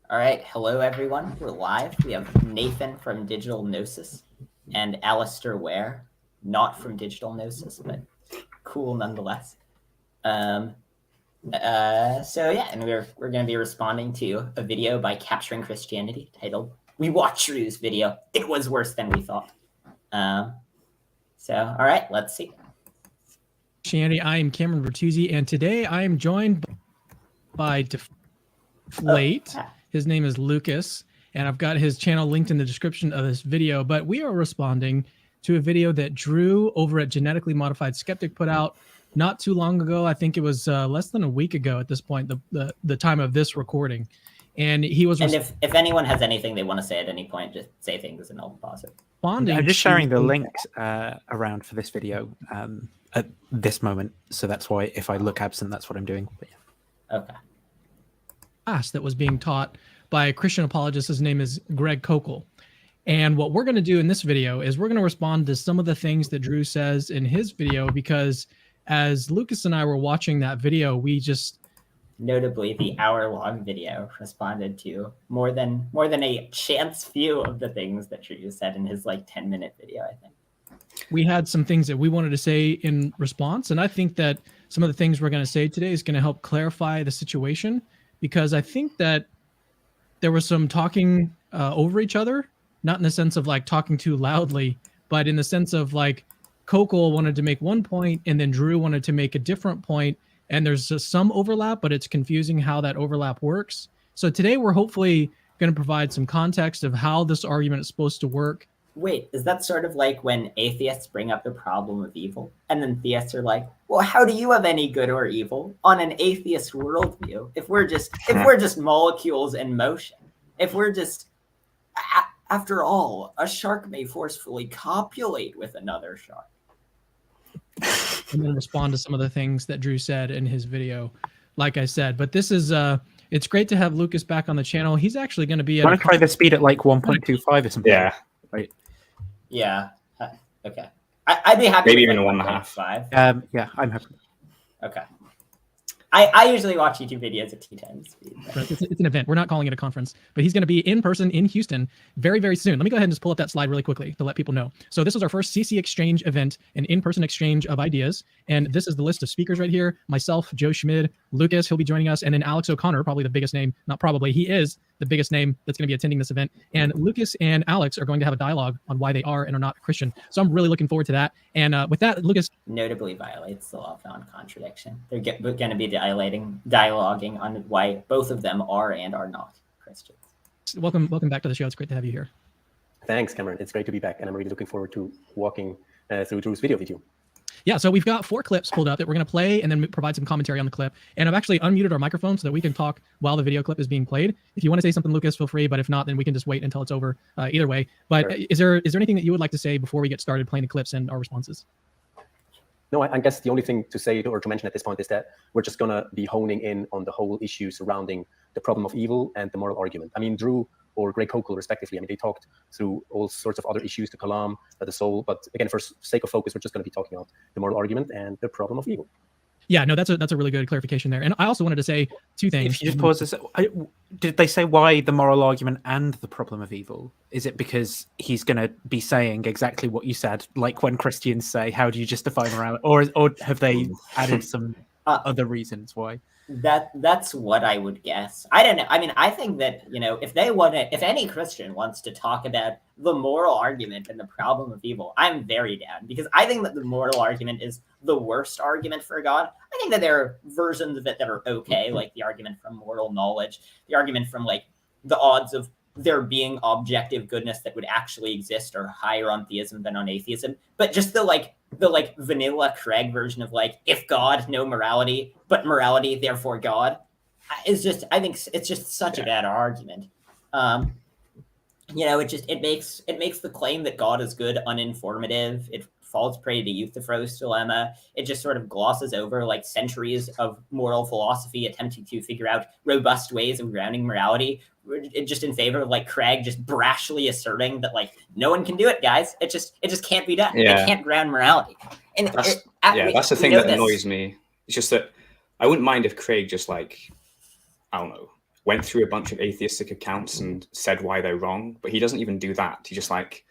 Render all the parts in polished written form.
All right, hello everyone. We're live. We have Nathan from Digital Gnosis and Alistair Ware, not from Digital Gnosis, but cool nonetheless. So yeah, and we're going to be responding to a video by Capturing Christianity titled "We Watched Drew's Video. It was worse than we thought." So all right, let's see. Christianity. I am Cameron Bertuzzi, and today I am joined by Deflate. Oh, yeah. His name is Lucas, and I've got his channel linked in the description of this video. But we are responding to a video that Drew over at Genetically Modified Skeptic put out not too long ago. I think it was less than a week ago at this point, the time of this recording. And he was. And if anyone has anything they want to say at any point, just say things and I'll pause it. I'm just sharing the links around for this video at this moment, so that's why if I look absent, that's what I'm doing. But yeah. Okay. Class that was being taught by a Christian apologist. His name is Greg Kokel. And what we're going to do in this video is we're going to respond to some of the things that Drew says in his video, because as Lucas and I were watching that video, we just... Notably, the hour-long video responded to more than a chance few of the things that Drew said in his 10-minute video, I think. We had some things that we wanted to say in response, and I think that some of the things we're going to say today is going to help clarify the situation, because I think that there was some talking over each other, not in the sense of talking too loudly, but in the sense of Kokel wanted to make one point and then Drew wanted to make a different point, and there's just some overlap, but it's confusing how that overlap works. So today we're hopefully going to provide some context of how this argument is supposed to work. Wait, is that sort of like when atheists bring up the problem of evil, and then theists are like, well, how do you have any good or evil on an atheist worldview? If we're just molecules in motion, if we're just, after all, a shark may forcefully copulate with another shark. And then respond to some of the things that Drew said in his video, like I said. But this is, it's great to have Lucas back on the channel. He's actually going to be... Want to try the speed at 1.25 or something? Yeah. Right. Yeah. Okay. I'd be happy. Maybe with even 1.5. Yeah, I'm happy. Okay. I usually watch YouTube videos at 2 times speed. It's an event. We're not calling it a conference, but he's going to be in person in Houston very, very soon. Let me go ahead and just pull up that slide really quickly to let people know. So this was our first CC Exchange event, an in-person exchange of ideas. And this is the list of speakers right here. Myself, Joe Schmid, Lucas, he'll be joining us. And then Alex O'Connor, probably the biggest name, not probably, he is the biggest name that's going to be attending this event. And Lucas and Alex are going to have a dialogue on why they are and are not Christian. So I'm really looking forward to that. And with that, Lucas... Notably violates the law of non-contradiction. They're going to be dialoguing on why both of them are and are not Christians. Welcome back to the show. It's great to have you here. Thanks, Cameron. It's great to be back, and I'm really looking forward to walking through Drew's video with you. Yeah, so we've got 4 clips pulled up that we're going to play and then provide some commentary on the clip. And I've actually unmuted our microphone so that we can talk while the video clip is being played. If you want to say something, Lucas, feel free. But if not, then we can just wait until it's over either way. But sure. Is there anything that you would like to say before we get started playing the clips and our responses? No, I guess the only thing to say or to mention at this point is that we're just going to be honing in on the whole issue surrounding the problem of evil and the moral argument. I mean, Drew or Greg Kokel, respectively, I mean, they talked through all sorts of other issues, the kalam, the soul. But again, for sake of focus, we're just going to be talking about the moral argument and the problem of evil. Yeah, no, that's a really good clarification there. And I also wanted to say 2 things. If you just pause this, did they say why the moral argument and the problem of evil? Is it because he's going to be saying exactly what you said, like when Christians say, how do you justify morality? Or have they added some other reasons why? That's what I would guess. I don't know. I mean, I think that, if any Christian wants to talk about the moral argument and the problem of evil, I'm very down, because I think that the moral argument is the worst argument for God. I think that there are versions of it that are okay, like the argument from moral knowledge, the argument from the odds of there being objective goodness that would actually exist are higher on theism than on atheism. But just the vanilla Craig version of if God, no morality, but morality, therefore God, is just, I think it's just such a bad argument. It makes the claim that God is good uninformative. It falls prey to Euthyphro's dilemma. It just sort of glosses over centuries of moral philosophy attempting to figure out robust ways of grounding morality, just in favor of Craig just brashly asserting that no one can do it, guys. It just can't be done. Yeah. They can't ground morality. And that's the thing that annoys me. It's just that I wouldn't mind if Craig just I don't know, went through a bunch of atheistic accounts and said why they're wrong, but he doesn't even do that. He just like,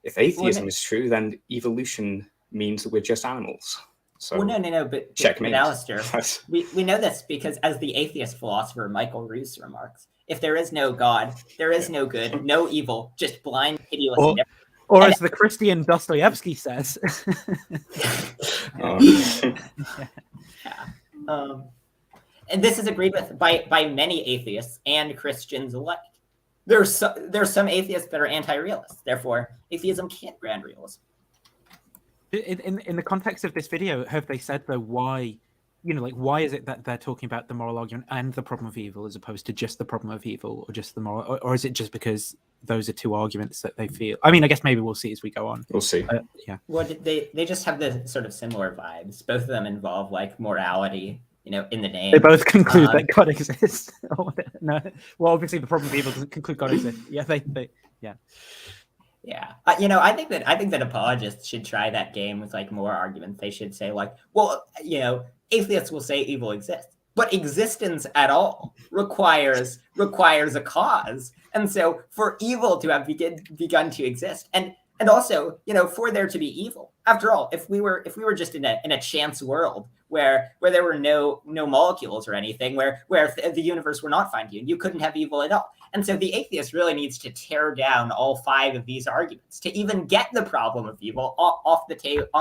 if atheism is true, then evolution means that we're just animals. So but checkmate. Alistair, we know this because, as the atheist philosopher Michael Roos remarks, if there is no God, there is no good, no evil, just blind, pitiless indifference. Or as the Christian Dostoevsky says. And this is agreed with by many atheists and Christians alike. There's some atheists that are anti-realists. Therefore, atheism can't grant realism. In the context of this video, have they said though why, why is it that they're talking about the moral argument and the problem of evil as opposed to just the problem of evil or just the moral, or is it just because those are two arguments that they feel? I mean, I guess maybe we'll see as we go on. We'll see. Yeah. Well, they just have the sort of similar vibes. Both of them involve like morality, in the name. They both conclude that God exists. No, well, obviously the problem of evil doesn't conclude God exists. Yeah, yeah. Yeah, I think that apologists should try that game with like more arguments. They should say like, well, atheists will say evil exists, but existence at all requires a cause, and so for evil to have begun to exist, and also for there to be evil. After all, if we were just in a chance world where there were no molecules or anything, where the universe were not fine-tuned, you couldn't have evil at all. And so the atheist really needs to tear down all 5 of these arguments to even get the problem of evil on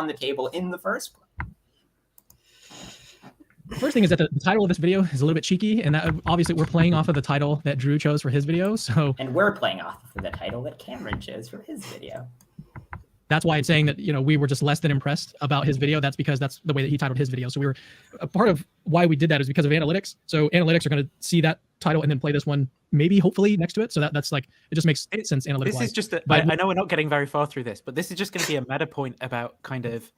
the table in the first place. The first thing is that the title of this video is a little bit cheeky, and that obviously we're playing off of the title that Drew chose for his video. And we're playing off of the title that Cameron chose for his video. That's why it's saying that, we were just less than impressed about his video. That's because that's the way that he titled his video. So a part of why we did that is because of analytics. So analytics are going to see that title and then play this one, maybe, hopefully, next to it. So that's like, it just makes sense analytically. This is just, I know we're not getting very far through this, but this is just going to be a meta point about kind of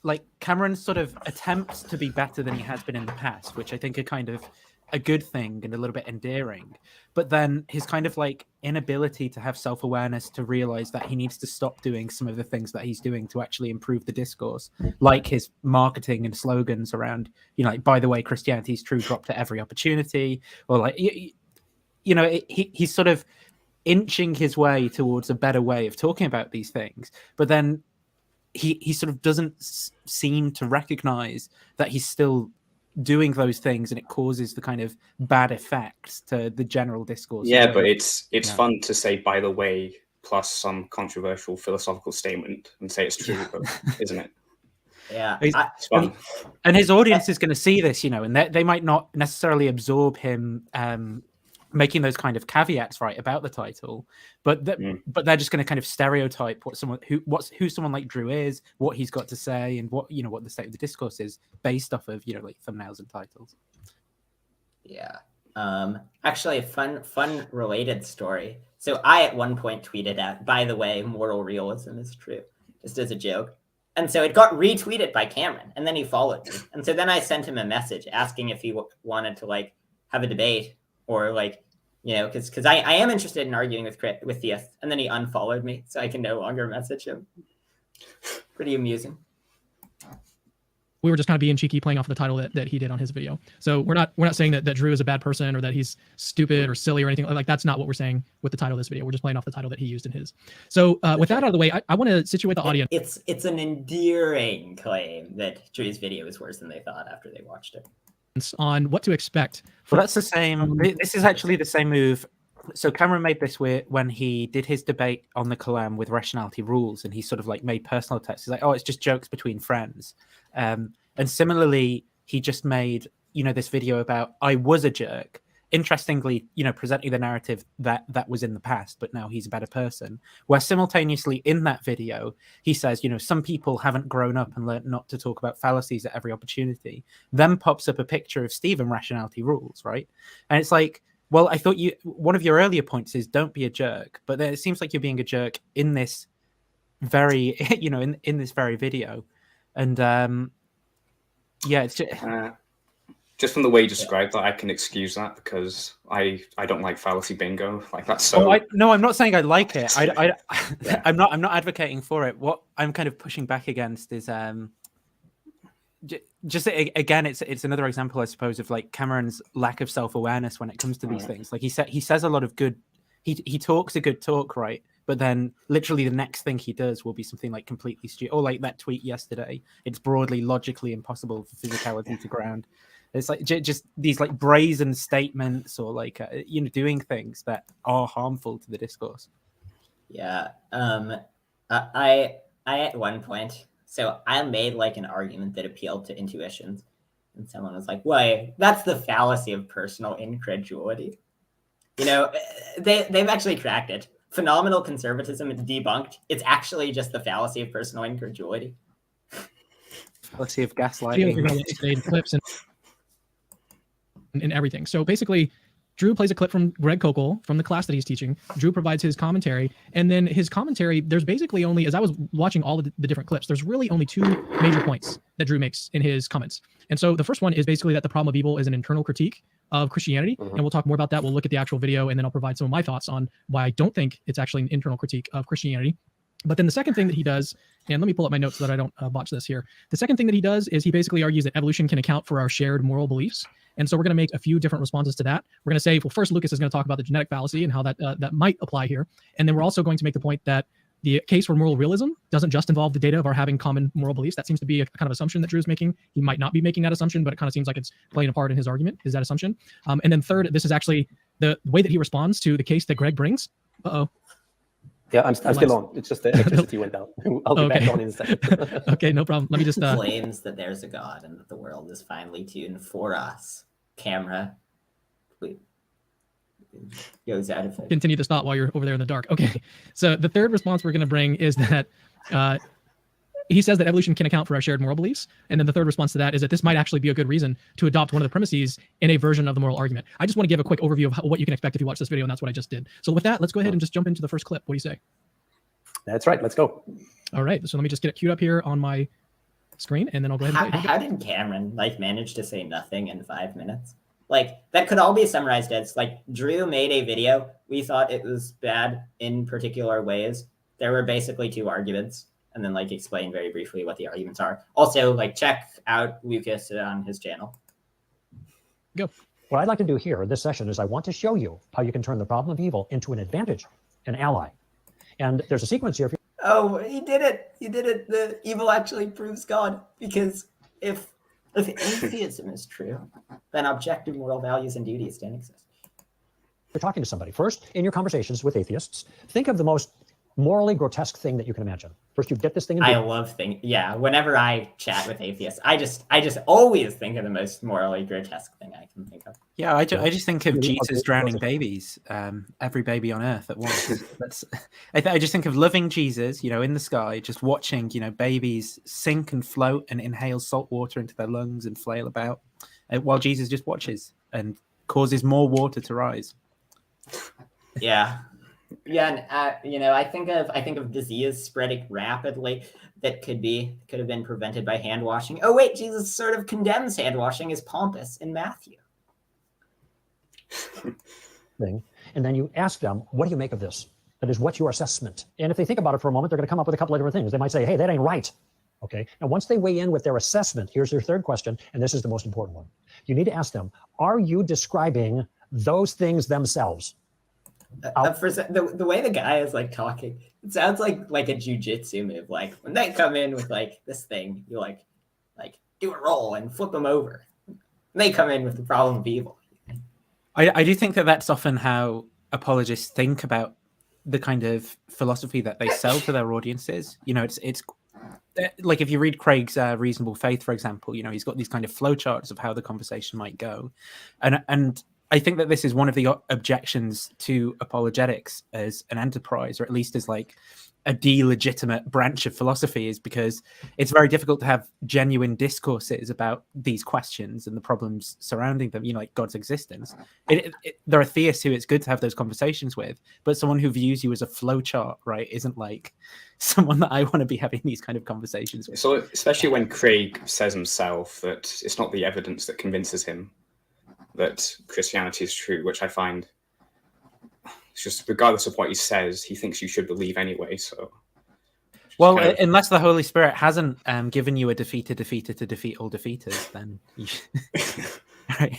like Cameron's sort of attempts to be better than he has been in the past, which I think are kind of a good thing and a little bit endearing, but then his kind of like inability to have self-awareness to realize that he needs to stop doing some of the things that he's doing to actually improve the discourse, like his marketing and slogans around, like, by the way, Christianity's true, drop to every opportunity, or like, he's sort of inching his way towards a better way of talking about these things, but then he sort of doesn't seem to recognize that he's still doing those things, and it causes the kind of bad effects to the general discourse. Yeah, but it's fun to say, by the way, plus some controversial philosophical statement and say it's true, isn't it? Yeah, it's fun. And his audience is going to see this, and they might not necessarily absorb him making those kind of caveats right about the title, but they're just going to kind of stereotype who someone like Drew is, what he's got to say, and what the state of the discourse is based off of like thumbnails and titles. Yeah. Actually, a fun related story. So I at one point tweeted out, by the way, moral realism is true, just as a joke. And so it got retweeted by Cameron, and then he followed me. And so then I sent him a message asking if he wanted to like have a debate, or like, because I am interested in arguing with theists. And then he unfollowed me, so I can no longer message him. Pretty amusing. We were just kind of being cheeky, playing off of the title that he did on his video. So we're not saying that Drew is a bad person or that he's stupid or silly or anything like that's not what we're saying with the title of this video. We're just playing off the title that he used in his. So with that out of the way, I want to situate the audience. It's an endearing claim that Drew's video is worse than they thought after they watched it. On what to expect. Well, that's the same. This is actually the same move. So Cameron made this when he did his debate on the Kalam with Rationality Rules, and he sort of like made personal attacks. He's like, oh, it's just jokes between friends. And similarly, he just made, this video about I was a jerk. Interestingly, presenting the narrative that was in the past, but now he's a better person. Where simultaneously in that video, he says, some people haven't grown up and learned not to talk about fallacies at every opportunity. Then pops up a picture of Stephen Rationality Rules, right? And it's like, well, I thought one of your earlier points is don't be a jerk, but then it seems like you're being a jerk in this very, in this very video. And yeah, it's just from the way you described that, I can excuse that because I don't like fallacy bingo. Like that's so. Oh, no, I'm not saying I like it. I'm not advocating for it. What I'm kind of pushing back against is just again, it's another example, I suppose, of like Cameron's lack of self-awareness when it comes to these things. Like he says a lot of good, he talks a good talk, right? But then literally the next thing he does will be something like completely stupid, or like that tweet yesterday. It's broadly logically impossible for physicality to ground. It's like just these like brazen statements, or like doing things that are harmful to the discourse. Yeah. I at one point, so I made like an argument that appealed to intuitions, and someone was like, "Why? That's the fallacy of personal incredulity." They've actually cracked it. Phenomenal conservatism is debunked. It's actually just the fallacy of personal incredulity. Fallacy of gaslighting. Clips and everything. So basically, Drew plays a clip from Greg Kokel from the class that he's teaching. Drew provides his commentary, and then his commentary, there's basically only, as I was watching all of the different clips, there's really only two major points that Drew makes in his comments. And so the first one is basically that the problem of evil is an internal critique of Christianity. And we'll talk more about that. We'll look at the actual video, and then I'll provide some of my thoughts on why I don't think it's actually an internal critique of Christianity. But then the second thing that he does, and let me pull up my notes so that I don't botch this here. The second thing that he does is he basically argues that evolution can account for our shared moral beliefs. And so we're going to make a few different responses to that. We're going to say, well, first, Lucas is going to talk about the genetic fallacy and how that might apply here. And then we're also going to make the point that the case for moral realism doesn't just involve the data of our having common moral beliefs. That seems to be a kind of assumption that Drew's making. He might not be making that assumption, but it kind of seems like it's playing a part in his argument, is that assumption. And then third, this is actually the way that he responds to the case that Greg brings. Uh-oh. Yeah, I'm still on. It's just the electricity went down. I'll be back on in a second. Okay, no problem. Let me just... claims that there's a God and that the world is finely tuned for us. Camera. Wait. Goes out of it. Continue this thought while you're over there in the dark. Okay, so the third response we're going to bring is that he says that evolution can account for our shared moral beliefs. And then the third response to that is that this might actually be a good reason to adopt one of the premises in a version of the moral argument. I just want to give a quick overview of what you can expect if you watch this video, and that's what I just did. So with that, let's go ahead and just jump into the first clip. What do you say? That's right. Let's go. All right. So let me just get it queued up here on my screen, and then I'll go ahead and play it. How did Cameron manage to say nothing in 5 minutes? That could all be summarized as Drew made a video. We thought it was bad in particular ways. There were basically two arguments, and then explain very briefly what the arguments are. Also, check out Lucas on his channel. Go. What I'd like to do here in this session is I want to show you how you can turn the problem of evil into an advantage, an ally. And there's a sequence here. Oh, he did it. He did it. The evil actually proves God, because if atheism is true, then objective moral values and duties don't exist. You're talking to somebody. First, in your conversations with atheists, think of the most morally grotesque thing that you can imagine. First, you get this thing. I love things. Yeah, whenever I chat with atheists, I just always think of the most morally grotesque thing I can think of. Yeah, I just think of Jesus drowning babies, every baby on earth at once. I just think of loving Jesus, in the sky, just watching, babies sink and float and inhale salt water into their lungs and flail about, while Jesus just watches and causes more water to rise. Yeah. Yeah, and I think of disease spreading rapidly that could have been prevented by hand washing. Oh wait, Jesus sort of condemns hand washing as pompous in Matthew. And then you ask them, what do you make of this? That is, what's your assessment? And if they think about it for a moment, they're going to come up with a couple of different things. They might say, hey, that ain't right. Okay. And once they weigh in with their assessment, here's their third question, and this is the most important one. You need to ask them, are you describing those things themselves? The way the guy is talking, it sounds like a jujitsu move. When they come in with this thing, you do a roll and flip them over. And they come in with the problem of evil. I do think that that's often how apologists think about the kind of philosophy that they sell to their audiences. It's like if you read Craig's Reasonable Faith, for example, he's got these kind of flowcharts of how the conversation might go, and I think that this is one of the objections to apologetics as an enterprise, or at least as a delegitimate branch of philosophy, is because it's very difficult to have genuine discourses about these questions and the problems surrounding them, God's existence. There are theists who it's good to have those conversations with, but someone who views you as a flowchart, right, isn't someone that I want to be having these kind of conversations with. So especially when Craig says himself that it's not the evidence that convinces him that Christianity is true, which I find it's just, regardless of what he says, he thinks you should believe anyway. So Well, kind of- unless the Holy Spirit hasn't given you a defeater to defeat all defeaters, then you right.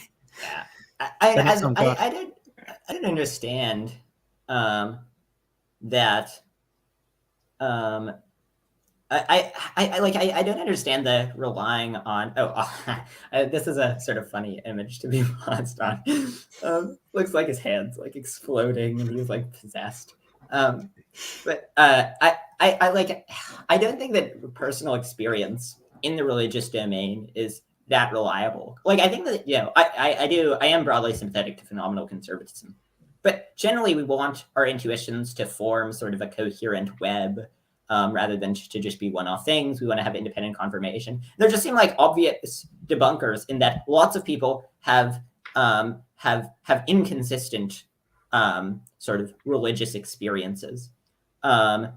Yeah, Then it's on God. I don't understand that. I don't understand the relying on. This is a sort of funny image to be paused on. Looks like his hands like exploding and he's like possessed. But I don't think that personal experience in the religious domain is that reliable. Like I think that I am broadly sympathetic to phenomenal conservatism, but generally we want our intuitions to form sort of a coherent web. Rather than to just be one-off things. We want to have independent confirmation. There just seem like obvious debunkers in that lots of people have inconsistent sort of religious experiences. And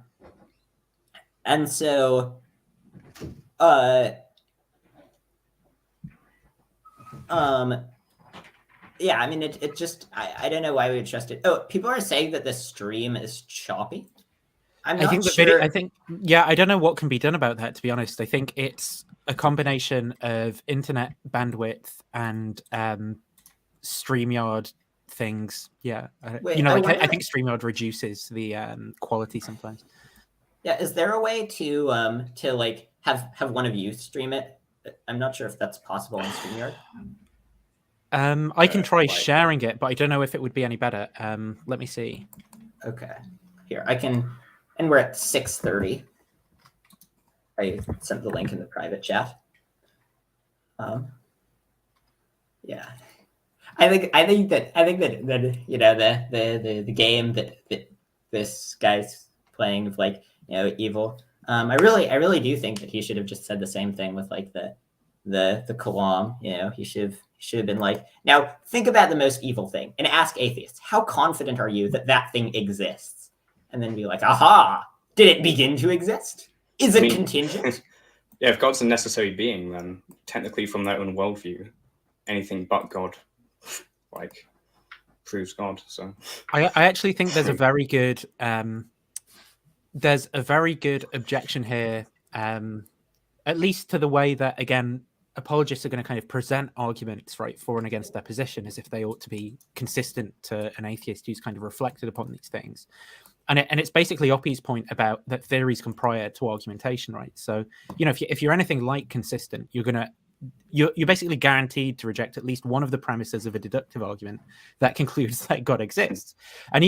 so yeah, I mean it just I don't know why we would trust it. Oh, people are saying that the stream is choppy. I think the video. I don't know what can be done about that. To be honest, I think it's a combination of internet bandwidth and StreamYard things. Yeah, I think StreamYard reduces the quality sometimes. Yeah, is there a way to like have one of you stream it? I'm not sure if that's possible on StreamYard. I can try sharing it, but I don't know if it would be any better. Let me see. Okay, here I can. And we're at 6:30. I sent the link in the private chat. Yeah, I think that you know the game that this guy's playing of like evil. I really do think that he should have just said the same thing with like the Kalam. He should have been like, now think about the most evil thing and ask atheists, how confident are you that thing exists? And then be like, aha, did it begin to exist? Is it contingent? Yeah, if God's a necessary being, then technically from their own worldview, anything but God, like, proves God. So I actually think there's a very good objection here, at least to the way that, again, apologists are going to kind of present arguments, right, for and against their position as if they ought to be consistent to an atheist who's kind of reflected upon these things. And it's basically Oppie's point about that theories come prior to argumentation, right? So, if you're anything like consistent, you're basically guaranteed to reject at least one of the premises of a deductive argument that concludes that God exists. And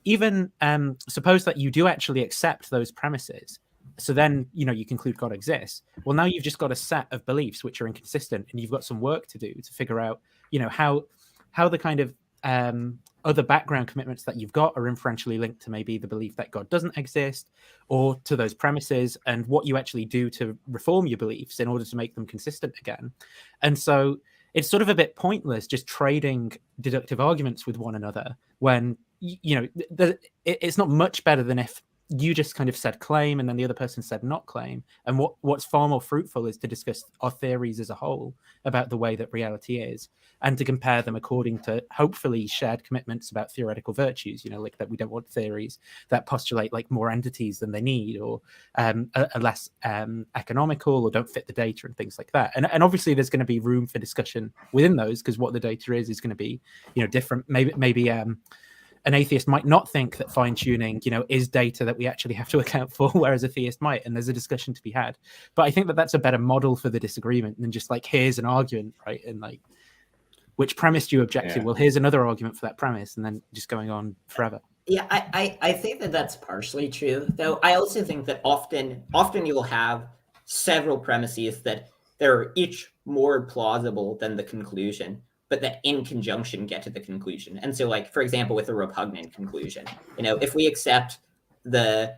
even suppose that you do actually accept those premises, so then you conclude God exists. Well, now you've just got a set of beliefs which are inconsistent, and you've got some work to do to figure out how the kind of other background commitments that you've got are inferentially linked to maybe the belief that God doesn't exist, or to those premises, and what you actually do to reform your beliefs in order to make them consistent again. And so it's sort of a bit pointless just trading deductive arguments with one another when it's not much better than if you just kind of said claim and then the other person said not claim. And what's far more fruitful is to discuss our theories as a whole about the way that reality is, and to compare them according to hopefully shared commitments about theoretical virtues, like that we don't want theories that postulate like more entities than they need, or are less economical, or don't fit the data, and things like that. And obviously there's going to be room for discussion within those, because what the data is going to be different. Maybe an atheist might not think that fine-tuning, is data that we actually have to account for, whereas a theist might, and there's a discussion to be had. But I think that that's a better model for the disagreement than just like, here's an argument, right? And like, which premise do you object to? Well, here's another argument for that premise, and then just going on forever. Yeah, I think that that's partially true, though. I also think that often you will have several premises that they're each more plausible than the conclusion, but that in conjunction get to the conclusion. And so, like, for example, with a repugnant conclusion, if we accept the,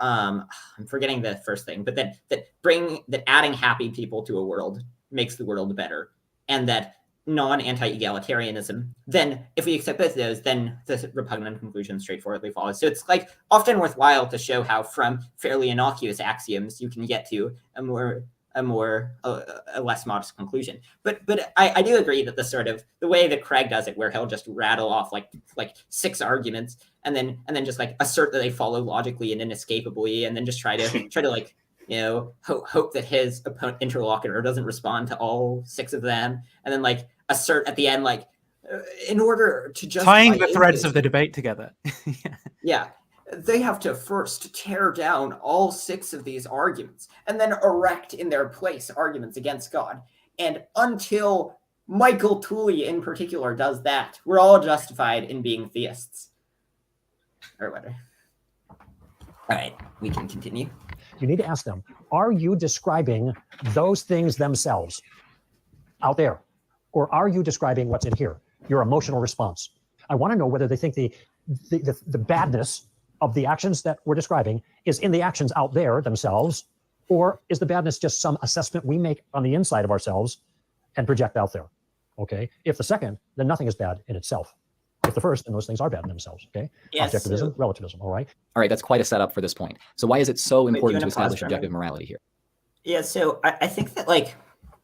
I'm forgetting the first thing, but that adding happy people to a world makes the world better, and that non-anti-egalitarianism, then if we accept both of those, then the repugnant conclusion straightforwardly follows. So it's like often worthwhile to show how from fairly innocuous axioms you can get to a more a less modest conclusion. But I do agree that the way that Craig does it, where he'll just rattle off like 6 arguments and then just like assert that they follow logically and inescapably, and then just try to like, you know, hope that his interlocutor doesn't respond to all 6 of them, and then like assert at the end like in order to just tying the threads of the debate together. Yeah. They have to first tear down all 6 of these arguments and then erect in their place arguments against God. And until Michael Tooley in particular does that, we're all justified in being theists. Or whatever. All right, we can continue. You need to ask them, are you describing those things themselves out there? Or are you describing what's in here, your emotional response? I want to know whether they think the badness of the actions that we're describing is in the actions out there themselves, or is the badness just some assessment we make on the inside of ourselves and project out there? Okay. If the second, then nothing is bad in itself. If the first, then those things are bad in themselves. Okay. Yes, Objectivism, relativism. All right. All right, that's quite a setup for this point. So why is it so important to pause establish for a objective minute? morality here? Yeah, so I think that like,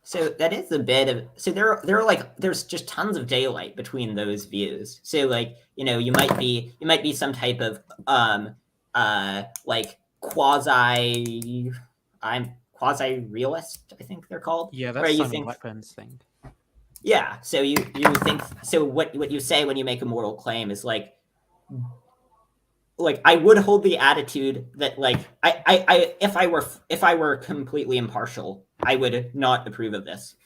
so that is a bit of, so there are like, there's just tons of daylight between those views. So like, you know, you might be some type of like quasi realist, I think they're called. Yeah, where that's you Simon think, Blackburn's thing. yeah, so you think, so what you say when you make a moral claim is like I would hold the attitude that like I if I were completely impartial, I would not approve of this.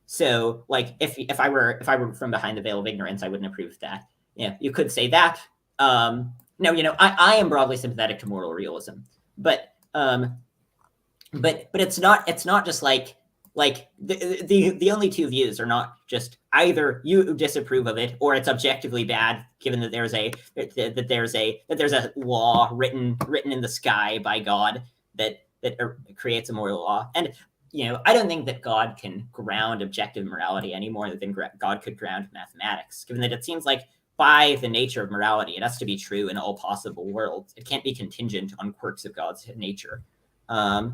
So like if I were from behind the veil of ignorance, I wouldn't approve of that. Yeah, you could say that. No, you know, I am broadly sympathetic to moral realism, but it's not just like the only 2 views are not just either you disapprove of it or it's objectively bad, given that there's a law written in the sky by God that creates a moral law. And you know, I don't think that God can ground objective morality any more than God could ground mathematics, given that it seems like by the nature of morality, it has to be true in all possible worlds. It can't be contingent on quirks of God's nature. And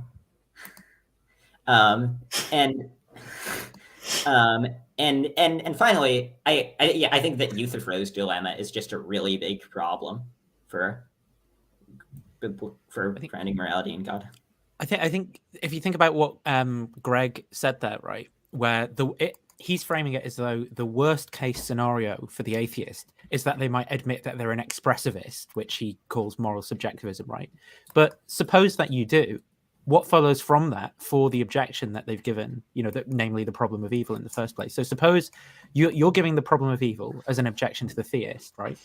finally, I think that Euthyphro's dilemma is just a really big problem for grounding morality in God. I think if you think about what Greg said there, right, where he's framing it as though the worst case scenario for the atheist is that they might admit that they're an expressivist, which he calls moral subjectivism, right? But suppose that you do. What follows from that for the objection that they've given, you know, namely the problem of evil in the first place? So suppose you're giving the problem of evil as an objection to the theist, right?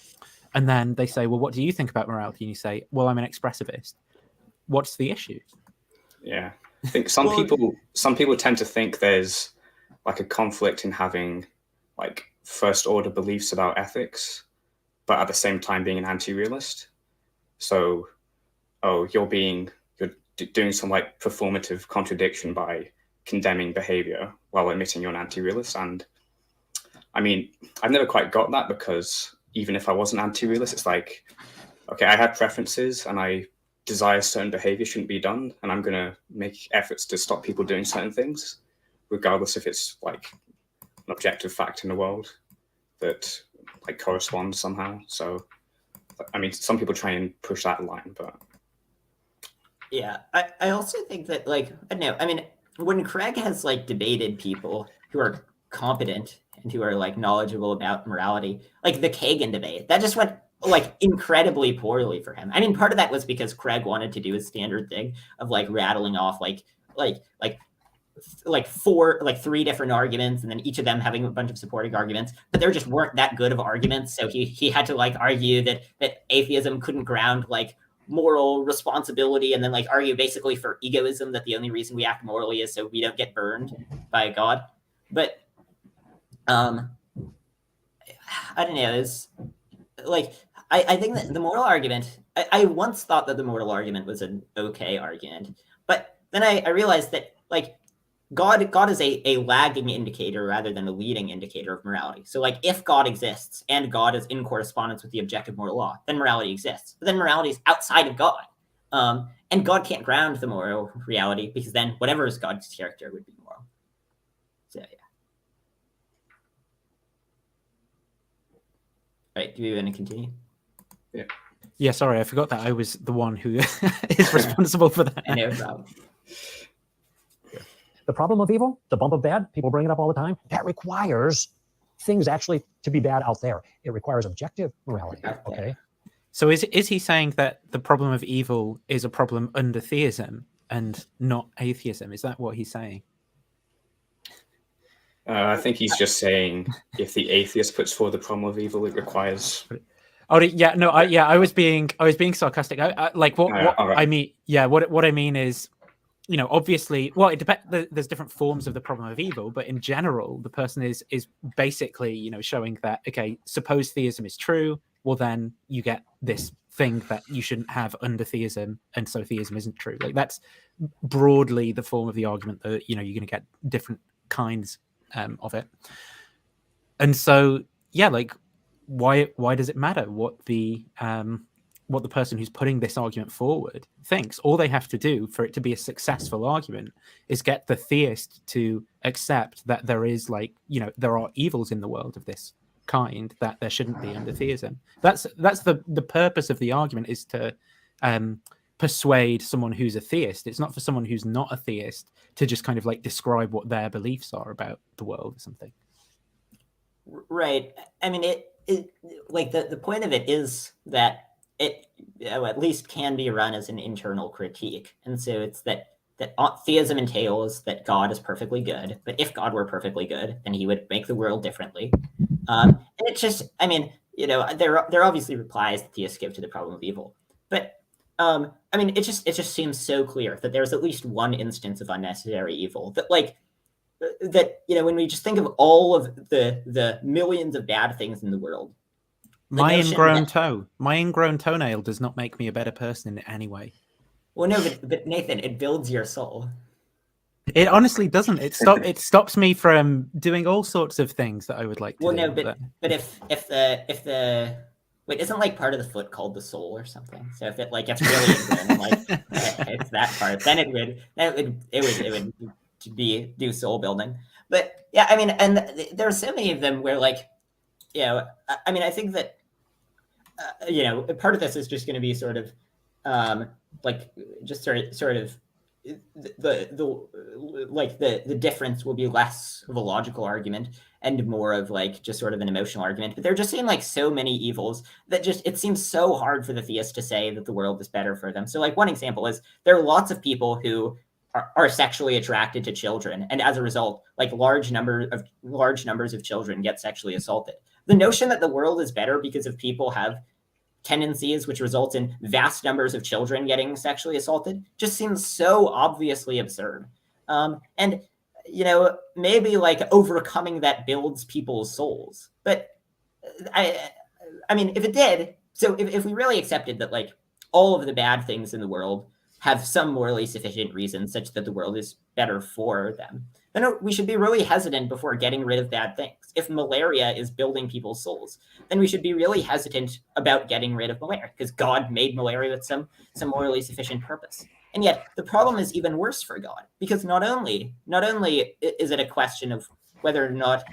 And then they say, well, what do you think about morality? And you say, well, I'm an expressivist. What's the issue? Yeah, I think some people tend to think there's like a conflict in having like first order beliefs about ethics, but at the same time being an anti-realist. So, you're doing some like performative contradiction by condemning behavior while admitting you're an anti-realist. And I mean, I've never quite got that, because even if I was an anti-realist, it's like, okay, I have preferences and I desire certain behavior shouldn't be done, and I'm going to make efforts to stop people doing certain things, regardless if it's like an objective fact in the world that like corresponds somehow. So, I mean, some people try and push that line, but yeah, I also think that like, I don't know, I mean, when Craig has like debated people who are competent and who are like knowledgeable about morality, like the Kagan debate, that just went like incredibly poorly for him. I mean, part of that was because Craig wanted to do his standard thing of like rattling off like 3 different arguments, and then each of them having a bunch of supporting arguments, but there just weren't that good of arguments. So he had to like argue that atheism couldn't ground like moral responsibility, and then like argue basically for egoism, that the only reason we act morally is so we don't get burned by God. But I don't know, it's like I think that the moral argument, I once thought that the moral argument was an okay argument, but then I realized that like God is a lagging indicator rather than a leading indicator of morality. So like if God exists and God is in correspondence with the objective moral law, then morality exists. But then morality is outside of God. And God can't ground the moral reality because then whatever is God's character would be moral. So yeah. All right, do we want to continue? Yeah, sorry, I forgot that I was the one who is responsible for that. No problem. The problem of evil, the bump of bad, people bring it up all the time. That requires things actually to be bad out there. It requires objective morality. Okay. So is he saying that the problem of evil is a problem under theism and not atheism? Is that what he's saying? I think he's just saying if the atheist puts forward the problem of evil, it requires. Oh yeah, no, I was being sarcastic. I mean, yeah, what I mean is, you know, obviously, well, it depends. There's different forms of the problem of evil, but in general, the person is basically, you know, showing that, okay, suppose theism is true, well, then you get this thing that you shouldn't have under theism, and so theism isn't true. Like that's broadly the form of the argument that, you know, you're going to get different kinds of it. And so, yeah, like why does it matter what the person who's putting this argument forward thinks? All they have to do for it to be a successful argument is get the theist to accept that there is, like, you know, there are evils in the world of this kind that there shouldn't be under theism. That's the purpose of the argument, is to persuade someone who's a theist. It's not for someone who's not a theist to just kind of like describe what their beliefs are about the world or something. Right. I mean, it like the point of it is that it, you know, at least can be run as an internal critique. And so it's that theism entails that God is perfectly good, but if God were perfectly good, then he would make the world differently. And it's just, I mean, you know, there are obviously replies that theists give to the problem of evil, but I mean, it just seems so clear that there's at least one instance of unnecessary evil that, like, that, you know, when we just think of all of the millions of bad things in the world. My ingrown toenail does not make me a better person in any way. Well, no, but Nathan, it builds your soul. It honestly doesn't. It stops me from doing all sorts of things that I would like to do. Well, no, but if the wait, isn't like part of the foot called the soul or something? So if it like gets really ingrown, like it's that part, then it would do soul building. But yeah, I mean, and there are so many of them where, like, you know, I mean, I think that you know, part of this is just going to be sort of like just sort of the difference will be less of a logical argument and more of like just sort of an emotional argument. But there just seem like so many evils that just, it seems so hard for the theist to say that the world is better for them. So like one example is there are lots of people who are sexually attracted to children, and as a result, like large numbers of children get sexually assaulted. The notion that the world is better because of people have tendencies which result in vast numbers of children getting sexually assaulted just seems so obviously absurd. And, you know, maybe like overcoming that builds people's souls. But I mean, if it did, so if we really accepted that like all of the bad things in the world have some morally sufficient reason such that the world is better for them, then we should be really hesitant before getting rid of bad things. If malaria is building people's souls, then we should be really hesitant about getting rid of malaria because God made malaria with some morally sufficient purpose. And yet the problem is even worse for God, because not only is it a question of whether or not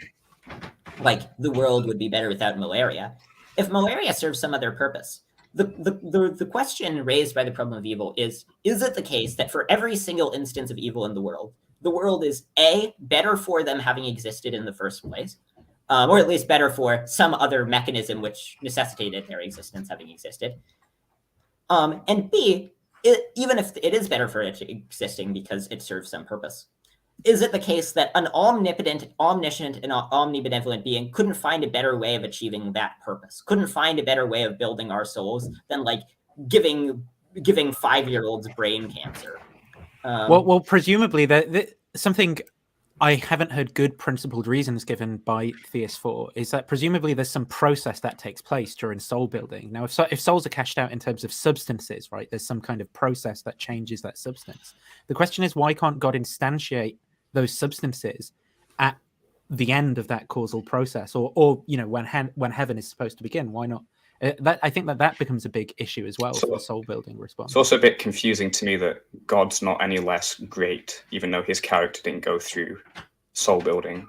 like the world would be better without malaria, if malaria serves some other purpose, the question raised by the problem of evil is it the case that for every single instance of evil in the world is A, better for them having existed in the first place, or at least better for some other mechanism which necessitated their existence having existed, and B, even if it is better for it existing because it serves some purpose, is it the case that an omniscient, and omnibenevolent being couldn't find a better way of achieving that purpose, couldn't find a better way of building our souls than like giving 5-year-olds brain cancer? Well, presumably that something I haven't heard good principled reasons given by theists for is that presumably there's some process that takes place during soul building. Now, if souls are cashed out in terms of substances, right, there's some kind of process that changes that substance. The question is, why can't God instantiate those substances at the end of that causal process, or you know, when heaven is supposed to begin? Why not I think that becomes a big issue as well So- for the soul building response. It's also a bit confusing to me that God's not any less great, even though his character didn't go through soul building.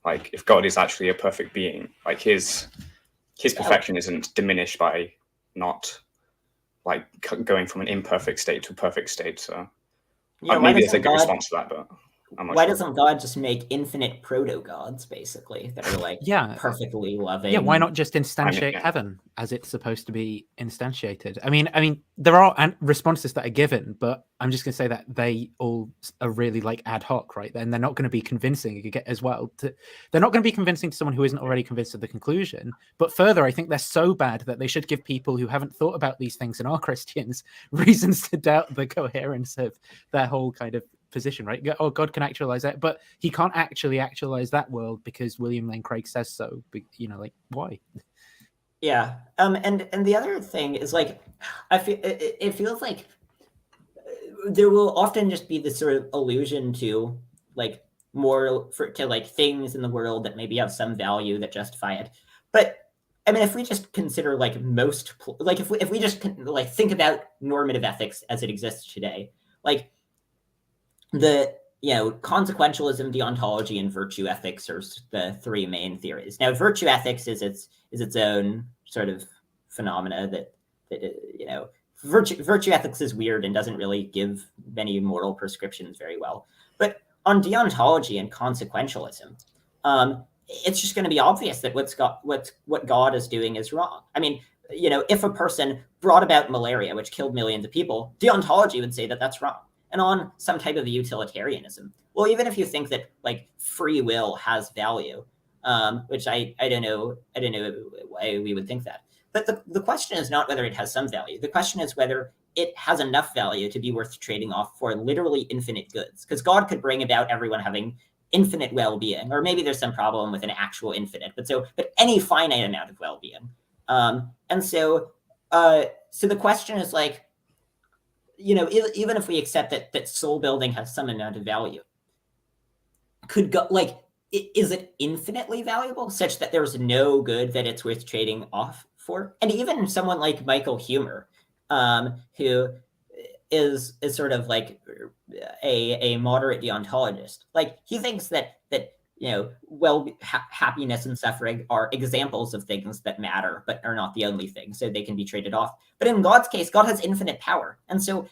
Like, if God is actually a perfect being, like his perfection isn't diminished by not like going from an imperfect state to a perfect state. So Yeah, maybe there's a good response to that, but I'm not why sure. doesn't God just make infinite proto-gods, basically, that are like perfectly loving? Yeah, why not just instantiate heaven as it's supposed to be instantiated? I mean, there are responses that are given, but I'm just going to say that they all are really like ad hoc, right? And they're not going to be convincing as well. They're not going to be convincing to someone who isn't already convinced of the conclusion. But further, I think they're so bad that they should give people who haven't thought about these things and are Christians reasons to doubt the coherence of their whole kind of position, right? Oh, God can actualize that, but he can't actually actualize that world because William Lane Craig says so. Like, why? Yeah. And the other thing is, like, I feel it feels like there will often just be this sort of allusion to like like things in the world that maybe have some value that justify it. But I mean, if we just consider like if we just like think about normative ethics as it exists today, like the consequentialism, deontology, and virtue ethics are the three main theories. Now, virtue ethics is its own sort of phenomena that virtue ethics is weird and doesn't really give many moral prescriptions very well. But on deontology and consequentialism, it's just going to be obvious that what God is doing is wrong. I mean, if a person brought about malaria, which killed millions of people, deontology would say that that's wrong. And on some type of utilitarianism, well, even if you think that like free will has value, which I don't know why we would think that. But the question is not whether it has some value. The question is whether it has enough value to be worth trading off for literally infinite goods. Because God could bring about everyone having infinite well-being, or maybe there's some problem with an actual infinite, but any finite amount of well-being. So the question is like, even if we accept that soul building has some amount of value, could go like, is it infinitely valuable such that there's no good that it's worth trading off for? And even someone like Michael Huemer, who is sort of like a moderate deontologist, like he thinks that happiness and suffering are examples of things that matter, but are not the only thing, so they can be traded off. But in God's case, God has infinite power, and so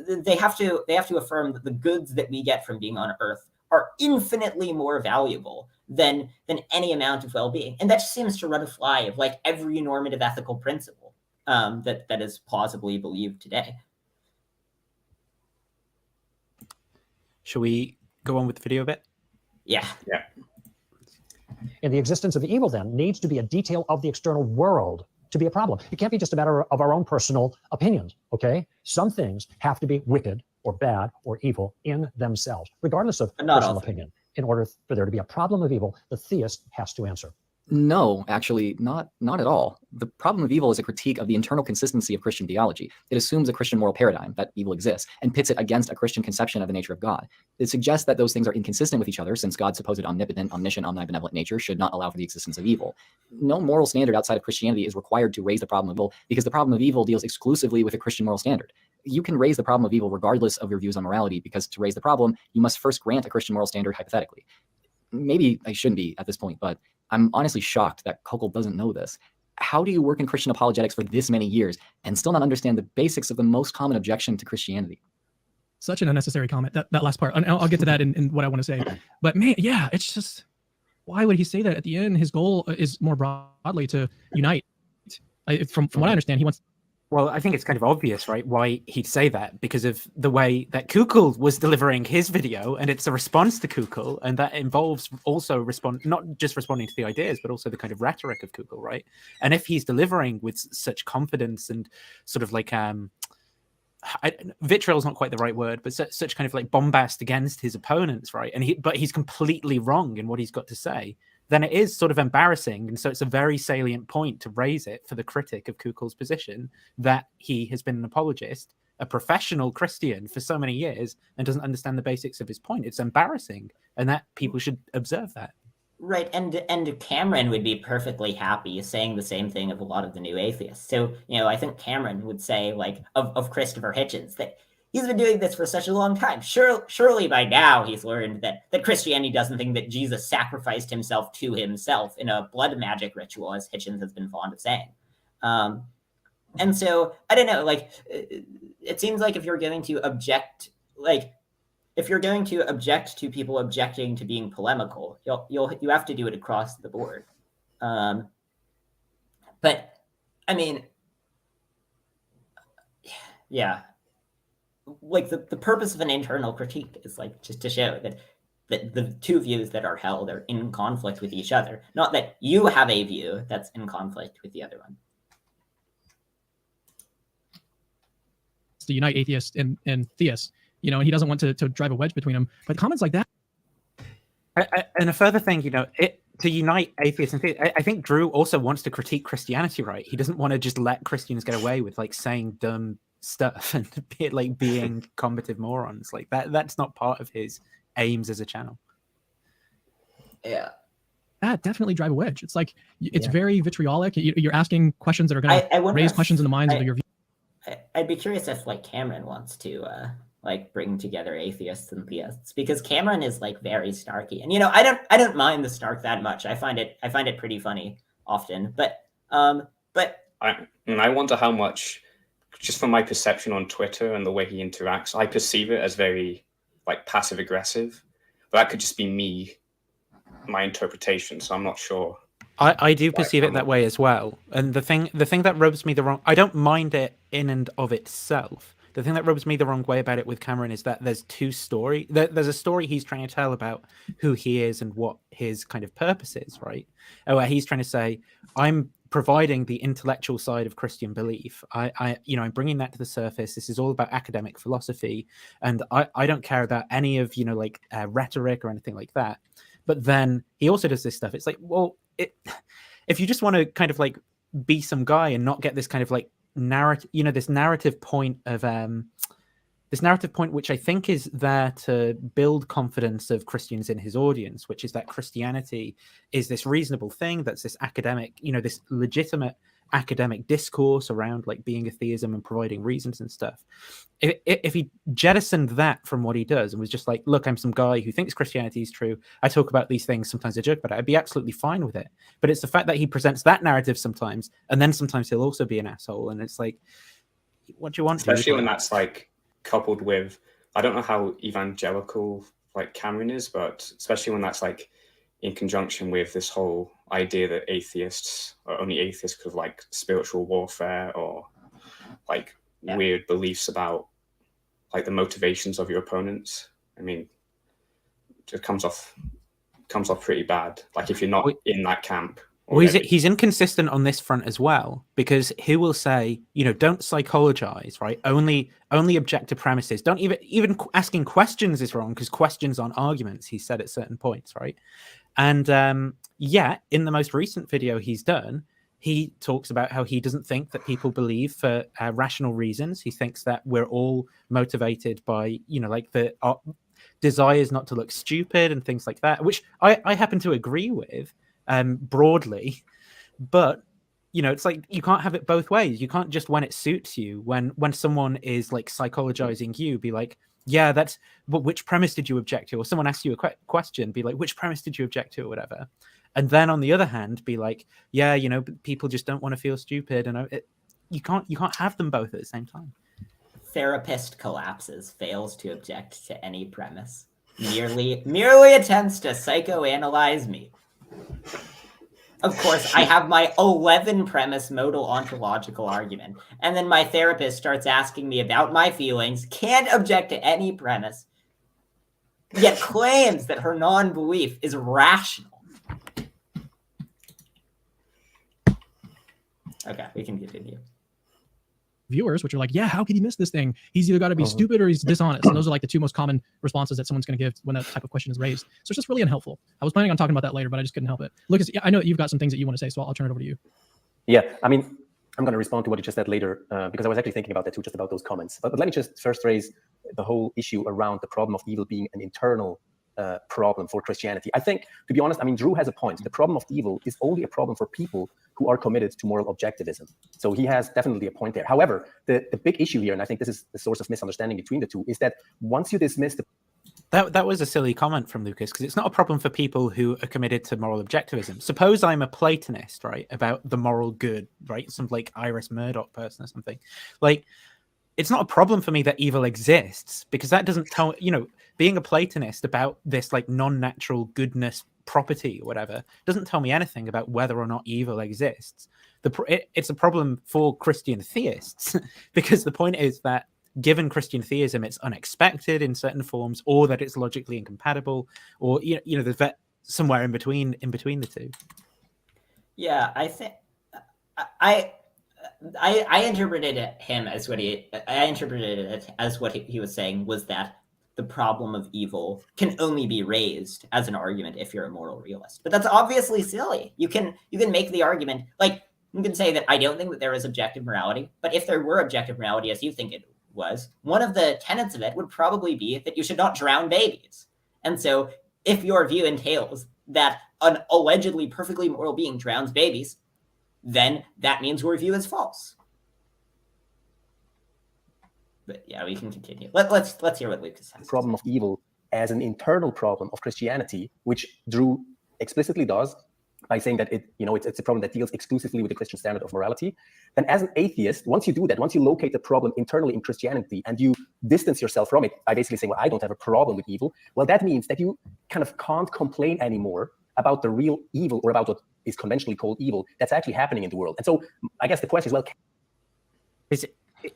they have to affirm that the goods that we get from being on Earth are infinitely more valuable than any amount of well-being, and that just seems to run afoul of like every normative ethical principle that is plausibly believed today. Shall we go on with the video a bit? Yeah. And the existence of evil then needs to be a detail of the external world to be a problem. It can't be just a matter of our own personal opinions, okay? Some things have to be wicked or bad or evil in themselves, regardless of personal opinion. In order for there to be a problem of evil, the theist has to answer. No, actually, not at all. The problem of evil is a critique of the internal consistency of Christian theology. It assumes a Christian moral paradigm, that evil exists, and pits it against a Christian conception of the nature of God. It suggests that those things are inconsistent with each other, since God's supposed omnipotent, omniscient, omnibenevolent nature should not allow for the existence of evil. No moral standard outside of Christianity is required to raise the problem of evil, because the problem of evil deals exclusively with a Christian moral standard. You can raise the problem of evil regardless of your views on morality, because to raise the problem, you must first grant a Christian moral standard hypothetically. Maybe I shouldn't be at this point, but I'm honestly shocked that Kokel doesn't know this. How do you work in Christian apologetics for this many years and still not understand the basics of the most common objection to Christianity? Such an unnecessary comment, that last part. And I'll get to that in what I want to say. But man, yeah, it's just, why would he say that? At the end, his goal is more broadly to unite. From what I understand, he wants... Well, I think it's kind of obvious, right, why he'd say that, because of the way that Kokel was delivering his video, and it's a response to Kokel, and that involves also not just responding to the ideas, but also the kind of rhetoric of Kokel, right? And if he's delivering with such confidence and sort of like vitriol is not quite the right word, but such kind of like bombast against his opponents, right? But he's completely wrong in what he's got to say, then it is sort of embarrassing. And so it's a very salient point to raise it for the critic of Kokel's position that he has been an apologist, a professional Christian for so many years, and doesn't understand the basics of his point. It's embarrassing, and that people should observe that. Right, and Cameron would be perfectly happy saying the same thing of a lot of the new atheists. So, I think Cameron would say, like, of Christopher Hitchens, that he's been doing this for such a long time. Surely by now he's learned that Christianity doesn't think that Jesus sacrificed himself to himself in a blood magic ritual, as Hitchens has been fond of saying. And so, I don't know, like, it seems like if you're going to object, like, if you're going to object to people objecting to being polemical, you have to do it across the board. But I mean, yeah, like the purpose of an internal critique is like just to show that the two views that are held are in conflict with each other, not that you have a view that's in conflict with the other one. To unite atheists and theists, and he doesn't want to drive a wedge between them. But comments like that. And a further thing, to unite atheists and theists, I think Drew also wants to critique Christianity, right? He doesn't want to just let Christians get away with like saying dumb stuff and being combative morons. Like that's not part of his aims as a channel. Yeah. That definitely drive a wedge. It's like it's very vitriolic. You're asking questions that are going to raise questions in the minds of your viewers. I'd be curious if like Cameron wants to like bring together atheists and theists, because Cameron is like very snarky, and I don't mind the snark that much. I find it pretty funny often, but I wonder how much, just from my perception on Twitter and the way he interacts, I perceive it as very like passive aggressive, but that could just be me, my interpretation. So I'm not sure. I do perceive it that way as well. And the thing that rubs me the wrong, I don't mind it in and of itself. The thing that rubs me the wrong way about it with Cameron is that there's there's a story he's trying to tell about who he is and what his kind of purpose is, right? Where he's trying to say, I'm providing the intellectual side of Christian belief. I'm bringing that to the surface. This is all about academic philosophy, and I don't care about any of rhetoric or anything like that. But then he also does this stuff. It's like, well, if you just want to kind of like be some guy and not get this kind of like narrative, this narrative point which I think is there to build confidence of Christians in his audience, which is that Christianity is this reasonable thing, that's this academic, this legitimate academic discourse around like being a theism and providing reasons and stuff. If he jettisoned that from what he does and was just like, look, I'm some guy who thinks Christianity is true, I talk about these things, sometimes I joke about it, I'd be absolutely fine with it. But it's the fact that he presents that narrative sometimes, and then sometimes he'll also be an asshole, and it's like, what do you want? Especially when that's like coupled with, I don't know how evangelical like Cameron is, but especially when that's like in conjunction with this whole idea that atheists, or only atheists, could have like spiritual warfare or like weird beliefs about like the motivations of your opponents. I mean, it just comes off pretty bad. Like if you're not in that camp. Well, he's inconsistent on this front as well, because he will say, don't psychologize, right? Only object to premises. Don't even asking questions is wrong, because questions aren't arguments, he said at certain points, right? And yet, in the most recent video he's done, he talks about how he doesn't think that people believe for rational reasons. He thinks that we're all motivated by, like the desires not to look stupid and things like that, which I happen to agree with broadly. But, it's like you can't have it both ways. You can't just, when it suits you, when someone is like psychologizing you, be like, yeah, but which premise did you object to? Or someone asks you a question, be like, which premise did you object to, or whatever. And then on the other hand, be like, yeah, people just don't want to feel stupid. And you can't have them both at the same time. Therapist collapses, fails to object to any premise. Merely attempts to psychoanalyze me. Of course, I have my 11 premise modal ontological argument, and then my therapist starts asking me about my feelings, can't object to any premise, yet claims that her non-belief is rational. Okay, we can continue. Viewers, which are like, yeah, how could he miss this thing? He's either got to be stupid or he's dishonest. And those are like the two most common responses that someone's going to give when that type of question is raised. So it's just really unhelpful. I was planning on talking about that later, but I just couldn't help it. Lucas, I know you've got some things that you want to say, so I'll turn it over to you. Yeah, I mean, I'm going to respond to what you just said later, because I was actually thinking about that too, just about those comments. But let me just first raise the whole issue around the problem of evil being an internal problem for Christianity. I think, to be honest, I mean, Drew has a point. The problem of evil is only a problem for people who are committed to moral objectivism. So he has definitely a point there. However, the big issue here, and I think this is the source of misunderstanding between the two, is that once you dismiss the That was a silly comment from Lucas, because it's not a problem for people who are committed to moral objectivism. Suppose I'm a Platonist, right, about the moral good, right? Some like Iris Murdoch person or something. Like, it's not a problem for me that evil exists, because that doesn't tell, being a Platonist about this like non-natural goodness property or whatever doesn't tell me anything about whether or not evil exists. It's a problem for Christian theists, because the point is that given Christian theism, it's unexpected in certain forms, or that it's logically incompatible, or there's somewhere in between the two. Yeah, I think I interpreted him as what I interpreted it as what he was saying was that the problem of evil can only be raised as an argument if you're a moral realist. But that's obviously silly. You can make the argument, like, you can say that I don't think that there is objective morality, but if there were objective morality as you think it was, one of the tenets of it would probably be that you should not drown babies. And so if your view entails that an allegedly perfectly moral being drowns babies, then that means your view is false. But yeah, we can continue. Let's hear what Lucas has. Problem of evil as an internal problem of Christianity, which Drew explicitly does by saying that it's a problem that deals exclusively with the Christian standard of morality. Then as an atheist, once you do that, once you locate the problem internally in Christianity and you distance yourself from it by basically saying, well, I don't have a problem with evil, well, that means that you kind of can't complain anymore about the real evil or about what is conventionally called evil that's actually happening in the world. And so I guess the question is, well,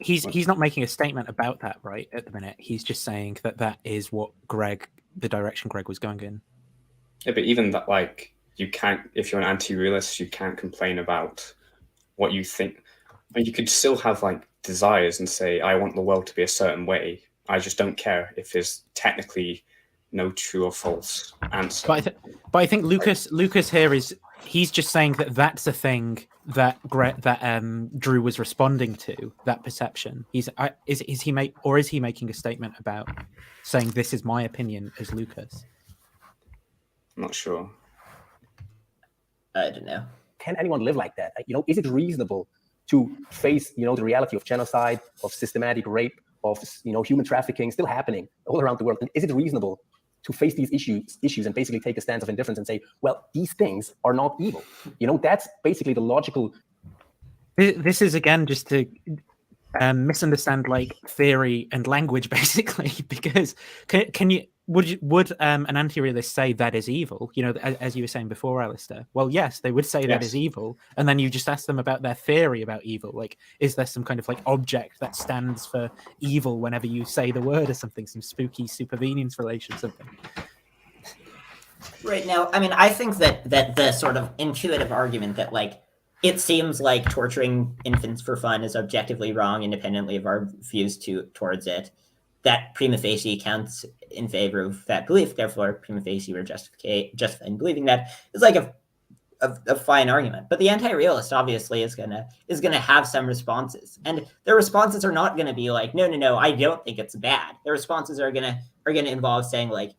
he's not making a statement about that right at the minute. He's just saying that is what the direction Greg was going in. Yeah, but even that, like, you can't, if you're an anti-realist, you can't complain about what you think. I mean, you could still have like desires and say, I want the world to be a certain way. I just don't care if there's technically no true or false answer. But I think Lucas here he's just saying that that's a thing that Drew was responding to, that perception. Is he making a statement about saying this is my opinion as Lucas? I'm not sure. I don't know. Can anyone live like that? Is it reasonable to face, the reality of genocide, of systematic rape, of, human trafficking still happening all around the world? And is it reasonable to face these issues and basically take a stance of indifference and say, well, these things are not evil? That's basically the logical. This is, again, just to misunderstand like theory and language, basically, because would an anti-realist say that is evil? As you were saying before, Alistair. Well, yes, they would say that is evil, and then you just ask them about their theory about evil. Like, is there some kind of like object that stands for evil whenever you say the word or something? Some spooky supervenience relation, something. Right now, I mean, I think that the sort of intuitive argument that like it seems like torturing infants for fun is objectively wrong, independently of our views towards it, that prima facie counts in favor of that belief. Therefore, prima facie we're justified in believing that is like a fine argument. But the anti-realist obviously is gonna have some responses, and their responses are not gonna be like, no, I don't think it's bad. Their responses are gonna involve saying like,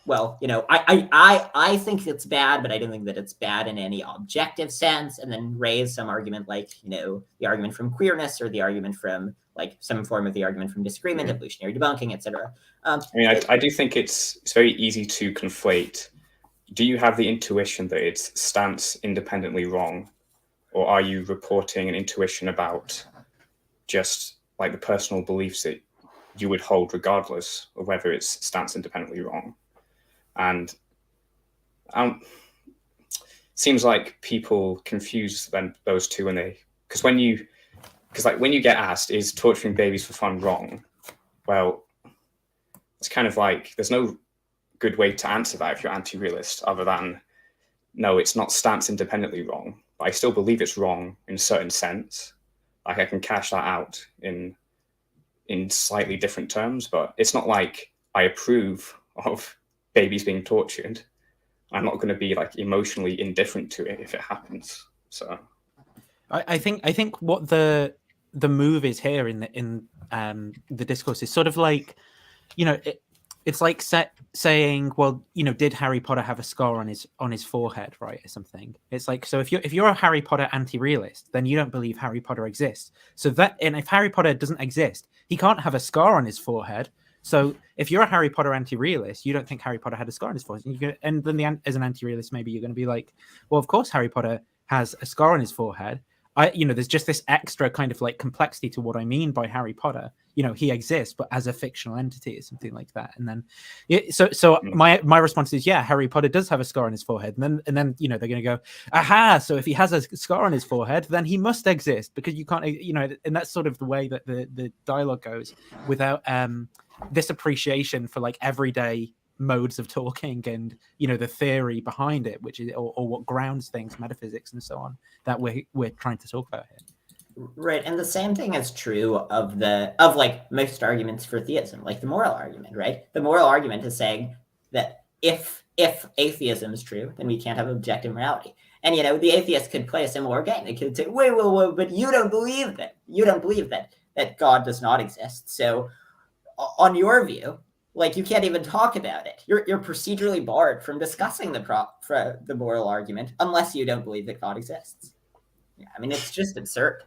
well, I think it's bad, but I don't think that it's bad in any objective sense, and then raise some argument like, the argument from queerness or the argument from like some form of the argument from disagreement, evolutionary debunking, etc. I mean, I do think it's very easy to conflate. Do you have the intuition that it's stance independently wrong, or are you reporting an intuition about just like the personal beliefs that you would hold regardless of whether it's stance independently wrong? And seems like people confuse those two because when you get asked, is torturing babies for fun wrong? Well, it's kind of like there's no good way to answer that if you're anti-realist other than, no, it's not stance independently wrong, but I still believe it's wrong in a certain sense. Like I can cash that out in slightly different terms, but it's not like I approve of babies being tortured. I'm not going to be like emotionally indifferent to it if it happens. So I think what the move is here in the discourse is sort of like, It's like saying, well, you know, did Harry Potter have a scar on his forehead, right, or something? It's like, so if you're a Harry Potter anti-realist, then you don't believe Harry Potter exists. So that, and if Harry Potter doesn't exist, he can't have a scar on his forehead. So if you're a Harry Potter anti-realist, you don't think Harry Potter had a scar on his forehead. And then as an anti-realist, maybe you're going to be like, well, of course Harry Potter has a scar on his forehead. There's just this extra kind of like complexity to what I mean by Harry Potter. You know, he exists, but as a fictional entity or something like that. And then, my response is, yeah, Harry Potter does have a scar on his forehead. And then, you know, they're going to go, aha, so if he has a scar on his forehead, then he must exist, because you can't, you know, and that's sort of the way that the dialogue goes, without this appreciation for like everyday modes of talking and, you know, the theory behind it, which is or what grounds things, metaphysics and so on, that we're trying to talk about here. Right, and the same thing is true of like most arguments for theism, like the moral argument, right? The moral argument is saying that if atheism is true, then we can't have objective morality. And, you know, the atheist could play a similar game. They could say, wait, but you don't believe that. You don't believe that God does not exist. So on your view, like, you can't even talk about it. You're procedurally barred from discussing the moral argument unless you don't believe that God exists. Yeah, I mean, it's just absurd.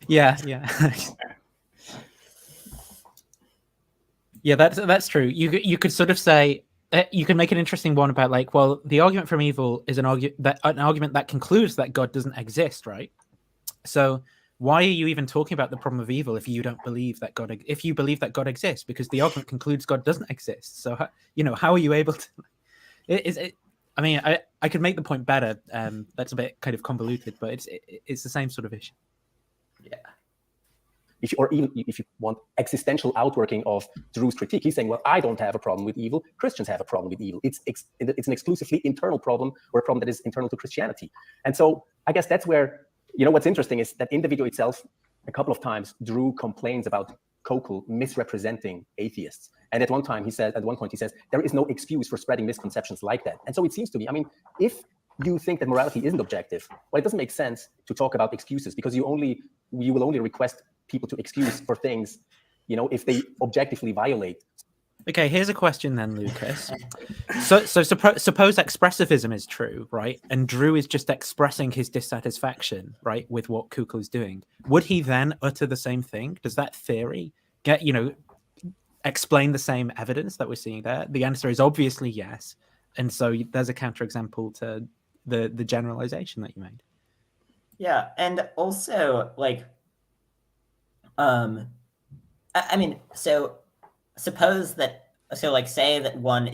Yeah. Yeah, that's true. You could sort of say, you can make an interesting one about, like, well, the argument from evil is an argument that concludes that God doesn't exist, right? So why are you even talking about the problem of evil if you don't believe that if you believe that God exists? Because the argument concludes God doesn't exist. So, you know, how are you able to? I mean, I could make the point better. That's a bit kind of convoluted, but it's the same sort of issue. Yeah. If you want existential outworking of Drew's critique, he's saying, well, I don't have a problem with evil. Christians have a problem with evil. It's an exclusively internal problem, or a problem that is internal to Christianity. And so I guess that's where, you know, what's interesting is that in the video itself, a couple of times, Drew complains about Kokol misrepresenting atheists. And at one point he says, there is no excuse for spreading misconceptions like that. And so it seems to me, I mean, if you think that morality isn't objective, well, it doesn't make sense to talk about excuses, because you will only request people to excuse for things, you know, if they objectively violate. Okay, here's a question then, Lucas. So suppose expressivism is true, right? And Drew is just expressing his dissatisfaction, right, with what Kokol is doing. Would he then utter the same thing? Does that theory explain the same evidence that we're seeing there? The answer is obviously yes. And so there's a counterexample to the generalization that you made. Yeah, and also, like, I mean, so suppose that, say that one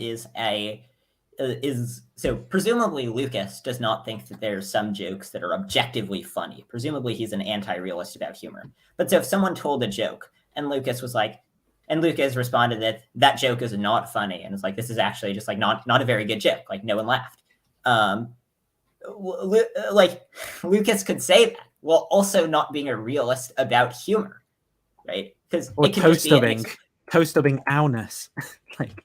so presumably Lucas does not think that there's some jokes that are objectively funny. Presumably he's an anti-realist about humor. But so if someone told a joke and Lucas responded that joke is not funny, and it's like, this is actually just like not a very good joke, like no one laughed. Like, Lucas could say that while also not being a realist about humor, right? Because or toe-stubbing owness. Like,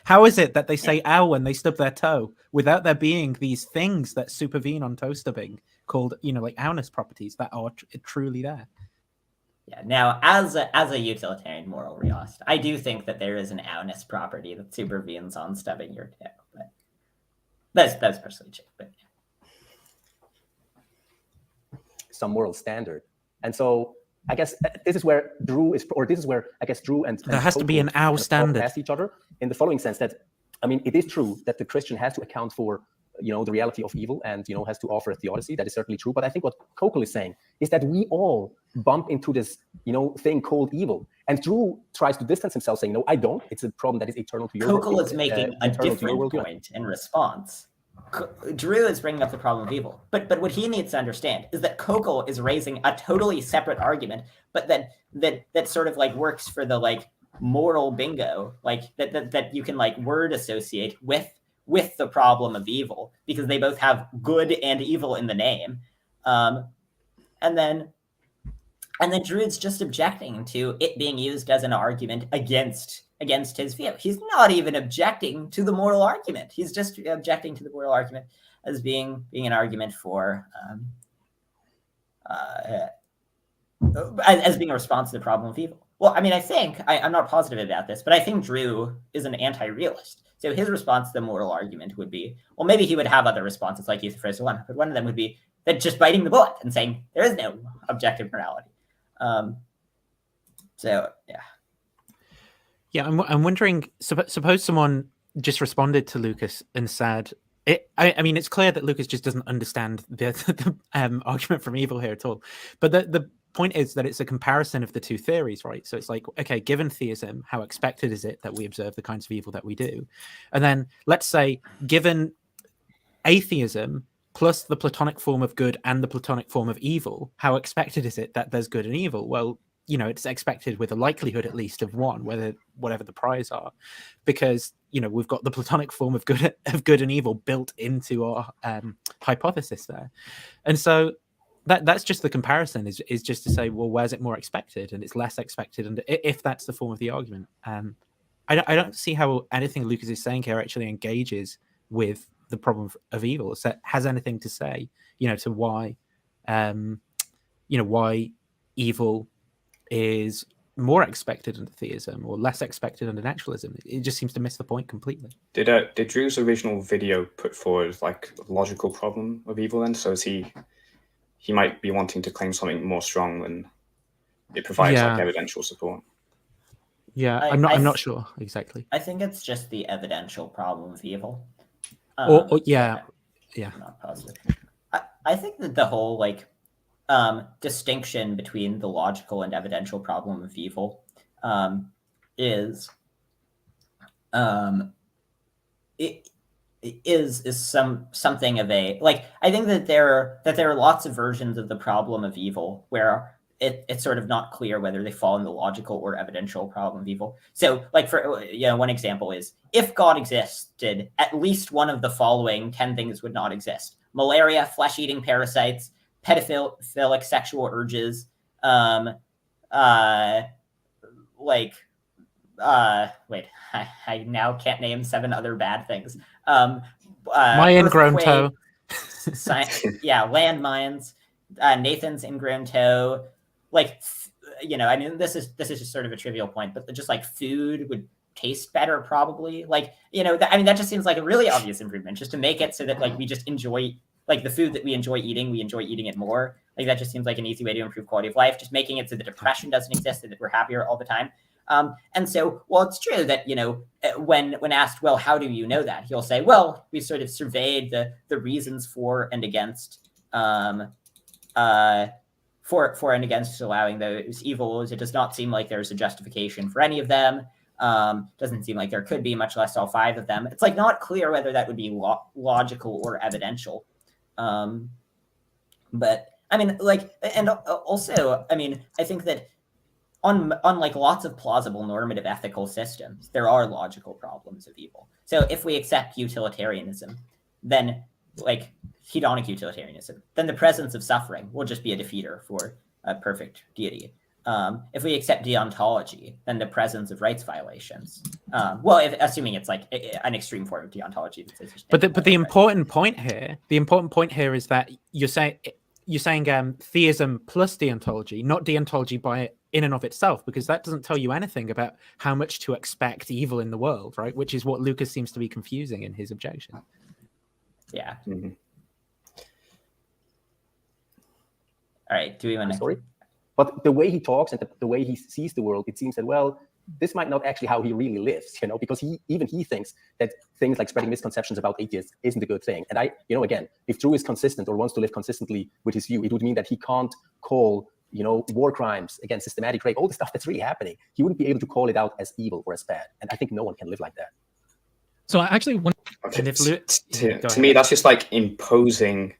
how is it that they say ow when they stub their toe without there being these things that supervene on toe stubbing called, you know, like owness properties that are truly there? Yeah. Now, as a utilitarian moral realist, I do think that there is an owness property that supervenes on stubbing your toe, but that's personally true. But some moral standard, and so I guess this is where Drew and there has to be an ow standard past each other, in the following sense that, I mean, it is true that the Christian has to account for, you know, the reality of evil and, you know, has to offer a theodicy. That is certainly true. But I think what Kokol is saying is that we all bump into this, you know, thing called evil. And Drew tries to distance himself, saying, no, I don't. It's a problem that is eternal to your world. Kokol is making a different point in response. Drew is bringing up the problem of evil, but what he needs to understand is that Kokol is raising a totally separate argument, but that sort of like works for the like moral bingo, like that you can like word associate with the problem of evil, because they both have good and evil in the name, and then Drew's just objecting to it being used as an argument against his view. He's not even objecting to the moral argument. He's just objecting to the moral argument as being an argument for as being a response to the problem of evil. well, I mean, I think I'm not positive about this, but I think Drew is an anti-realist. So his response to the moral argument would be, well, maybe he would have other responses like use the first one, but one of them would be that just biting the bullet and saying there is no objective morality. So yeah. Yeah, I'm wondering. Suppose someone just responded to Lucas and said, I mean, it's clear that Lucas just doesn't understand the argument from evil here at all. But the point is that it's a comparison of the two theories, right? So it's like, okay, given theism, how expected is it that we observe the kinds of evil that we do? And then let's say, given atheism plus the Platonic form of good and the Platonic form of evil, how expected is it that there's good and evil? Well, it's expected with a likelihood at least of one, whatever the priors are, because we've got the Platonic form of good and evil built into our hypothesis there, and so that's just the comparison is just to say, well, where's it more expected, and it's less expected, and if that's the form of the argument, I don't see how anything Lucas is saying here actually engages with the problem of evil. So it has anything to say, to why, why evil is more expected under theism or less expected under naturalism. It just seems to miss the point completely. Did Drew's original video put forward like a logical problem of evil then? So is he might be wanting to claim something more strong than it provides like evidential support. Yeah, I'm not sure exactly. I think it's just the evidential problem of evil. Yeah. I'm not positive. I think that the whole distinction between the logical and evidential problem of evil is something of a I think that there are lots of versions of the problem of evil where it's sort of not clear whether they fall in the logical or evidential problem of evil. So for one example is, if God existed, at least one of the following 10 things would not exist: malaria, flesh-eating parasites, pedophilic sexual urges, wait, I now can't name 7 other bad things. My ingrown toe. Landmines, Nathan's ingrown toe. I mean, this is just sort of a trivial point, but just food would taste better probably. That just seems like a really obvious improvement, just to make it so that we just enjoy the food that we enjoy eating it more. That just seems like an easy way to improve quality of life, just making it so that depression doesn't exist, so that we're happier all the time. And so, while it's true that, when asked, well, how do you know that? He'll say, well, we sort of surveyed the reasons for and against for and against allowing those evils. It does not seem like there's a justification for any of them. Doesn't seem like there could be, much less all 5 of them. It's not clear whether that would be logical or evidential. But I mean, and also, I mean, I think that on lots of plausible normative ethical systems, there are logical problems of evil. So if we accept utilitarianism, then hedonic utilitarianism, then the presence of suffering will just be a defeater for a perfect deity. If we accept deontology, then the presence of rights violations. Assuming it's an extreme form of deontology. But the important point here is that you're saying theism plus deontology, not deontology in and of itself, because that doesn't tell you anything about how much to expect evil in the world, right? Which is what Lucas seems to be confusing in his objection. Yeah. Mm-hmm. All right. Do we want to? Sorry, but the way he talks and the way he sees the world, it seems that, well, this might not actually how he really lives, because he thinks that things like spreading misconceptions about atheists isn't a good thing. And again, if Drew is consistent or wants to live consistently with his view, it would mean that he can't call, war crimes against systematic rape, all the stuff that's really happening. He wouldn't be able to call it out as evil or as bad. And I think no one can live like that. So I actually want. Okay. To me, that's just imposing.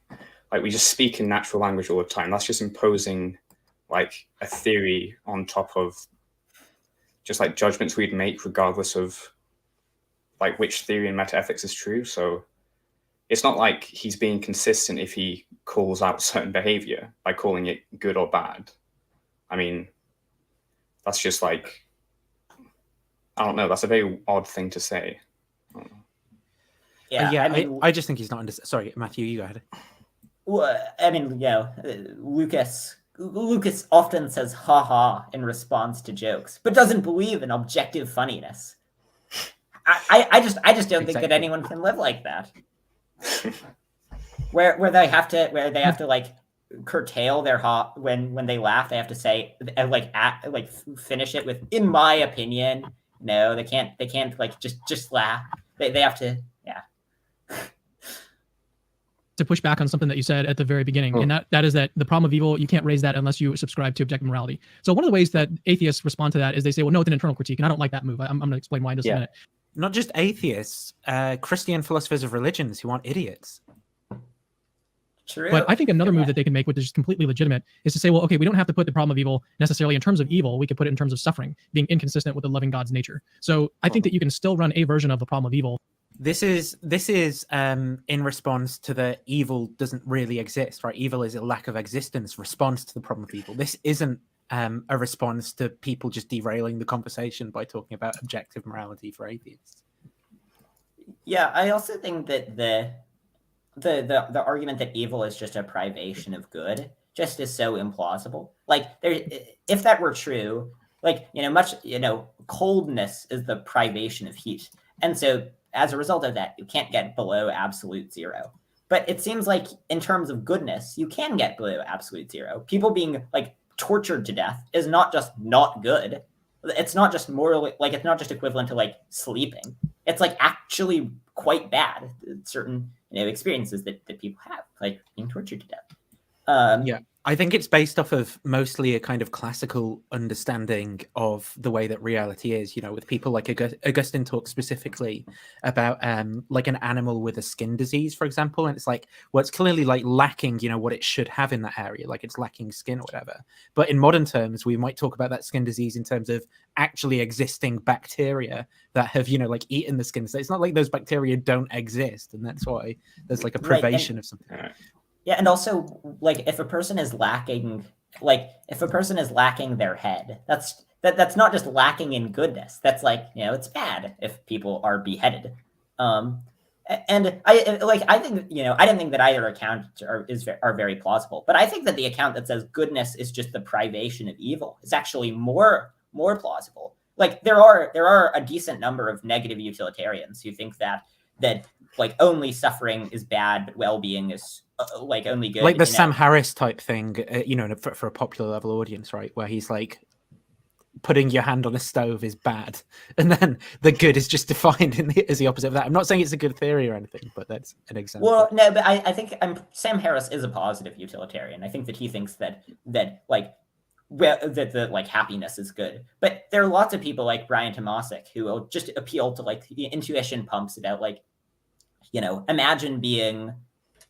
We just speak in natural language all the time. That's just imposing a theory on top of just judgments we'd make regardless of which theory in metaethics is true. So it's not like he's being consistent if he calls out certain behavior by calling it good or bad. I mean, that's just I don't know. That's a very odd thing to say. Yeah, I just think he's not sorry, Matthew, you go ahead. Well, I mean, Lucas Lucas often says "ha ha" in response to jokes, but doesn't believe in objective funniness. I just don't think that anyone can live like that. Where they have to like curtail their when they laugh, they have to say finish it with "in my opinion." No, they can't like just laugh. They have to, yeah. To push back on something that you said at the very beginning, and that is that the problem of evil, you can't raise that unless you subscribe to objective morality. So one of the ways that atheists respond to that is they say, well, no, it's an internal critique, and I don't like that move. I'm going to explain why in just a minute. Not just atheists, Christian philosophers of religions who aren't idiots. True. But I think another move that they can make, which is completely legitimate, is to say, well, okay, we don't have to put the problem of evil necessarily in terms of evil. We could put it in terms of suffering, being inconsistent with the loving God's nature. So I think that you can still run a version of the problem of evil. This is in response to the evil doesn't really exist, right? Evil is a lack of existence response to the problem of evil. This isn't a response to people just derailing the conversation by talking about objective morality for atheists. Yeah, I also think that the argument that evil is just a privation of good just is so implausible. Like, if that were true, like, coldness is the privation of heat, and so as a result of that, you can't get below absolute zero. But it seems like in terms of goodness, you can get below absolute zero. People being like tortured to death is not just not good. It's not just morally, like, it's not just equivalent to like sleeping. It's like actually quite bad. Certain experiences that people have, like being tortured to death. Yeah, I think it's based off of mostly a kind of classical understanding of the way that reality is. With people like Augustine talks specifically about like an animal with a skin disease, for example, and it's like, well, it's clearly like lacking, what it should have in that area, like it's lacking skin or whatever. But in modern terms, we might talk about that skin disease in terms of actually existing bacteria that have, like eaten the skin. So it's not like those bacteria don't exist, and that's why there's like a privation of something. Yeah, and also, like, if a person is lacking their head, that's not just lacking in goodness. That's like, it's bad if people are beheaded. And I think, I don't think that either account are very plausible. But I think that the account that says goodness is just the privation of evil is actually more plausible. Like, there are a decent number of negative utilitarians who think that like only suffering is bad, but well-being is like only good. Like the Sam Harris type thing, for a popular level audience, right? Where he's like, putting your hand on a stove is bad, and then the good is just defined as the opposite of that. I'm not saying it's a good theory or anything, but that's an example. Well, no, but I think Sam Harris is a positive utilitarian. I think that he thinks that happiness is good. But there are lots of people like Brian Tomasic who will just appeal to like the intuition pumps about like, imagine being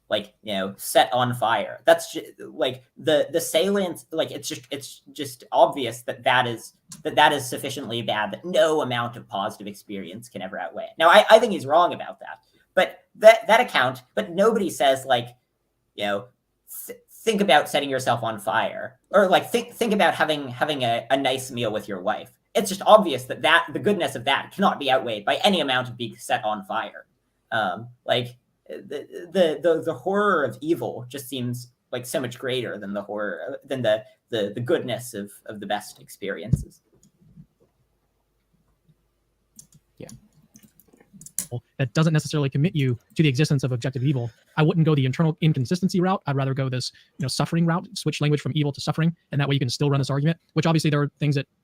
like, set on fire. That's just, like the salience, like it's just obvious that is sufficiently bad that no amount of positive experience can ever outweigh it. Now, I think he's wrong about that, but that account, but nobody says like, think about setting yourself on fire, or like think about having a nice meal with your wife. It's just obvious that the goodness of that cannot be outweighed by any amount of being set on fire. Like the horror of evil just seems like so much greater than the horror than the goodness of the best experiences. Yeah. That doesn't necessarily commit you to the existence of objective evil. I wouldn't go the internal inconsistency route. I'd rather go this, suffering route, switch language from evil to suffering. And that way you can still run this argument, which obviously there are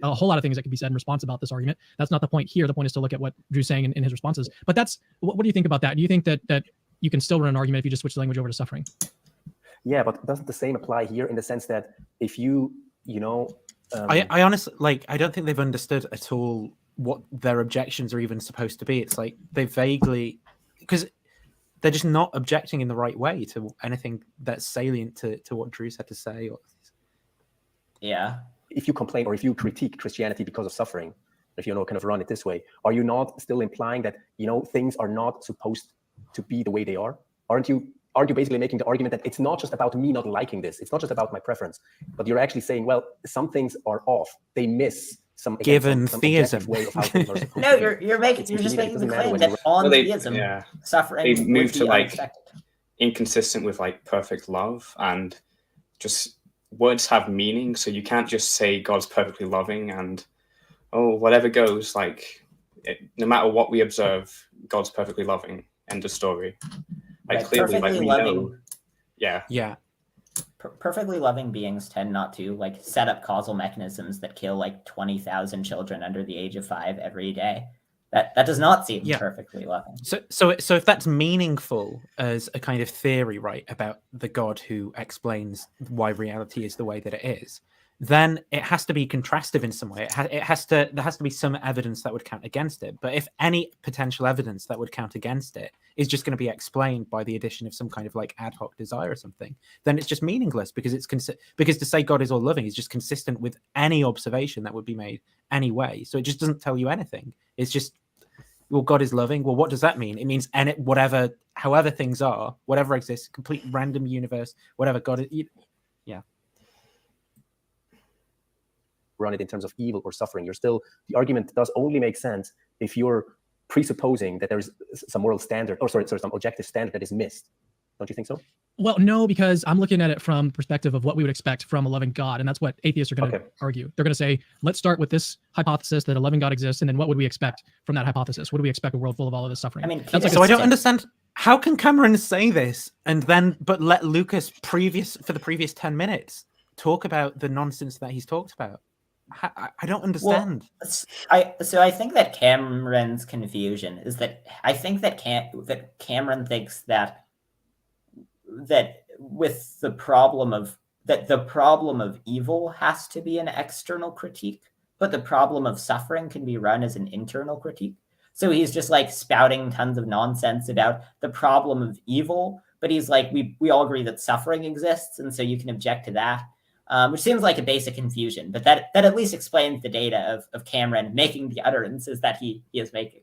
a whole lot of things that can be said in response about this argument. That's not the point here. The point is to look at what Drew's saying in his responses. But what do you think about that? Do you think that you can still run an argument if you just switch the language over to suffering? Yeah, but doesn't the same apply here in the sense that if you, I honestly, I don't think they've understood at all what their objections are even supposed to be. It's like they vaguely, because they're just not objecting in the right way to anything that's salient to what Drew's had to say. Yeah. If you complain or if you critique Christianity because of suffering, if kind of run it this way, are you not still implying that things are not supposed to be the way they are? Aren't you basically making the argument that it's not just about me not liking this, it's not just about my preference, but you're actually saying, well, some things are off, they miss some given theism way of how things are supposed no, you're just making the claim that on theism, suffering they move to like unexpected. inconsistent with like perfect love, and just words have meaning, so you can't just say God's perfectly loving and whatever goes. Like no matter what we observe, God's perfectly loving. End of story. Like Right, clearly, like perfectly we loving. know. Yeah. Yeah. Perfectly loving beings tend not to like set up causal mechanisms that kill like 20,000 children under the age of 5 every day. That does not seem perfectly loving. So if that's meaningful as a kind of theory, right, about the God who explains why reality is the way that it is, then it has to be contrastive in some way. There has to be some evidence that would count against it. But if any potential evidence that would count against it is just going to be explained by the addition of some kind of like ad hoc desire or something, then it's just meaningless, because because to say God is all loving is just consistent with any observation that would be made anyway. So it just doesn't tell you anything. It's just, well, God is loving. Well, what does that mean? It means however things are, whatever exists, complete random universe, whatever God is. Yeah. Run it in terms of evil or suffering, the argument does only make sense if you're presupposing that there's some moral standard, or sorry, some objective standard that is missed. Don't you think so? Well, no, because I'm looking at it from the perspective of what we would expect from a loving God, and that's what atheists are going to argue. They're going to say, let's start with this hypothesis that a loving God exists, and then what would we expect from that hypothesis? What do we expect a world full of all of this suffering? I mean, that's so I don't understand, how can Cameron say this and then but let Lucas for the previous 10 minutes talk about the nonsense that he's talked about? I don't understand. Well, I think that Cameron's confusion is that I think that Cameron thinks that with the problem of evil has to be an external critique, but the problem of suffering can be run as an internal critique. So he's just like spouting tons of nonsense about the problem of evil, but he's like, we all agree that suffering exists, and so you can object to that. Which seems like a basic confusion, but that at least explains the data of Cameron making the utterances that he is making.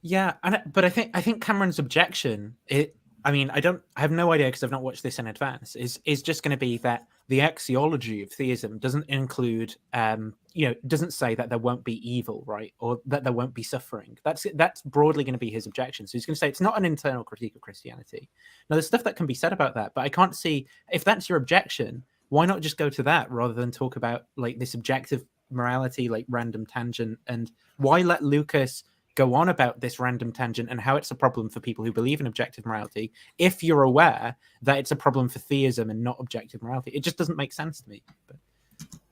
Yeah, but I think Cameron's objection, I have no idea because I've not watched this in advance, is just going to be that the axiology of theism doesn't include, doesn't say that there won't be evil, right, or that there won't be suffering. That's broadly going to be his objection. So he's going to say it's not an internal critique of Christianity. Now, there's stuff that can be said about that, but I can't see, if that's your objection, why not just go to that rather than talk about like this objective morality, like random tangent, and why let Lucas go on about this random tangent and how it's a problem for people who believe in objective morality if you're aware that it's a problem for theism and not objective morality? It just doesn't make sense to me. But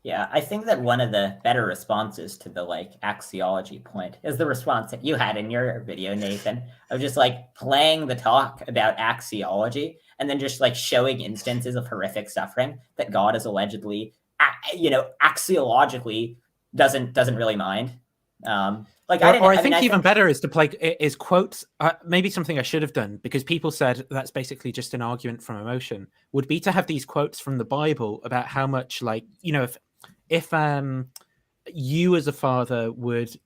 yeah, I think that one of the better responses to the like axiology point is the response that you had in your video, Nathan, of just like playing the talk about axiology and then just like showing instances of horrific suffering that God is allegedly, axiologically doesn't really mind. I think even better is to play is quotes. Maybe something I should have done, because people said that's basically just an argument from emotion, would be to have these quotes from the Bible about how much, like, if you as a father would,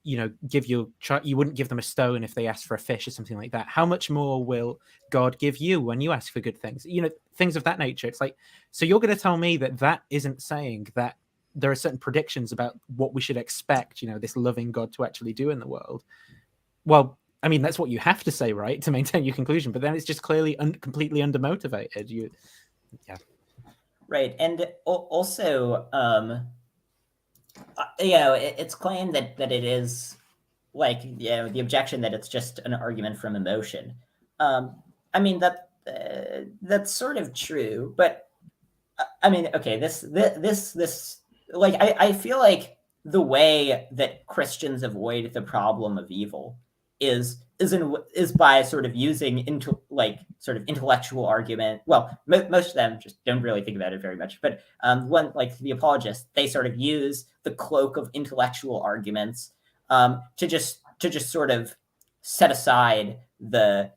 give your child, you wouldn't give them a stone if they asked for a fish or something like that. How much more will God give you when you ask for good things? Things of that nature. It's like, so you're going to tell me that isn't saying that there are certain predictions about what we should expect, this loving God to actually do in the world. Well, I mean, that's what you have to say, right, to maintain your conclusion. But then it's just clearly completely undermotivated. Right, and also, it's claimed that it is like, the objection that it's just an argument from emotion. I mean that's sort of true, but I mean, okay, this. Like, I feel like the way that Christians avoid the problem of evil is by sort of using intellectual argument. Well, most of them just don't really think about it very much, but one, like the apologists, they sort of use the cloak of intellectual arguments to just sort of set aside the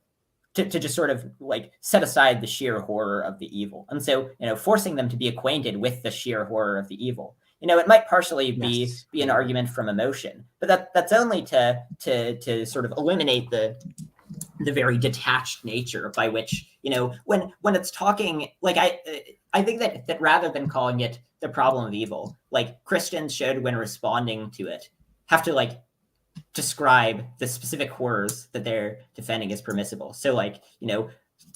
sheer horror of the evil. And so, forcing them to be acquainted with the sheer horror of the evil, it might partially be an argument from emotion, but that's only to sort of eliminate the very detached nature by which, when it's talking, like, I think that rather than calling it the problem of evil, like, Christians should, when responding to it, have to like describe the specific horrors that they're defending as permissible. So, like,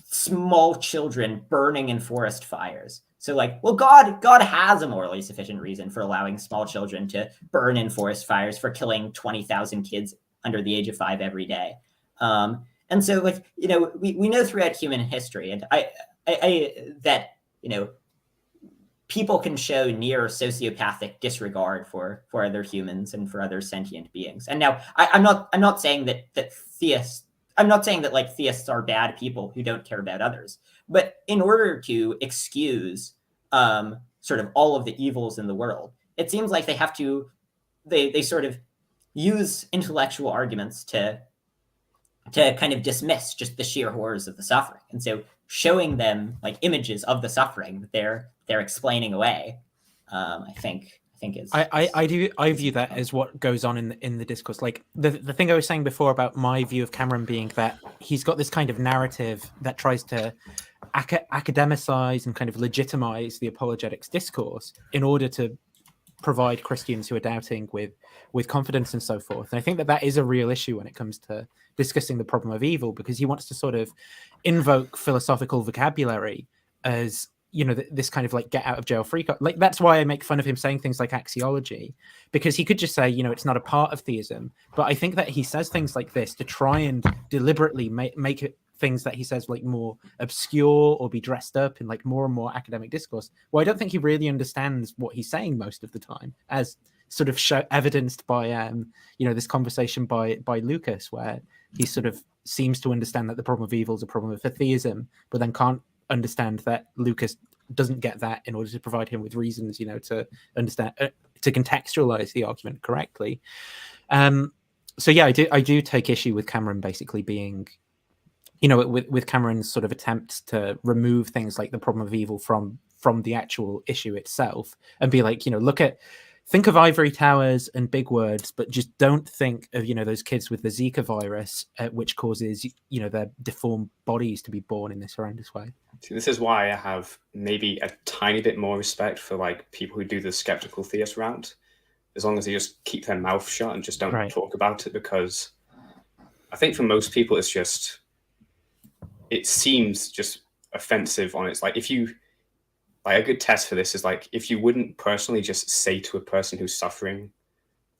small children burning in forest fires. So like, well, God has a morally sufficient reason for allowing small children to burn in forest fires, for killing 20,000 kids under the age of 5 every day. And so like, you know, we know throughout human history, and I that, you know, people can show near sociopathic disregard for other humans and for other sentient beings. And now I'm not saying that theists, I'm not saying that like theists are bad people who don't care about others, but in order to excuse sort of all of the evils in the world, it seems like they have to, they sort of use intellectual arguments to kind of dismiss just the sheer horrors of the suffering. And so showing them like images of the suffering that they're explaining away, I think is I view that as what goes on in the discourse. Like the thing I was saying before about my view of Cameron being that he's got this kind of narrative that tries to academicize and kind of legitimize the apologetics discourse in order to provide Christians who are doubting with confidence and so forth. And I think that is a real issue when it comes to discussing the problem of evil, because he wants to sort of invoke philosophical vocabulary as, you know, this kind of like get out of jail free card. Like that's why I make fun of him saying things like axiology, because he could just say, you know, it's not a part of theism. But I think that he says things like this to try and deliberately make it things that he says like more obscure or be dressed up in like more and more academic discourse. Well, I don't think he really understands what he's saying most of the time, as sort of evidenced by you know, this conversation by Lucas, where he sort of seems to understand that the problem of evil is a problem of theism, but then can't understand that Lucas doesn't get that in order to provide him with reasons, you know, to understand, to contextualize the argument correctly. So yeah, I do take issue with Cameron basically being, you know, with Cameron's sort of attempts to remove things like the problem of evil from the actual issue itself, and be like, you know, think of ivory towers and big words, but just don't think of, you know, those kids with the Zika virus, which causes, you know, their deformed bodies to be born in this horrendous way. See, this is why I have maybe a tiny bit more respect for like people who do the skeptical theist route, as long as they just keep their mouth shut and just don't talk about it, because I think for most people it seems just offensive on its like, if you like, a good test for this is like, if you wouldn't personally just say to a person who's suffering,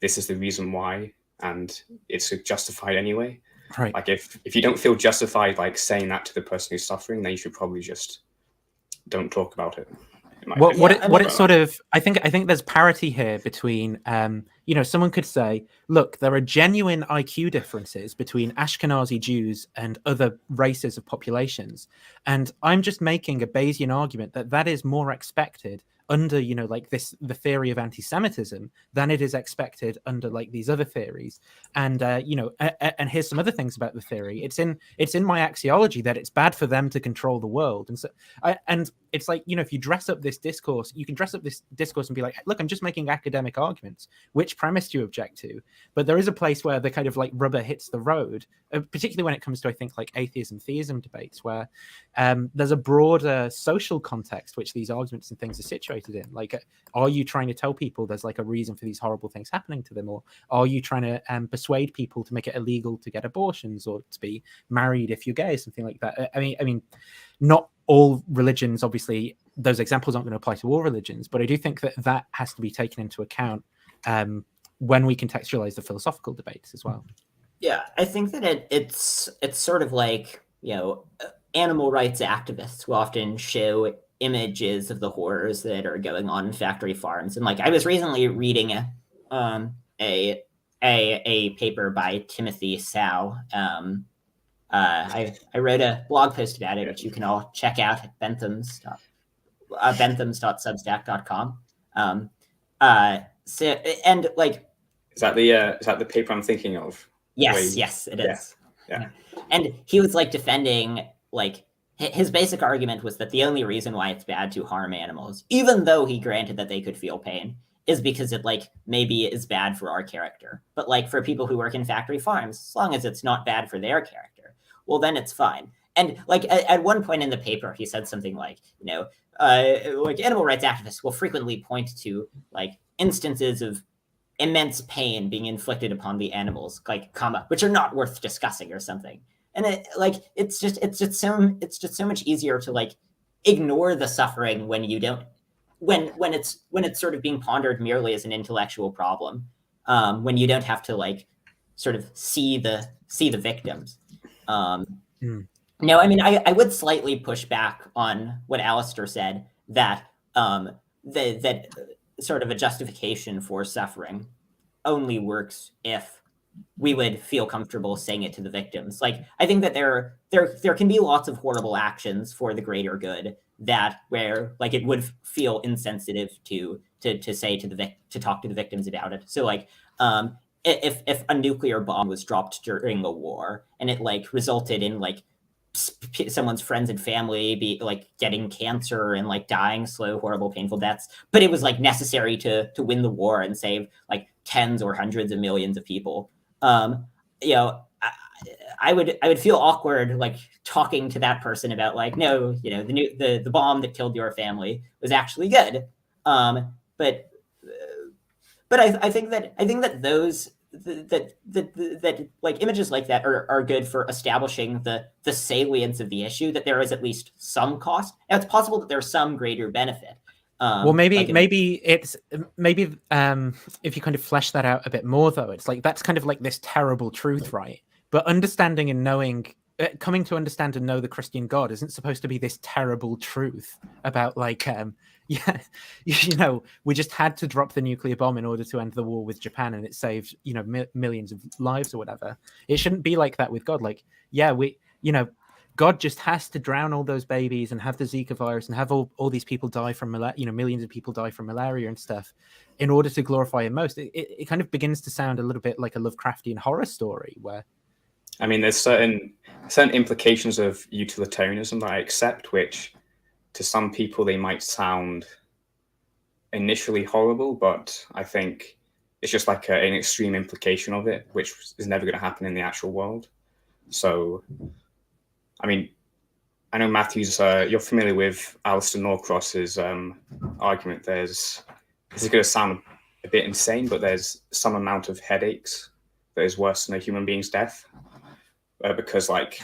this is the reason why, and it's justified anyway. Right. Like if you don't feel justified like saying that to the person who's suffering, then you should probably just don't talk about it. I think there's parity here between you know, someone could say, look, there are genuine IQ differences between Ashkenazi Jews and other races of populations, and I'm just making a Bayesian argument that is more expected under, you know, like the theory of anti-Semitism than it is expected under like these other theories. And you know, and here's some other things about the theory. It's in my axiology that it's bad for them to control the world. And so and it's like, you know, if you dress up this discourse, you can dress up this discourse and be like, look, I'm just making academic arguments. Which premise do you object to? But there is a place where the kind of like rubber hits the road, particularly when it comes to, I think, like atheism, theism debates, where there's a broader social context which these arguments and things are situated in. Like, are you trying to tell people there's like a reason for these horrible things happening to them, or are you trying to persuade people to make it illegal to get abortions or to be married if you're gay, something like that? I mean, not all religions, obviously, those examples aren't going to apply to all religions, but I do think that has to be taken into account when we contextualize the philosophical debates as well. Yeah, I think that it's sort of like, you know, animal rights activists will often show images of the horrors that are going on in factory farms. And like, I was recently reading a paper by Timothy Sow. I wrote a blog post about it, which you can all check out at benthams.substack.com. So, and like, is that the paper I'm thinking of? Yes, it is. Yeah. And he was like defending, like, his basic argument was that the only reason why it's bad to harm animals, even though he granted that they could feel pain, is because it like maybe is bad for our character. But like for people who work in factory farms, as long as it's not bad for their character, well, then it's fine. And like at one point in the paper, he said something like, you know, like animal rights activists will frequently point to like instances of immense pain being inflicted upon the animals, like, which are not worth discussing or something. and it's just so much easier to like ignore the suffering when you don't when it's sort of being pondered merely as an intellectual problem, when you don't have to like sort of see the victims. No, I mean, I would slightly push back on what Alistair said, that that sort of a justification for suffering only works if we would feel comfortable saying it to the victims. Like, I think that there can be lots of horrible actions for the greater good that where like it would feel insensitive to say to talk to the victims about it. So like, if a nuclear bomb was dropped during a war and it like resulted in like someone's friends and family be like getting cancer and like dying slow, horrible, painful deaths, but it was like necessary to win the war and save like tens or hundreds of millions of people. You know, I would feel awkward like talking to that person about like, no, you know, the bomb that killed your family was actually good. But I think that those that like images like that are good for establishing the salience of the issue, that there is at least some cost. Now it's possible that there's some greater benefit. Well, maybe if you kind of flesh that out a bit more, though, it's like that's kind of like this terrible truth, right? But understanding and knowing, coming to understand and know the Christian God isn't supposed to be this terrible truth about like, yeah, you know, we just had to drop the nuclear bomb in order to end the war with Japan, and it saved, you know, millions of lives or whatever. It shouldn't be like that with God. Like, yeah, you know, God just has to drown all those babies and have the Zika virus and have all these people die from malaria, you know, millions of people die from malaria and stuff in order to glorify him most. It kind of begins to sound a little bit like a Lovecraftian horror story where, I mean, there's certain implications of utilitarianism that I accept, which to some people they might sound initially horrible, but I think it's just like an extreme implication of it, which is never going to happen in the actual world. So, I mean, I know Matthew's, you're familiar with Alistair Norcross's argument. This is going to sound a bit insane, but there's some amount of headaches that is worse than a human being's death. Because like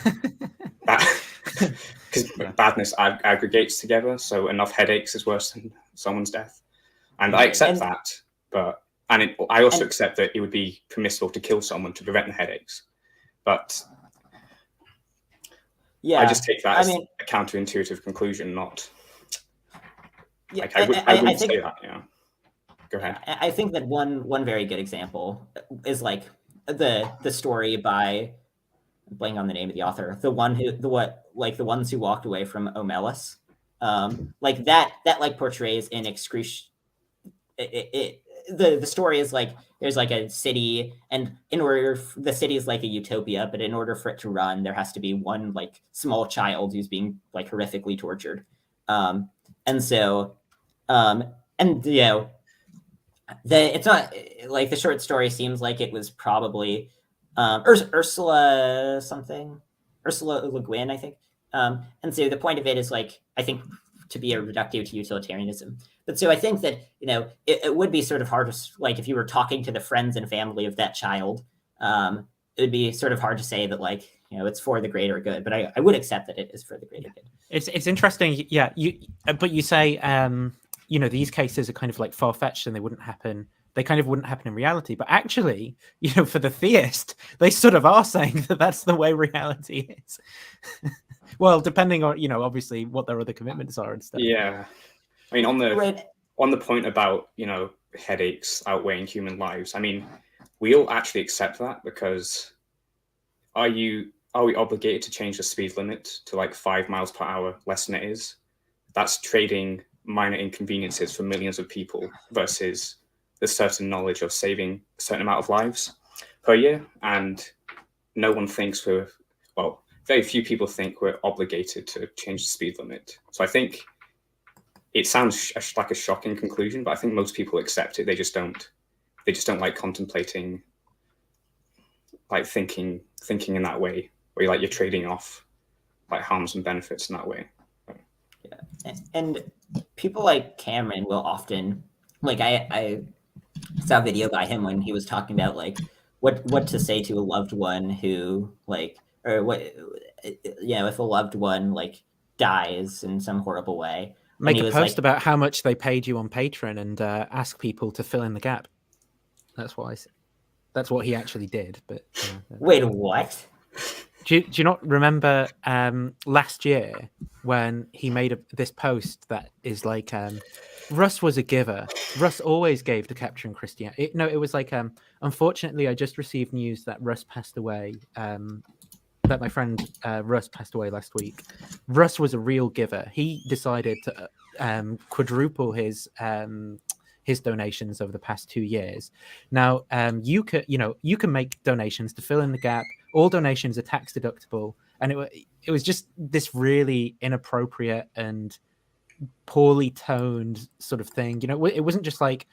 because badness aggregates together, so enough headaches is worse than someone's death, and I accept that. But I also accept that it would be permissible to kill someone to prevent the headaches. But yeah, I just take that as a counterintuitive conclusion, not. Yeah, like, I wouldn't say that. Yeah, go ahead. I think that one very good example is like the story by. I'm blanking on the name of the author, the ones who walked away from Omelis, like that like portrays in the story is like there's like a city, and the city is like a utopia, but in order for it to run, there has to be one like small child who's being like horrifically tortured, and so and you know it's not like the short story seems like it was probably. Ursula Le Guin, I think. And so the point of it is like, I think to be a reductive to utilitarianism. But so I think that, you know, it would be sort of hard to, like, if you were talking to the friends and family of that child, it would be sort of hard to say that, like, you know, it's for the greater good. But I would accept that it is for the greater good. It's interesting. Yeah. But you say, you know, these cases are kind of like far-fetched and they wouldn't happen. They kind of wouldn't happen in reality, but actually, you know, for the theist, they sort of are saying that that's the way reality is. Well, depending on, you know, obviously what their other commitments are and stuff. Yeah, I mean, on the point about, you know, headaches outweighing human lives, I mean, we all actually accept that, because are we obligated to change the speed limit to like 5 miles per hour less than it is? That's trading minor inconveniences for millions of people versus the certain knowledge of saving a certain amount of lives per year. And no one thinks very few people think we're obligated to change the speed limit. So I think it sounds like a shocking conclusion, but I think most people accept it. They just don't like contemplating, like thinking in that way, where you're trading off like harms and benefits in that way. Yeah. And people like Cameron will often, like I saw a video by him when he was talking about like what to say to a loved one who like or what, if a loved one like dies in some horrible way. Make he a was post like, about how much they paid you on Patreon and ask people to fill in the gap. That's what he actually did. But wait, what? do you not remember last year when he made this post that is like, Russ was a giver. Russ always gave to capturing Christianity. It was like, unfortunately, I just received news that Russ passed away. That my friend Russ passed away last week. Russ was a real giver. He decided to quadruple his donations over the past 2 years. Now, you can make donations to fill in the gap. All donations are tax deductible, and it was just this really inappropriate and poorly toned sort of thing. It wasn't just like,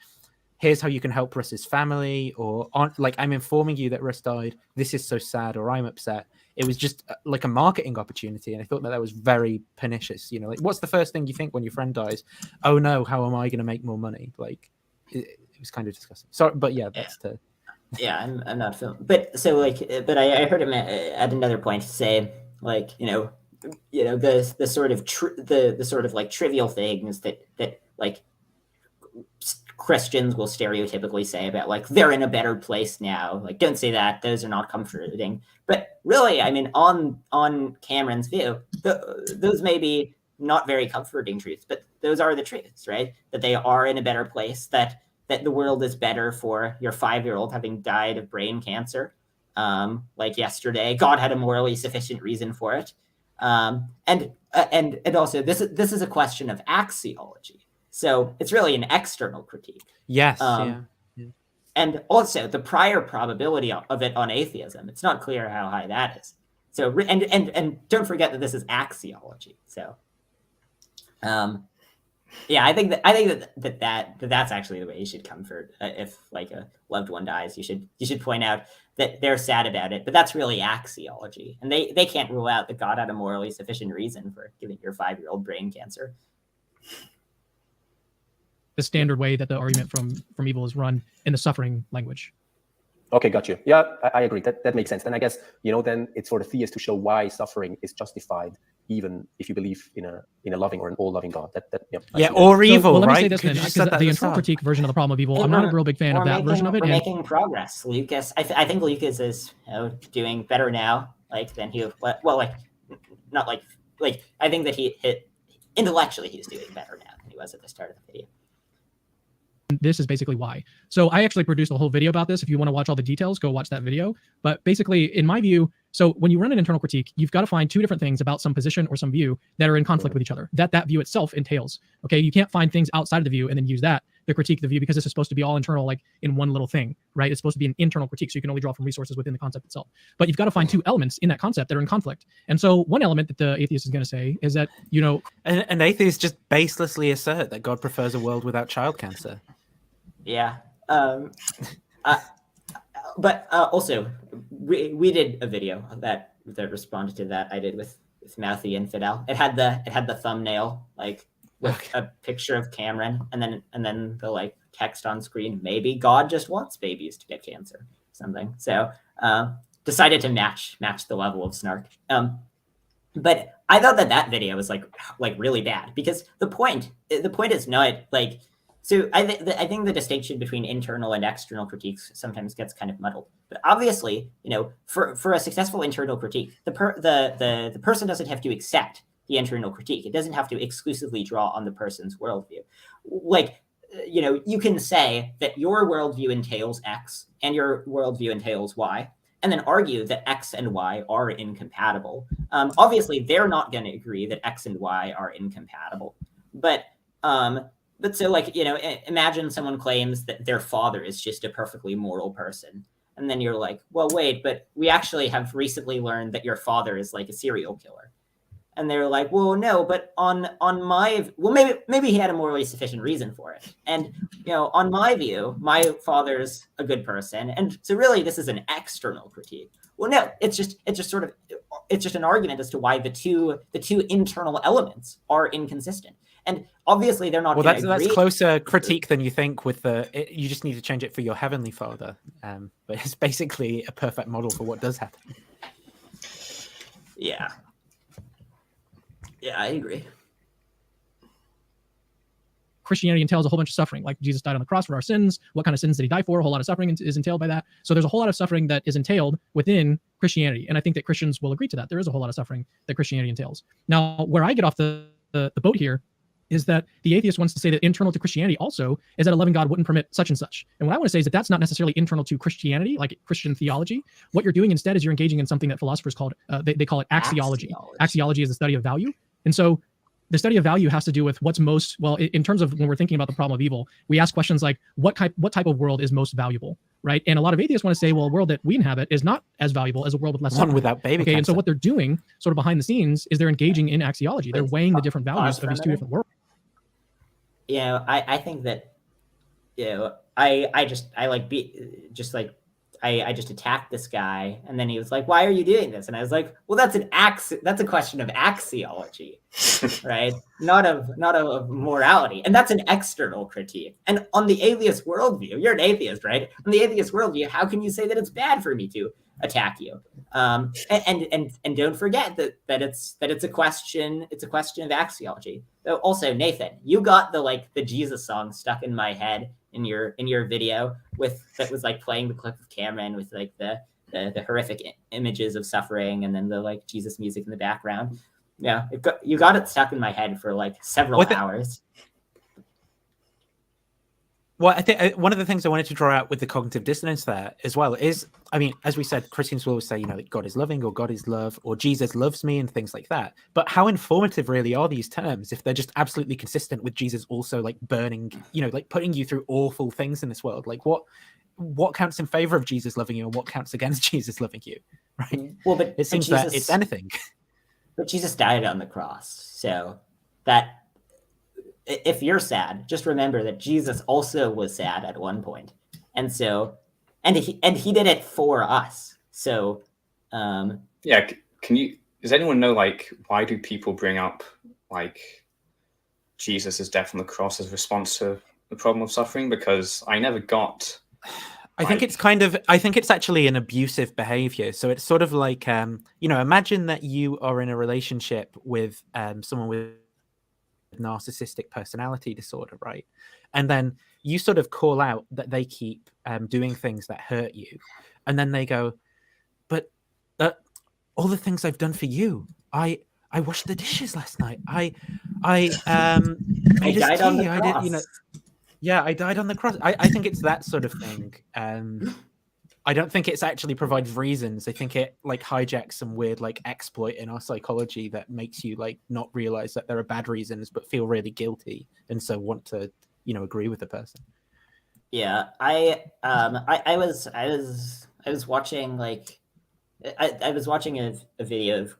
here's how you can help Russ's family, or like, I'm informing you that Russ died. This is so sad, or I'm upset. It was just like a marketing opportunity, and I thought that was very pernicious. Like, what's the first thing you think when your friend dies? Oh no, how am I going to make more money? Like, it was kind of disgusting. Sorry, but yeah, that's to. Yeah, I'm not feeling. But so like, but I heard him at another point say like, the sort of the sort of like trivial things that like Christians will stereotypically say about like, they're in a better place now. Like, don't say that; those are not comforting. But really, I mean, on Cameron's view, those may be not very comforting truths, but those are the truths, right? That they are in a better place. That the world is better for your 5-year-old having died of brain cancer, like yesterday. God had a morally sufficient reason for it, and also this is a question of axiology. So it's really an external critique. Yes. Yeah. And also the prior probability of it on atheism. It's not clear how high that is. So and don't forget that this is axiology. So, yeah, I think that's actually the way you should comfort. If like a loved one dies, you should point out that they're sad about it, but that's really axiology, and they can't rule out that God had a morally sufficient reason for giving your 5-year-old brain cancer. The standard way that the argument from evil is run in the suffering language. Okay, got you. Yeah, I agree. That makes sense. Then I guess, then it's for the theist to show why suffering is justified, even if you believe in a loving or an all-loving God. Or evil, well, let me right? say this then, because the internal critique version of the problem of evil, I'm not a real big fan of that version of it. We're making progress, Lucas. I think Lucas is doing better now, like than he. Well, like not like I think that he intellectually he's doing better now than he was at the start of the video. This is basically why. So I actually produced a whole video about this. If you want to watch all the details, go watch that video. But basically, in my view, so when you run an internal critique, you've got to find two different things about some position or some view that are in conflict with each other, that view itself entails. Okay, you can't find things outside of the view and then use that to critique the view, because this is supposed to be all internal, like in one little thing, right? It's supposed to be an internal critique, so you can only draw from resources within the concept itself. But you've got to find two elements in that concept that are in conflict. And so one element that the atheist is going to say is that, an atheist just baselessly assert that God prefers a world without child cancer. Yeah. But also, we did a video that responded to that. I did with Mouthy Infidel. It had the thumbnail like with a picture of Cameron, and then the like text on screen. Maybe God just wants babies to get cancer, something. So decided to match the level of snark. But I thought that video was like really bad, because the point is not like. So I think the distinction between internal and external critiques sometimes gets kind of muddled. But obviously, for a successful internal critique, the person doesn't have to accept the internal critique. It doesn't have to exclusively draw on the person's worldview. Like, you can say that your worldview entails X and your worldview entails Y, and then argue that X and Y are incompatible. Obviously, they're not going to agree that X and Y are incompatible, but so, like, imagine someone claims that their father is just a perfectly moral person. And then you're like, well, wait, but we actually have recently learned that your father is like a serial killer. And they're like, well, no, but maybe he had a morally sufficient reason for it. And, on my view, my father's a good person. And so really this is an external critique. Well, no, it's just an argument as to why the two internal elements are inconsistent. And obviously they're not. Well, that's closer critique than you think. You just need to change it for your heavenly father. But it's basically a perfect model for what does happen. Yeah. Yeah, I agree. Christianity entails a whole bunch of suffering. Like Jesus died on the cross for our sins. What kind of sins did he die for? A whole lot of suffering is entailed by that. So there's a whole lot of suffering that is entailed within Christianity. And I think that Christians will agree to that. There is a whole lot of suffering that Christianity entails. Now, where I get off the boat here is that the atheist wants to say that internal to Christianity also is that a loving God wouldn't permit such and such. And what I want to say is that that's not necessarily internal to Christianity, like Christian theology. What you're doing instead is you're engaging in something that philosophers call they call it axiology. Axiology is the study of value. And so the study of value has to do with what's most, well, in terms of when we're thinking about the problem of evil, we ask questions like what type of world is most valuable, right? And a lot of atheists want to say, well, a world that we inhabit is not as valuable as a world with less suffering. One without baby cancer. And so cancer. what they're doing sort of behind the scenes is they're engaging in axiology. They're weighing the different values of these two different worlds. You know, I think that, you know, I just attacked this guy, and then he was like, "Why are you doing this?" And I was like, "Well, that's a question of axiology, right? Not of morality, and that's an external critique. And on the atheist worldview, you're an atheist, right? On the atheist worldview, how can you say that it's bad for me to attack you? And don't forget that it's a question of axiology. Also, Nathan, you got the Jesus song stuck in my head in your video that was like playing the clip of Cameron with like the horrific images of suffering and then the like Jesus music in the background. Yeah, you got it stuck in my head for like several hours. Well, I think one of the things I wanted to draw out with the cognitive dissonance there as well is, I mean, as we said, Christians will always say, you know, that God is loving or God is love or Jesus loves me and things like that. But how informative really are these terms if they're just absolutely consistent with Jesus also like burning, you know, like putting you through awful things in this world? Like what counts in favor of Jesus loving you and what counts against Jesus loving you, right? Well, but it seems that it's anything. But Jesus died on the cross, so that. If you're sad, just remember that Jesus also was sad at one point, and so, and he did it for us. So, yeah. Does anyone know like why do people bring up like Jesus' death on the cross as a response to the problem of suffering? Because I never got. I think it's actually an abusive behavior. So it's sort of like, you know, imagine that you are in a relationship with someone with narcissistic personality disorder, right? And then you sort of call out that they keep doing things that hurt you, and then they go, but all the things I've done for you, I washed the dishes last night, I made his tea, I did, you know, yeah, I died on the cross. I think it's that sort of thing. I don't think it's actually provides reasons. I think it like hijacks some weird like exploit in our psychology that makes you like not realize that there are bad reasons, but feel really guilty and so want to, you know, agree with the person. Yeah, I was watching like I was watching a video of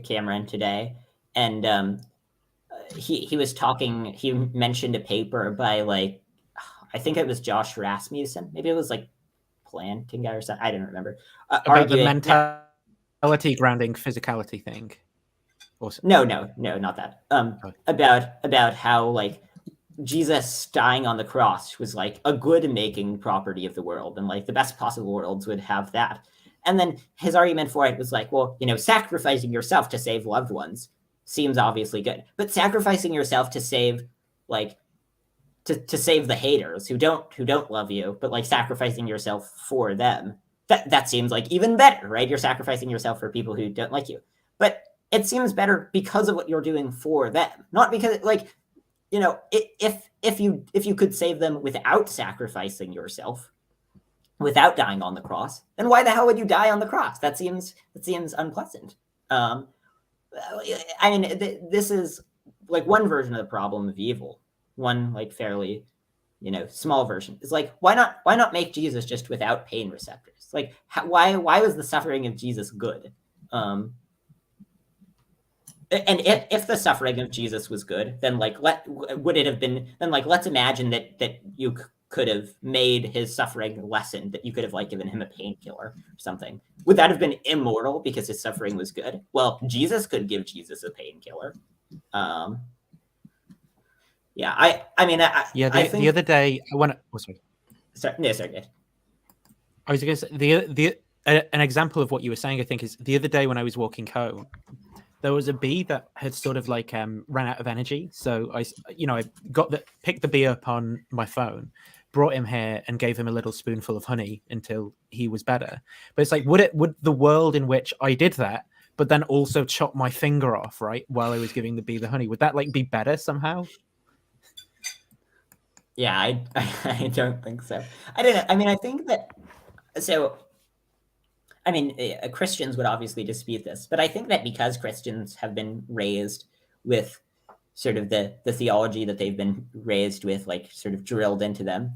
Cameron today, and he was talking. He mentioned a paper by like I think it was Josh Rasmussen. Maybe it was like Plantinga or something. I don't remember. About the mentality grounding physicality thing. Also. No, not that. About how like Jesus dying on the cross was like a good making property of the world, and like the best possible worlds would have that. And then his argument for it was like, well, you know, sacrificing yourself to save loved ones seems obviously good, but sacrificing yourself to save like to save the haters who don't love you, but like sacrificing yourself for them, that seems like even better, right? You're sacrificing yourself for people who don't like you, but it seems better because of what you're doing for them, not because like, you know, if you could save them without sacrificing yourself, without dying on the cross, then why the hell would you die on the cross? That seems unpleasant. I mean, this is like one version of the problem of evil. One like fairly, you know, small version is like, why not make Jesus just without pain receptors? Like, why was the suffering of Jesus good? And if the suffering of Jesus was good, then like let's imagine that you could have made his suffering lessen, that you could have like given him a painkiller or something. Would that have been immoral because his suffering was good? Well, Jesus could give Jesus a painkiller. Yeah, I mean, I think the other day I went. Oh, sorry. Sorry, no, sorry. I was going to say an example of what you were saying, I think, is the other day when I was walking home, there was a bee that had sort of like ran out of energy. So I picked the bee up on my phone, brought him here, and gave him a little spoonful of honey until he was better. But it's like, would the world in which I did that, but then also chop my finger off, right, while I was giving the bee the honey, would that like be better somehow? Yeah, I don't think so. I don't know. I mean, I think that so. I mean, Christians would obviously dispute this, but I think that because Christians have been raised with sort of the theology that they've been raised with, like sort of drilled into them,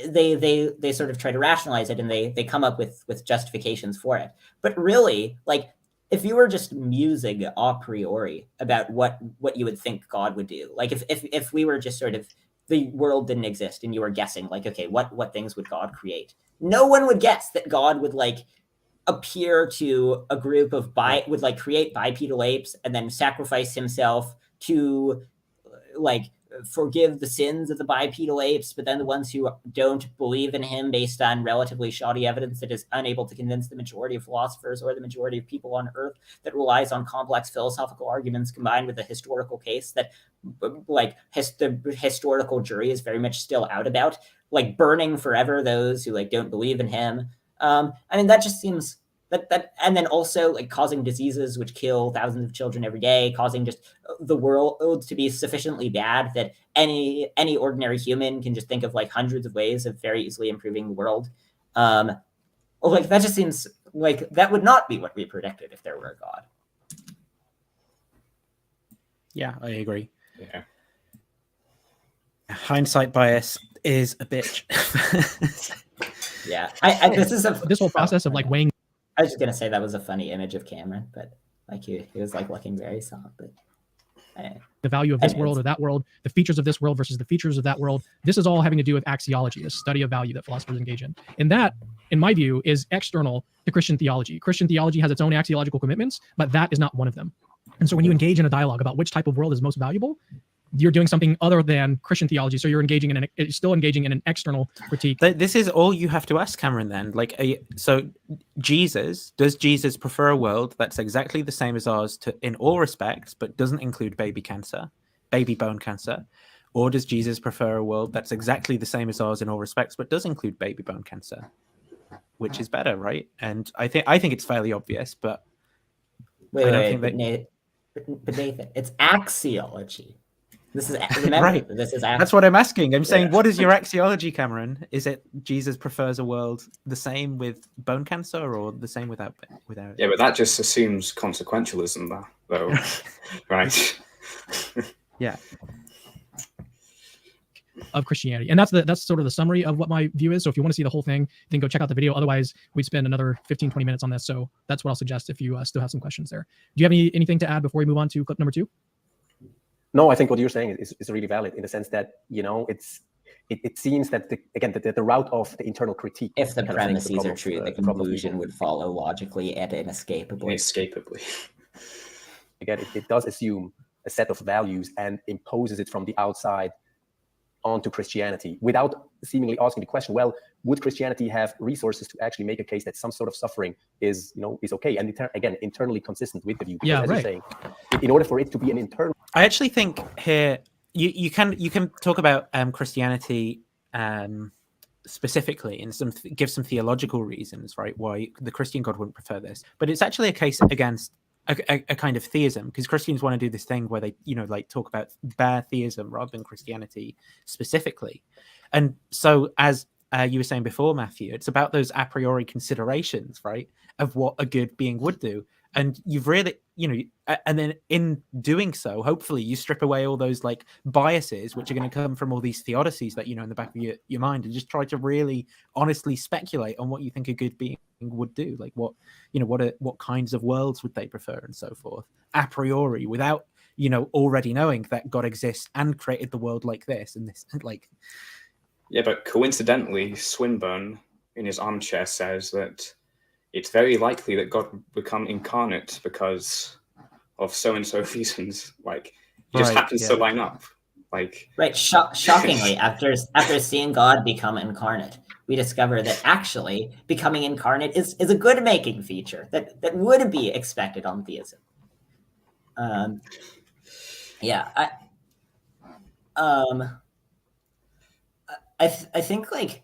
they sort of try to rationalize it, and they come up with justifications for it. But really, like, if you were just musing a priori about what you would think God would do, like if we were just sort of, the world didn't exist and you were guessing, like, okay, what things would God create? No one would guess that God would like appear to a group of would like create bipedal apes and then sacrifice himself to like forgive the sins of the bipedal apes, but then the ones who don't believe in him based on relatively shoddy evidence that is unable to convince the majority of philosophers or the majority of people on earth, that relies on complex philosophical arguments combined with a historical case that like the historical jury is very much still out about, like burning forever those who like don't believe in him. I mean, that just seems that, and then also like causing diseases which kill thousands of children every day, causing just the world to be sufficiently bad that any ordinary human can just think of like hundreds of ways of very easily improving the world. Like that just seems like that would not be what we predicted if there were a God. Yeah, I agree. Yeah. Hindsight bias is a bitch. Yeah, this whole process of like weighing. I was just gonna say that was a funny image of Cameron, but like he was like looking very soft. But the value of this world or that world, the features of this world versus the features of that world. This is all having to do with axiology, the study of value that philosophers engage in. And that, in my view, is external to Christian theology. Christian theology has its own axiological commitments, but that is not one of them. And so when you engage in a dialogue about which type of world is most valuable, you're doing something other than Christian theology. So you're still engaging in an external critique. This is all you have to ask, Cameron, then. Like, so does Jesus prefer a world that's exactly the same as ours in all respects, but doesn't include baby bone cancer? Or does Jesus prefer a world that's exactly the same as ours in all respects, but does include baby bone cancer? Which is better, right? And I think it's fairly obvious, but Nathan, it's axiology. This is remember, right. This is that's what I'm asking. I'm saying, what is your axiology, Cameron? Is it Jesus prefers a world the same with bone cancer or the same without? Yeah, but that just assumes consequentialism, though, right? Yeah. Of Christianity, and that's sort of the summary of what my view is. So if you want to see the whole thing, then go check out the video. Otherwise, we'd spend another 15-20 minutes on this. So that's what I'll suggest if you still have some questions there. Do you have anything to add before we move on to clip number 2? No, I think what you're saying is really valid in the sense that, you know, it seems that the route of the internal critique. If the premises are true, the conclusion would follow logically and inescapably. Again, it does assume a set of values and imposes it from the outside onto Christianity without seemingly asking the question, well, would Christianity have resources to actually make a case that some sort of suffering is okay, and again, internally consistent with the view? Because, as you're saying, in order for it to be an internal, I actually think here you can talk about Christianity specifically and give some theological reasons, right, why the Christian God wouldn't prefer this, but it's actually a case against a kind of theism, because Christians want to do this thing where they like talk about bare theism rather than Christianity specifically. And so, as you were saying before, Matthew, it's about those a priori considerations, right, of what a good being would do. And you've really, and then in doing so, hopefully you strip away all those like biases, which are going to come from all these theodicies that, in the back of your mind, and just try to really honestly speculate on what you think a good being would do. Like what kinds of worlds would they prefer and so forth, a priori, without, already knowing that God exists and created the world like this and this, like. Yeah, but coincidentally, Swinburne in his armchair says that it's very likely that God would become incarnate because of so-and-so reasons. Like, it just happens to line up. Like, right. Shockingly, after seeing God become incarnate, we discover that actually becoming incarnate is a good making feature that would be expected on theism. I think like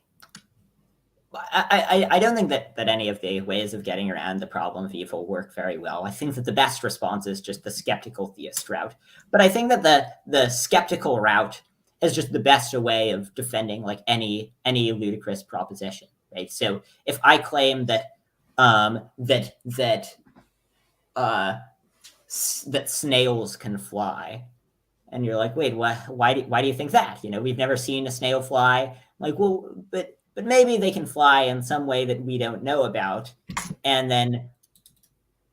I don't think that any of the ways of getting around the problem of evil work very well. I think that the best response is just the skeptical theist route. But I think that the skeptical route is just the best way of defending like any ludicrous proposition, right? So if I claim that that snails can fly, and you're like, wait, why do you think that? You know, we've never seen a snail fly. Like, well, but maybe they can fly in some way that we don't know about. And then,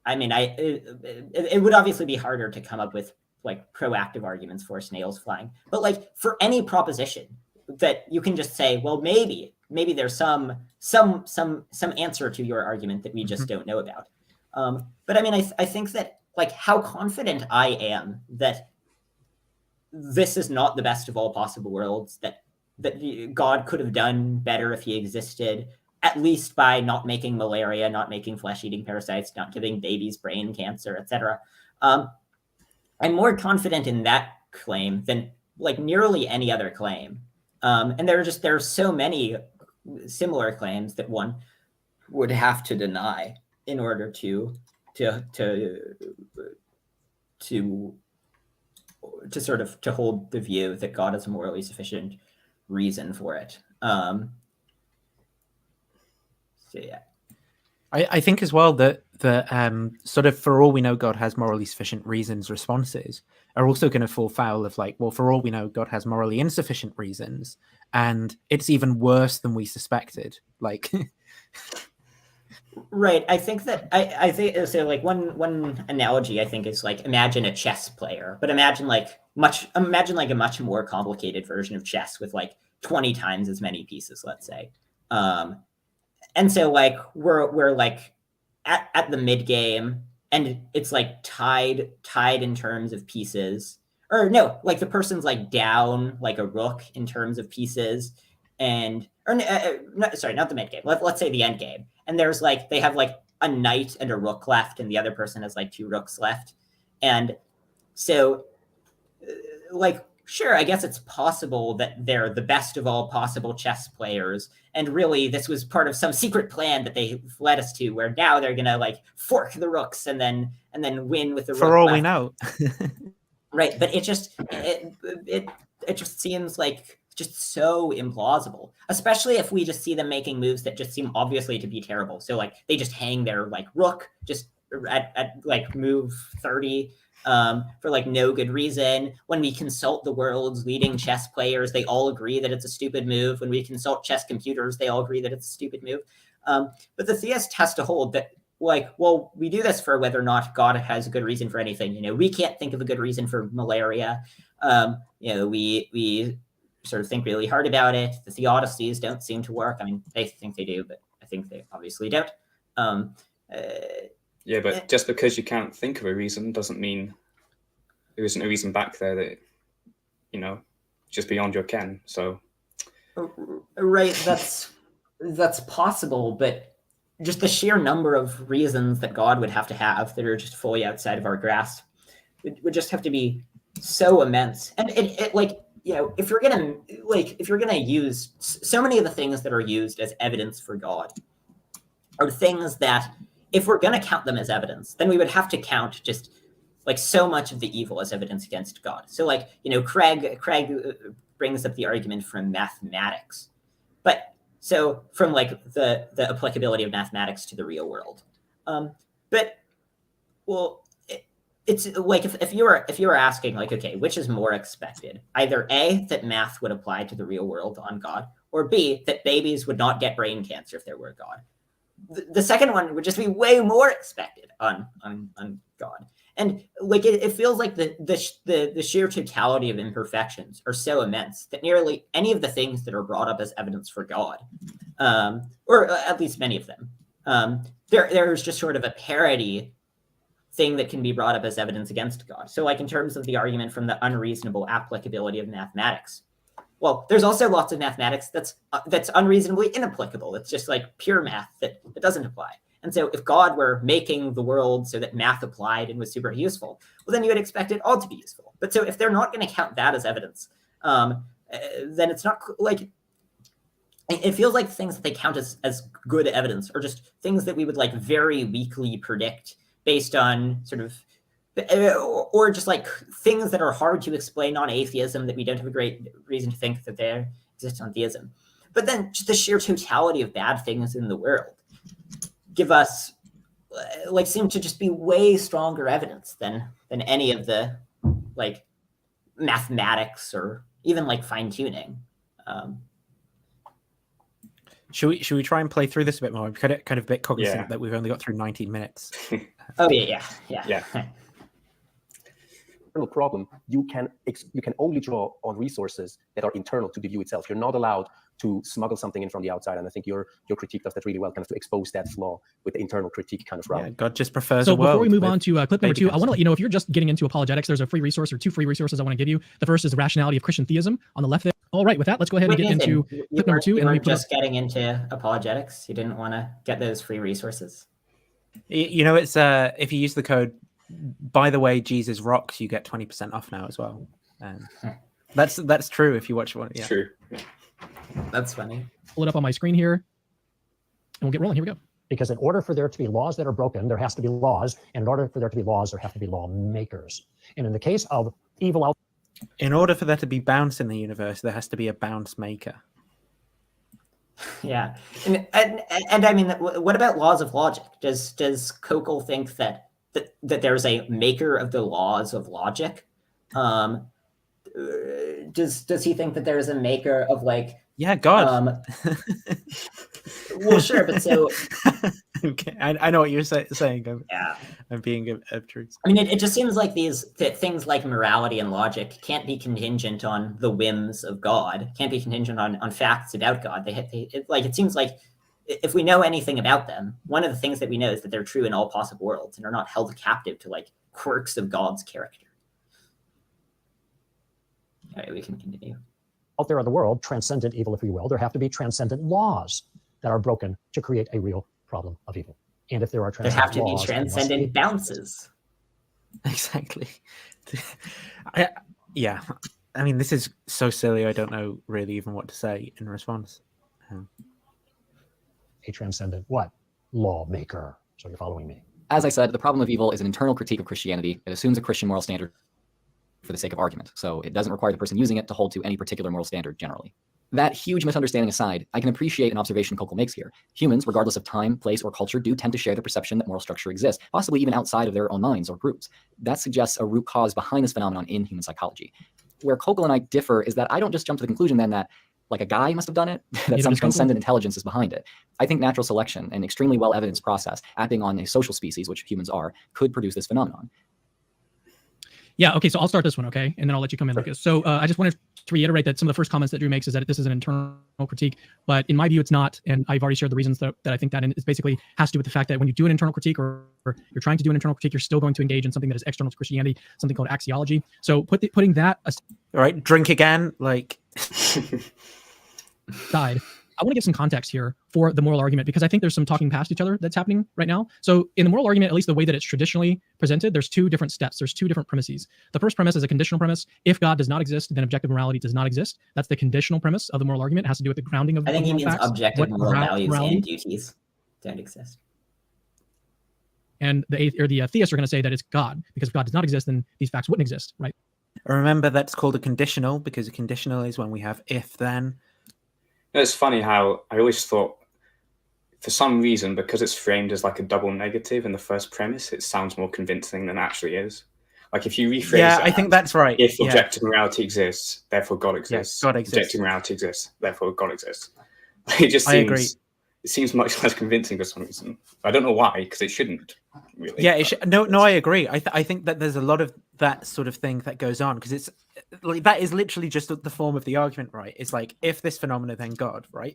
I mean, it would obviously be harder to come up with like proactive arguments for snails flying. But like for any proposition that you can just say, well, maybe there's some answer to your argument that we just don't know about. But I mean, I think that like how confident I am that this is not the best of all possible worlds, that God could have done better if he existed, at least by not making malaria, not making flesh-eating parasites, not giving babies brain cancer, etc. I'm more confident in that claim than like nearly any other claim. And there are so many similar claims that one would have to deny in order to sort of to hold the view that God is a morally sufficient reason for it. So yeah. I think as well that the sort of for all we know God has morally sufficient reasons responses are also going to fall foul of like, well, for all we know God has morally insufficient reasons, and it's even worse than we suspected. Like right. I think that I think so like one analogy I think is like imagine a chess player, but imagine like a much more complicated version of chess with like 20 times as many pieces, let's say. And so like we're like at the mid game and it's like tied in terms of pieces, or no, like the person's like down like a rook in terms of pieces, and sorry, not the mid game. Let's say the end game, and there's like they have like a knight and a rook left, and the other person has like 2 rooks left, and so like sure, I guess it's possible that they're the best of all possible chess players. And really, this was part of some secret plan that they led us to, where now they're gonna like fork the rooks and then win with the for rook all left. we know. Right, but it just seems like just so implausible, especially if we just see them making moves that just seem obviously to be terrible. So like they just hang their like rook just at like move 30. For like no good reason. When we consult the world's leading chess players, they all agree that it's a stupid move. When we consult chess computers, they all agree that it's a stupid move. But the theist has to hold that, like, well, we do this for whether or not God has a good reason for anything. You know, we can't think of a good reason for malaria. You know, we sort of think really hard about it. The theodicies don't seem to work. I mean, they think they do, but I think they obviously don't. Yeah, but just because you can't think of a reason doesn't mean there isn't a reason back there that, you know, just beyond your ken. So, right, that's possible, but just the sheer number of reasons that God would have to have that are just fully outside of our grasp would just have to be so immense. And it like, you know, if you're gonna use so many of the things that are used as evidence for God are things that, if we're going to count them as evidence, then we would have to count just like so much of the evil as evidence against God. So like, you know, Craig brings up the argument from mathematics, but so from like the applicability of mathematics to the real world. But well, it's like if you were asking like, okay, which is more expected? Either A, that math would apply to the real world on God, or B, that babies would not get brain cancer if there were a God. The second one would just be way more expected on God. And like it feels like the sheer totality of imperfections are so immense that nearly any of the things that are brought up as evidence for God, or at least many of them, there's just sort of a parity thing that can be brought up as evidence against God. So like in terms of the argument from the unreasonable applicability of mathematics, well, there's also lots of mathematics that's unreasonably inapplicable. It's just like pure math that doesn't apply. And so if God were making the world so that math applied and was super useful, well, then you would expect it all to be useful. But so if they're not going to count that as evidence, then it's not like, it feels like things that they count as good evidence are just things that we would like very weakly predict based on sort of, or just like things that are hard to explain on atheism that we don't have a great reason to think that they exist on theism. But then just the sheer totality of bad things in the world give us, like, seem to just be way stronger evidence than any of the like mathematics or even like fine tuning. Should we try and play through this a bit more? I'm kind of a bit cognizant that we've only got through 19 minutes. Oh yeah. Internal problem, you can only draw on resources that are internal to the view itself. You're not allowed to smuggle something in from the outside, and I think your critique does that really well, kind of to expose that flaw with the internal critique kind of route. Yeah, God just prefers So a world before we move with on to clip number 2, I want to baby let you know, if you're just getting into apologetics, there's a free resource or 2 free resources I want to give you. The first is the rationality of Christian theism on the left there. All right, with that, let's go ahead and get into clip number 2. You And weren't just getting into apologetics. You didn't want to get those free resources. You know, it's if you use the code, by the way, Jesus rocks, you get 20% off now as well. That's true if you watch one. Yeah. True. That's funny. Pull it up on my screen here, and we'll get rolling. Here we go. Because in order for there to be laws that are broken, there has to be laws. And in order for there to be laws, there have to be lawmakers. And in the case of evil out, In order for there to be bounce in the universe, there has to be a bounce maker. Yeah, and I mean, what about laws of logic? Does Kokel think that there's a maker of the laws of logic? Does he think that there's a maker of like? Yeah, God. Well, sure, but so okay, I know what you're saying. yeah, I'm being obtuse. I mean, it just seems like things like morality and logic can't be contingent on the whims of God, can't be contingent on facts about God. It seems like if we know anything about them, one of the things that we know is that they're true in all possible worlds and are not held captive to like quirks of God's character. All right, we can continue. out there in the world, transcendent evil, if you will, there have to be transcendent laws that are broken to create a real problem of evil. And if there are There have transcendent to be laws, transcendent bounces. Exactly. Yeah. I mean, this is so silly. I don't know really even what to say in response. a transcendent what? Lawmaker. So you're following me. As I said, the problem of evil is an internal critique of Christianity. It assumes a Christian moral standard for the sake of argument. So it doesn't require the person using it to hold to any particular moral standard generally. That huge misunderstanding aside, I can appreciate an observation Kokel makes here. Humans, regardless of time, place, or culture, do tend to share the perception that moral structure exists, possibly even outside of their own minds or groups. That suggests a root cause behind this phenomenon in human psychology. Where Kokel and I differ is that I don't just jump to the conclusion then that like a guy must have done it, that some transcendent intelligence is behind it. I think natural selection, an extremely well-evidenced process acting on a social species, which humans are, could produce this phenomenon. Yeah, okay, so I'll start this one, okay? And then I'll let you come in, Lucas. So I just wanted to reiterate that some of the first comments that Drew makes is that this is an internal critique, but in my view, it's not. And I've already shared the reasons that I think that is basically has to do with the fact that when you do an internal critique or you're trying to do an internal critique, you're still going to engage in something that is external to Christianity, something called axiology. So putting that aside. All right, drink again, like... Side. I want to give some context here for the moral argument because I think there's some talking past each other that's happening right now. So in the moral argument, at least the way that it's traditionally presented, there's two different steps. There's two different premises. The first premise is a conditional premise. If God does not exist, then objective morality does not exist. That's the conditional premise of the moral argument. It has to do with the grounding of I think he means facts. objective moral values and duties don't exist. And the theists are going to say that it's God, because if God does not exist, then these facts wouldn't exist, right? Remember, that's called a conditional, because a conditional is when we have if, then. It's funny how I always thought, for some reason, because it's framed as like a double negative in the first premise, it sounds more convincing than it actually is. Like if you rephrase yeah, that, I think that's right. If objective morality exists, therefore God exists. Yeah, God exists. Objective morality exists, therefore God exists. It just seems, I agree. It seems much less convincing for some reason. I don't know why, because it shouldn't really. Yeah, no, I agree. I think that there's a lot of that sort of thing that goes on because it's like that is literally just the form of the argument, right? It's like if this phenomena, then God, right?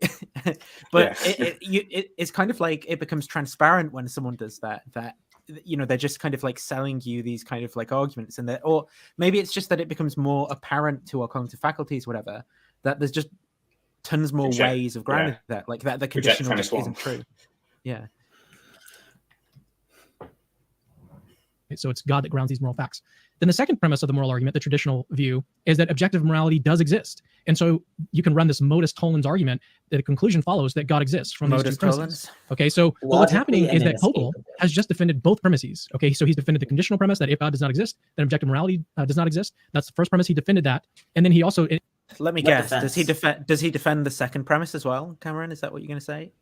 But it's kind of like it becomes transparent when someone does that. That you know they're just kind of like selling you these kind of like arguments, and that, or maybe it's just that it becomes more apparent to our cognitive faculties, whatever. that there's just tons more ways of grounding that, like that the conditional just isn't true. Yeah. So it's God that grounds these moral facts. Then the second premise of the moral argument, the traditional view, is that objective morality does exist. And so you can run this modus tollens argument that a conclusion follows that God exists from these two premises. Okay, so what's happening is that Kokel has just defended both premises. Okay, so he's defended the conditional premise that if God does not exist, then objective morality does not exist. That's the first premise. He defended that. And then he also... Let me guess. Does he defend the second premise as well, Cameron? Is that what you're going to say?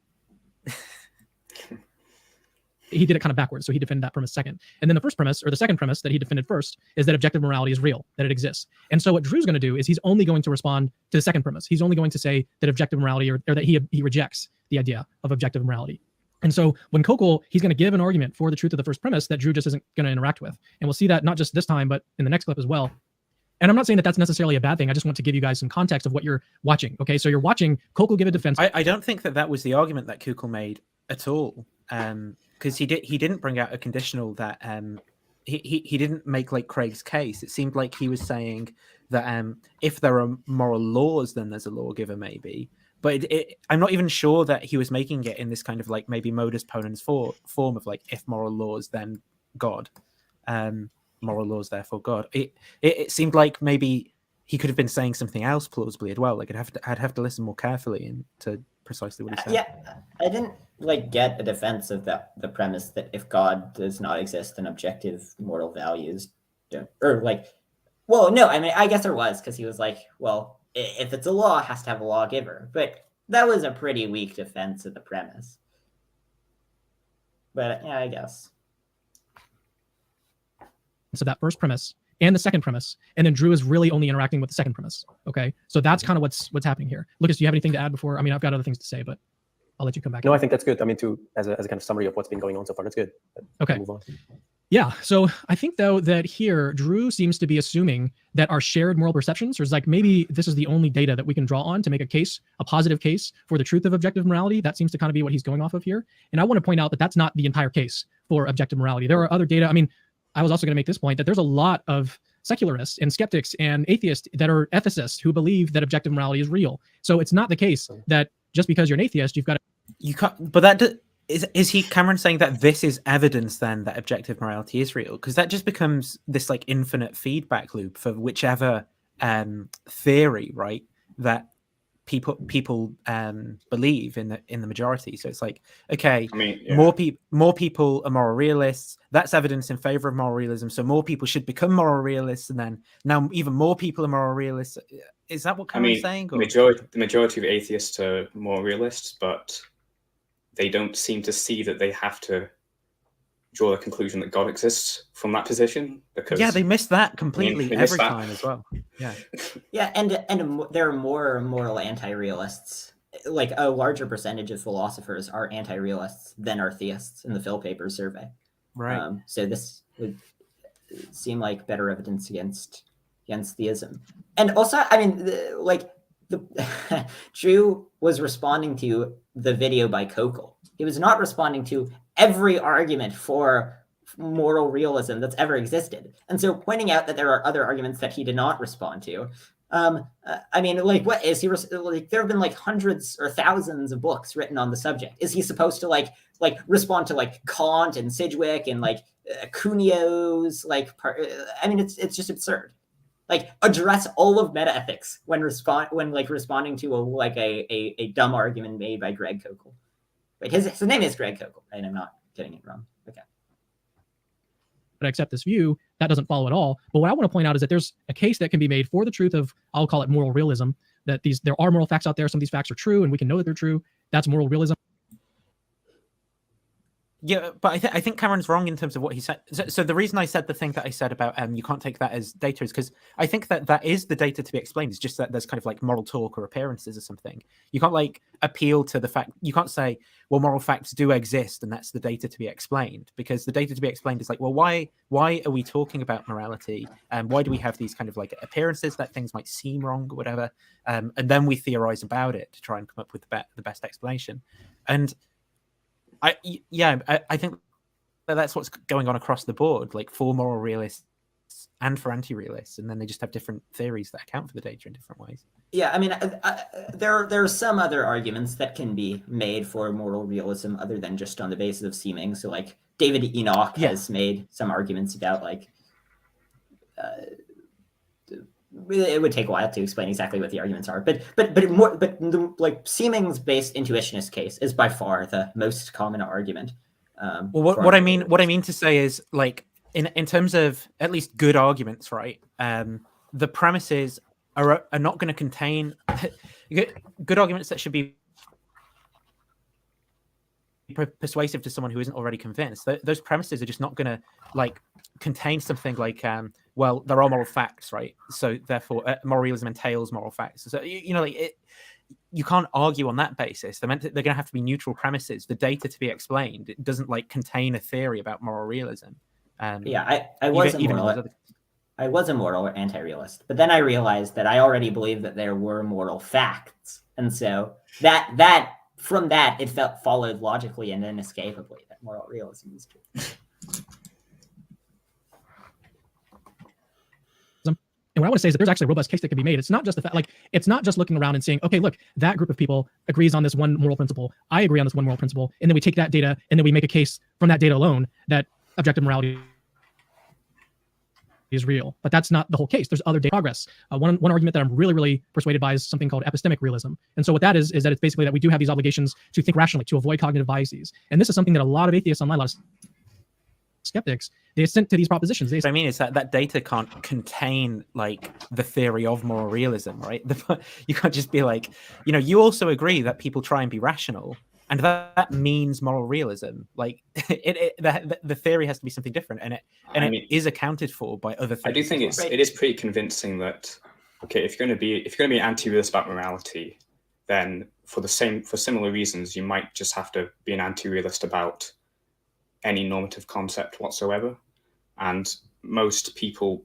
He did it kind of backwards. So he defended that premise second. And then the first premise, or the second premise that he defended first, is that objective morality is real, that it exists. And so what Drew's going to do is he's only going to respond to the second premise. He's only going to say that objective morality, or that he rejects the idea of objective morality. And so when Kokel, he's going to give an argument for the truth of the first premise that Drew just isn't going to interact with. And we'll see that not just this time, but in the next clip as well. And I'm not saying that that's necessarily a bad thing. I just want to give you guys some context of what you're watching. Okay, so you're watching Kokel give a defense. I don't think that was the argument that Kokel made at all. Because he didn't bring out a conditional that he didn't make like Craig's case. It seemed like he was saying that if there are moral laws, then there's a lawgiver maybe. But I'm not even sure that he was making it in this kind of like maybe modus ponens form of like if moral laws, then God. Moral laws, therefore God. It seemed like maybe he could have been saying something else plausibly as well. Like I'd have to listen more carefully and to precisely what he said. Yeah, I didn't like get a defense of the premise that if God does not exist, then objective moral values don't, or like, well, no, I mean, I guess there was, because he was like, well, if it's a law, it has to have a lawgiver, but that was a pretty weak defense of the premise. But yeah, I guess. So that first premise and the second premise, and then Drew is really only interacting with the second premise. Okay, so that's kind of what's happening here. Lucas, do you have anything to add before? I mean, I've got other things to say, but I'll let you come back. No, I think that's good. I mean, as a kind of summary of what's been going on so far, that's good. Okay. Move on. Yeah. So I think though that here Drew seems to be assuming that our shared moral perceptions, or is like maybe this is the only data that we can draw on to make a case, a positive case for the truth of objective morality. That seems to kind of be what he's going off of here. And I want to point out that that's not the entire case for objective morality. There are other data. I mean, I was also going to make this point that there's a lot of secularists and skeptics and atheists that are ethicists who believe that objective morality is real. So it's not the case that just because you're an atheist, you've got to... You can't, but that is he Cameron saying that this is evidence then that objective morality is real? Because that just becomes this like infinite feedback loop for whichever theory, right? That people believe in the majority. So it's like, okay, I mean, yeah. more people are moral realists. That's evidence in favor of moral realism. So more people should become moral realists, and then now even more people are moral realists. Is that what Cameron's saying? Or? The majority of atheists are moral realists, but they don't seem to see that they have to draw the conclusion that God exists from that position, because they miss that completely every time as well. Yeah, and there are more moral anti-realists. Like a larger percentage of philosophers are anti-realists than are theists in the Phil Papers survey. Right. So this would seem like better evidence against theism. And also, I mean, Drew was responding to the video by Kokel. He was not responding to every argument for moral realism that's ever existed. And so pointing out that there are other arguments that he did not respond to. I mean, like, what is he like? There have been like hundreds or thousands of books written on the subject. Is he supposed to like respond to like Kant and Sidgwick and like Cunio's I mean, it's just absurd. Like, address all of metaethics when responding to a dumb argument made by Greg Kokel. Wait, his name is Greg Kokel, right? I'm not getting it wrong. Okay. But I accept this view, that doesn't follow at all. But what I want to point out is that there's a case that can be made for the truth of, I'll call it moral realism, that there are moral facts out there. Some of these facts are true, and we can know that they're true. That's moral realism. Yeah, but I think Cameron's wrong in terms of what he said. So the reason I said the thing that I said about you can't take that as data is because I think that is the data to be explained. It's just that there's kind of like moral talk or appearances or something. You can't like appeal to the fact. You can't say, well, moral facts do exist and that's the data to be explained, because the data to be explained is like, well, why are we talking about morality, and why do we have these kind of like appearances that things might seem wrong or whatever, and then we theorize about it to try and come up with the best explanation. And I think that's what's going on across the board. Like, for moral realists, and for anti-realists, and then they just have different theories that account for the data in different ways. Yeah, I mean, there are some other arguments that can be made for moral realism other than just on the basis of seeming. So, like, David Enoch has made some arguments about, like, it would take a while to explain exactly what the arguments are, but the, like, seemings-based intuitionist case is by far the most common argument. Well, what I mean to say is, like, in terms of at least good arguments, right? The premises are not going to contain good arguments that should be persuasive to someone who isn't already convinced. Those premises are just not going to, like, contain something like, well, there are moral facts, right? So therefore, moral realism entails moral facts. So like, you can't argue on that basis. They're going to have to be neutral premises. The data to be explained, it doesn't, like, contain a theory about moral realism. I was a moral anti-realist, but then I realized that I already believed that there were moral facts, and so that from that it followed logically and inescapably that moral realism is true. And what I want to say is that there's actually a robust case that can be made. It's not just the fact, like, it's not just looking around and saying, okay, look, that group of people agrees on this one moral principle. I agree on this one moral principle. And then we take that data and then we make a case from that data alone that objective morality is real. But that's not the whole case. There's other data progress. One argument that I'm really persuaded by is something called epistemic realism. And so what that is that it's basically that we do have these obligations to think rationally, to avoid cognitive biases. And this is something that a lot of atheists online, a lot of skeptics, they assent to these propositions. What I mean is that data can't contain, like, the theory of moral realism, right? You can't just be like, you also agree that people try and be rational, and that means moral realism. Like, the theory has to be something different, and it is accounted for by other things. I do think it is pretty convincing that, okay, if you're going to be anti-realist about morality, then for similar reasons, you might just have to be an anti-realist about any normative concept whatsoever. And most people,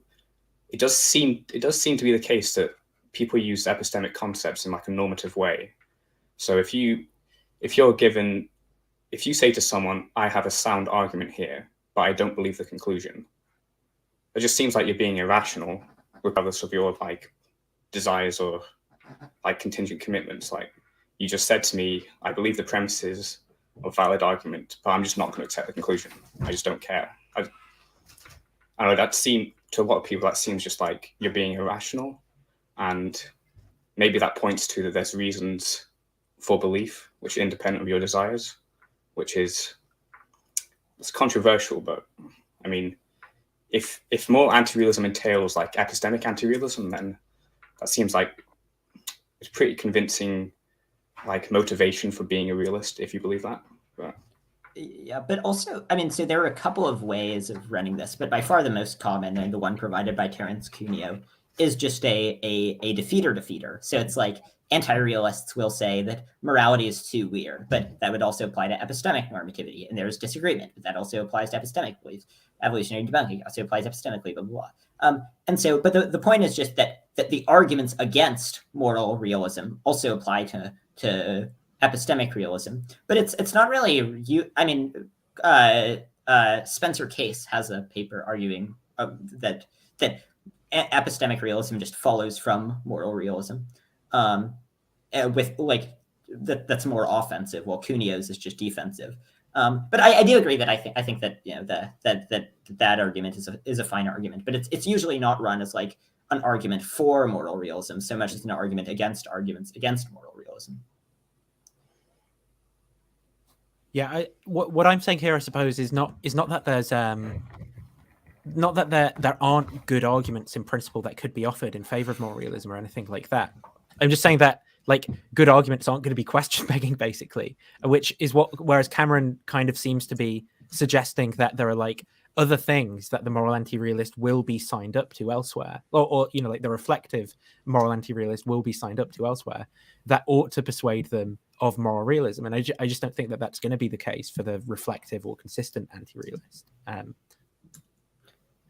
it does seem to be the case that people use epistemic concepts in, like, a normative way. So if you say to someone, I have a sound argument here, but I don't believe the conclusion, it just seems like you're being irrational, regardless of your, like, desires or, like, contingent commitments. Like, you just said to me, I believe the premises of valid argument, but I'm just not going to accept the conclusion. I just don't care. I know that seems to a lot of people, that seems just like you're being irrational, and maybe that points to that there's reasons for belief which are independent of your desires, which is, it's controversial. But I mean, if more anti-realism entails, like, epistemic anti-realism, then that seems like it's pretty convincing, like, motivation for being a realist if you believe that. But yeah, but also, I mean, so there are a couple of ways of running this, but by far the most common, and the one provided by Terence Cuneo, is just a defeater. So it's like, anti-realists will say that morality is too weird, but that would also apply to epistemic normativity, and there's disagreement, but that also applies to epistemic beliefs. Evolutionary debunking also applies epistemically, blah, blah, blah. And so, but the point is just that the arguments against moral realism also apply to epistemic realism, but it's not really Spencer Case has a paper arguing that epistemic realism just follows from moral realism, with, like, that's more offensive, while Cuneo's is just defensive. But I do agree that I think that that argument is a fine argument, but it's usually not run as, like, an argument for moral realism so much as an argument against arguments against moral realism. Yeah, what I'm saying here, I suppose, is not that there's not that there aren't good arguments in principle that could be offered in favor of moral realism or anything like that. I'm just saying that, like, good arguments aren't going to be question begging, basically, which is whereas Cameron kind of seems to be suggesting that there are, like, other things that the moral anti-realist will be signed up to elsewhere, or like, the reflective moral anti-realist will be signed up to elsewhere, that ought to persuade them of moral realism. And I just don't think that that's going to be the case for the reflective or consistent anti-realist.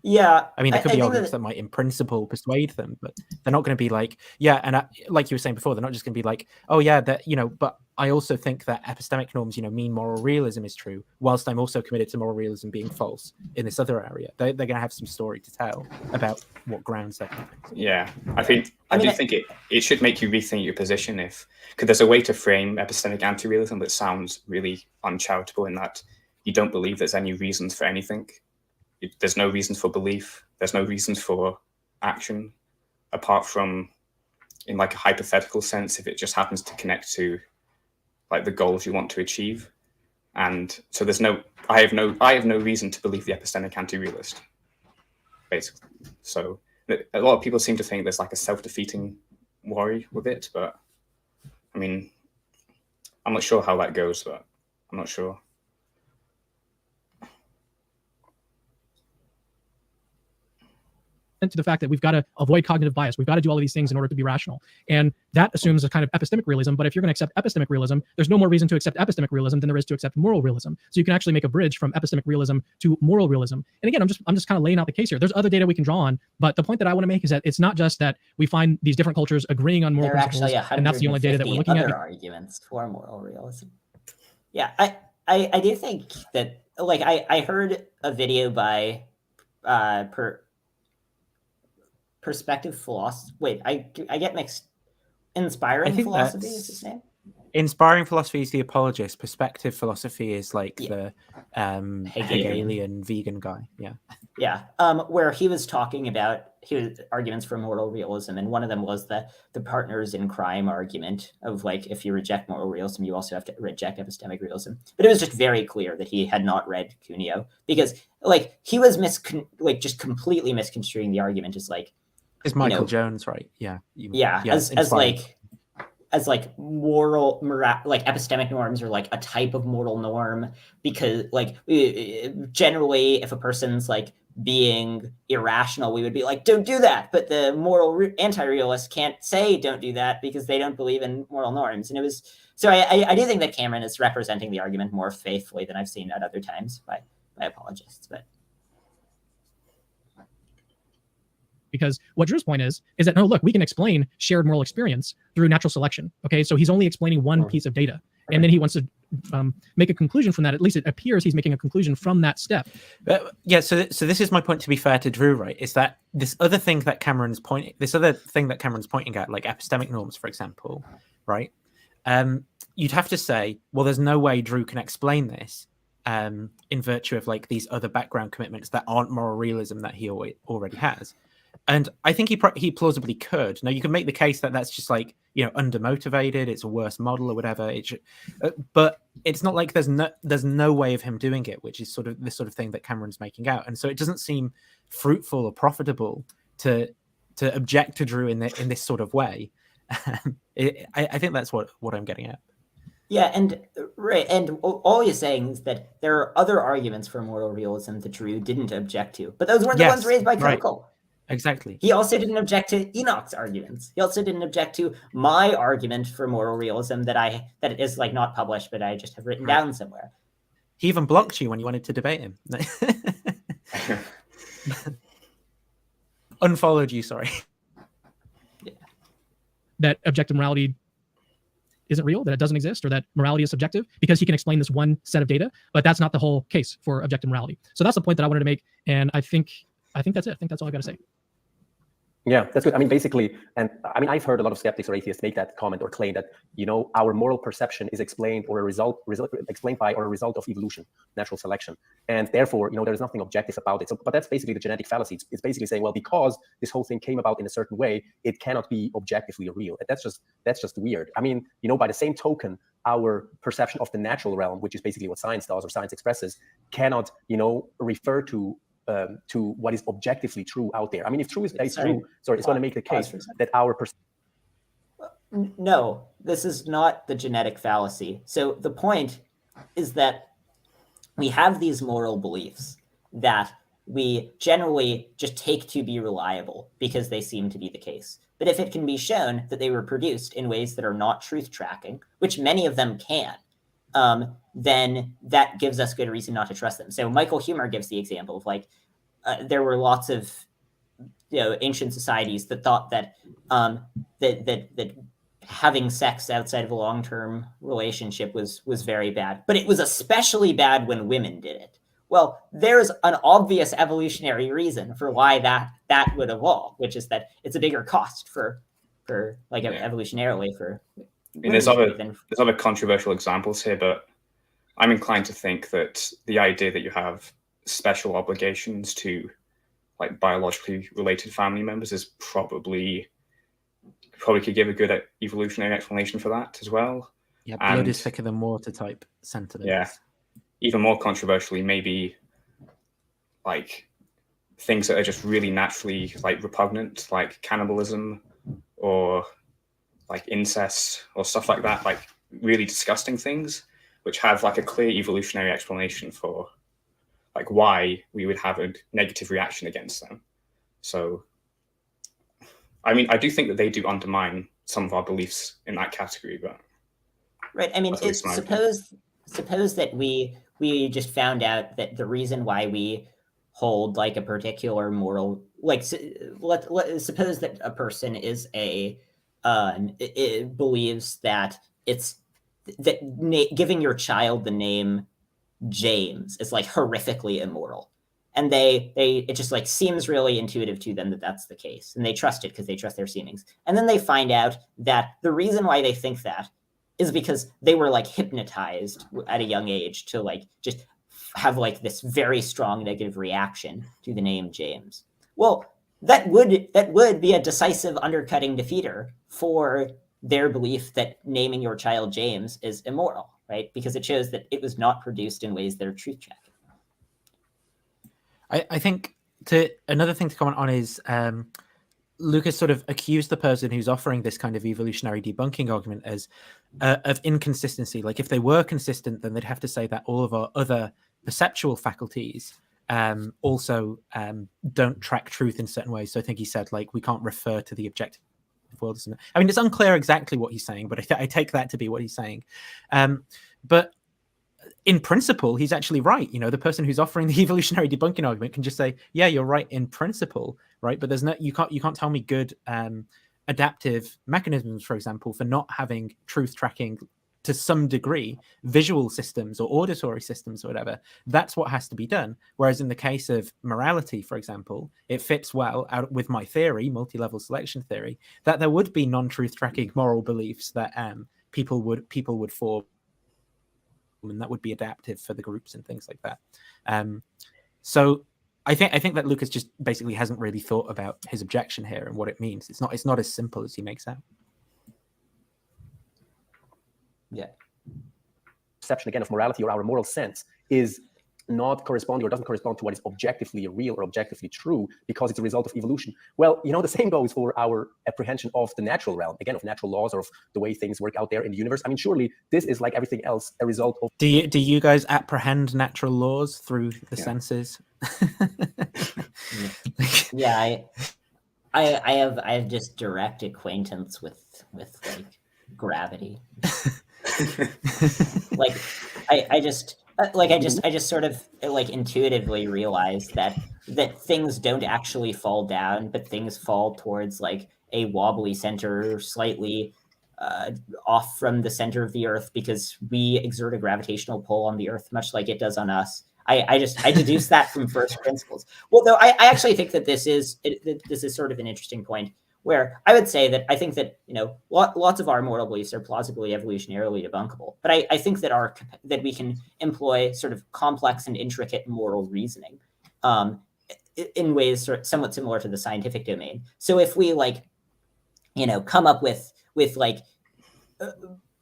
Yeah, I mean, there could be think arguments that might, in principle, persuade them, but they're not going to be like, yeah. And like you were saying before, they're not just going to be like, oh yeah, that But I also think that epistemic norms, mean moral realism is true, whilst I'm also committed to moral realism being false in this other area. They're going to have some story to tell about what grounds that. Yeah, I do think it should make you rethink your position because there's a way to frame epistemic anti-realism that sounds really uncharitable in that you don't believe there's any reasons for anything. There's no reasons for belief. There's no reasons for action, apart from, in like a hypothetical sense, if it just happens to connect to like the goals you want to achieve. And so I have no reason to believe the epistemic anti-realist, basically. So a lot of people seem to think there's like a self-defeating worry with it, but I mean, I'm not sure how that goes, but I'm not sure. To the fact that we've got to avoid cognitive bias. We've got to do all of these things in order to be rational. And that assumes a kind of epistemic realism. But if you're going to accept epistemic realism, there's no more reason to accept epistemic realism than there is to accept moral realism. So you can actually make a bridge from epistemic realism to moral realism. And again, I'm just kind of laying out the case here. There's other data we can draw on, but the point that I want to make is that it's not just that we find these different cultures agreeing on moral principles, and that's the only data that we're looking at. Other arguments for moral realism. Yeah, I do think that, like, I heard a video by Perspective Philosophy. Wait, I get mixed. Inspiring Philosophy is his name. Inspiring Philosophy is the apologist. Perspective Philosophy is like the Hegelian vegan guy. Yeah. Where he was talking about arguments for moral realism, and one of them was the partners in crime argument of, like, if you reject moral realism, you also have to reject epistemic realism. But it was just very clear that he had not read Cuneo, because, like, he was just completely misconstruing the argument as, like, is Michael Jones, right? Yeah. As moral, like, epistemic norms are like a type of moral norm, because, like, generally if a person's like being irrational, we would be like, don't do that. But the moral anti-realist can't say don't do that because they don't believe in moral norms. And it was, so I do think that Cameron is representing the argument more faithfully than I've seen at other times by apologists. But because what Drew's point is that, no, look, we can explain shared moral experience through natural selection. Okay, so he's only explaining one piece of data, and then he wants to make a conclusion from that. At least it appears he's making a conclusion from that step. So this is my point. To be fair to Drew, right, is that this other thing that Cameron's pointing at, like epistemic norms, for example, right? You'd have to say, well, there's no way Drew can explain this in virtue of like these other background commitments that aren't moral realism that he already has. And I think he plausibly could. Now, you can make the case that that's just like, undermotivated. It's a worse model or whatever. But it's not like there's no way of him doing it, which is sort of the sort of thing that Cameron's making out. And so it doesn't seem fruitful or profitable to object to Drew in this sort of way. I think that's what I'm getting at. Yeah, and right, and all you're saying is that there are other arguments for moral realism that Drew didn't object to, but those weren't the ones raised by Kunkel. Right. Exactly. He also didn't object to Enoch's arguments. He also didn't object to my argument for moral realism that is like not published, but I just have written down somewhere. He even blocked you when you wanted to debate him. Unfollowed you, sorry. Yeah. That objective morality isn't real, that it doesn't exist, or that morality is subjective, because he can explain this one set of data, but that's not the whole case for objective morality. So that's the point that I wanted to make, and I think that's it. I think that's all I got to say. Yeah, that's good. I mean, basically, and I mean, I've heard a lot of skeptics or atheists make that comment or claim that, our moral perception is explained by or a result of evolution, natural selection. And therefore, there's nothing objective about it. So, but that's basically the genetic fallacy. It's basically saying, well, because this whole thing came about in a certain way, it cannot be objectively real. That's just weird. I mean, by the same token, our perception of the natural realm, which is basically what science does or science expresses, cannot, refer to what is objectively true out there. I mean, if true is true, it's going to make the case that our No, this is not the genetic fallacy. So the point is that we have these moral beliefs that we generally just take to be reliable because they seem to be the case. But if it can be shown that they were produced in ways that are not truth tracking, which many of them can, then that gives us good reason not to trust them. So Michael Huemer gives the example of, like, there were lots of ancient societies that thought that that having sex outside of a long-term relationship was very bad, but it was especially bad when women did it. Well, there's an obvious evolutionary reason for why that would evolve, which is that it's a bigger cost for evolutionarily for. There's other controversial examples here, but I'm inclined to think that the idea that you have special obligations to like biologically related family members is probably could give a good evolutionary explanation for that as well. Yeah, blood is thicker than water type sentiments. Yeah. Even more controversially, maybe like things that are just really naturally like repugnant, like cannibalism or like incest or stuff like that, like really disgusting things, which have like a clear evolutionary explanation for like why we would have a negative reaction against them. So, I mean, I do think that they do undermine some of our beliefs in that category, but right. I mean, suppose that we just found out that the reason why we hold like a particular moral, like suppose that a person is it believes that giving your child the name James is like horrifically immoral, and it just like seems really intuitive to them that that's the case, and they trust it because they trust their seemings. And then they find out that the reason why they think that is because they were like hypnotized at a young age to like just have like this very strong negative reaction to the name James. Well, that would be a decisive undercutting defeater for their belief that naming your child James is immoral, right? Because it shows that it was not produced in ways that are truth checking. I think another thing to comment on is Lucas sort of accused the person who's offering this kind of evolutionary debunking argument as of inconsistency. Like if they were consistent, then they'd have to say that all of our other perceptual faculties also don't track truth in certain ways. So I think he said like we can't refer to the objective world. I mean, it's unclear exactly what he's saying, but I take that to be what he's saying. But in principle, he's actually right. The person who's offering the evolutionary debunking argument can just say, "Yeah, you're right in principle, right?" But you can't tell me good adaptive mechanisms, for example, for not having truth tracking to some degree, visual systems or auditory systems or whatever. That's what has to be done. Whereas in the case of morality, for example, it fits well out with my theory, multi-level selection theory, that there would be non-truth tracking moral beliefs that people would form, and that would be adaptive for the groups and things like that. So I think that Lucas just basically hasn't really thought about his objection here and what it means. It's not as simple as he makes out. Yeah. Perception again of morality or our moral sense is not corresponding or doesn't correspond to what is objectively real or objectively true because it's a result of evolution. Well, the same goes for our apprehension of the natural realm, again, of natural laws or of the way things work out there in the universe. I mean, surely this is like everything else, a result of... Do you guys apprehend natural laws through the senses? Yeah, I have just direct acquaintance with like gravity. Like I just sort of like intuitively realize that things don't actually fall down, but things fall towards like a wobbly center, slightly off from the center of the Earth, because we exert a gravitational pull on the Earth, much like it does on us. I deduce that from first principles. Well, though I actually think that this is sort of an interesting point, where I would say that I think that lots of our moral beliefs are plausibly evolutionarily debunkable, but I think that that we can employ sort of complex and intricate moral reasoning in ways somewhat similar to the scientific domain. So if we come up with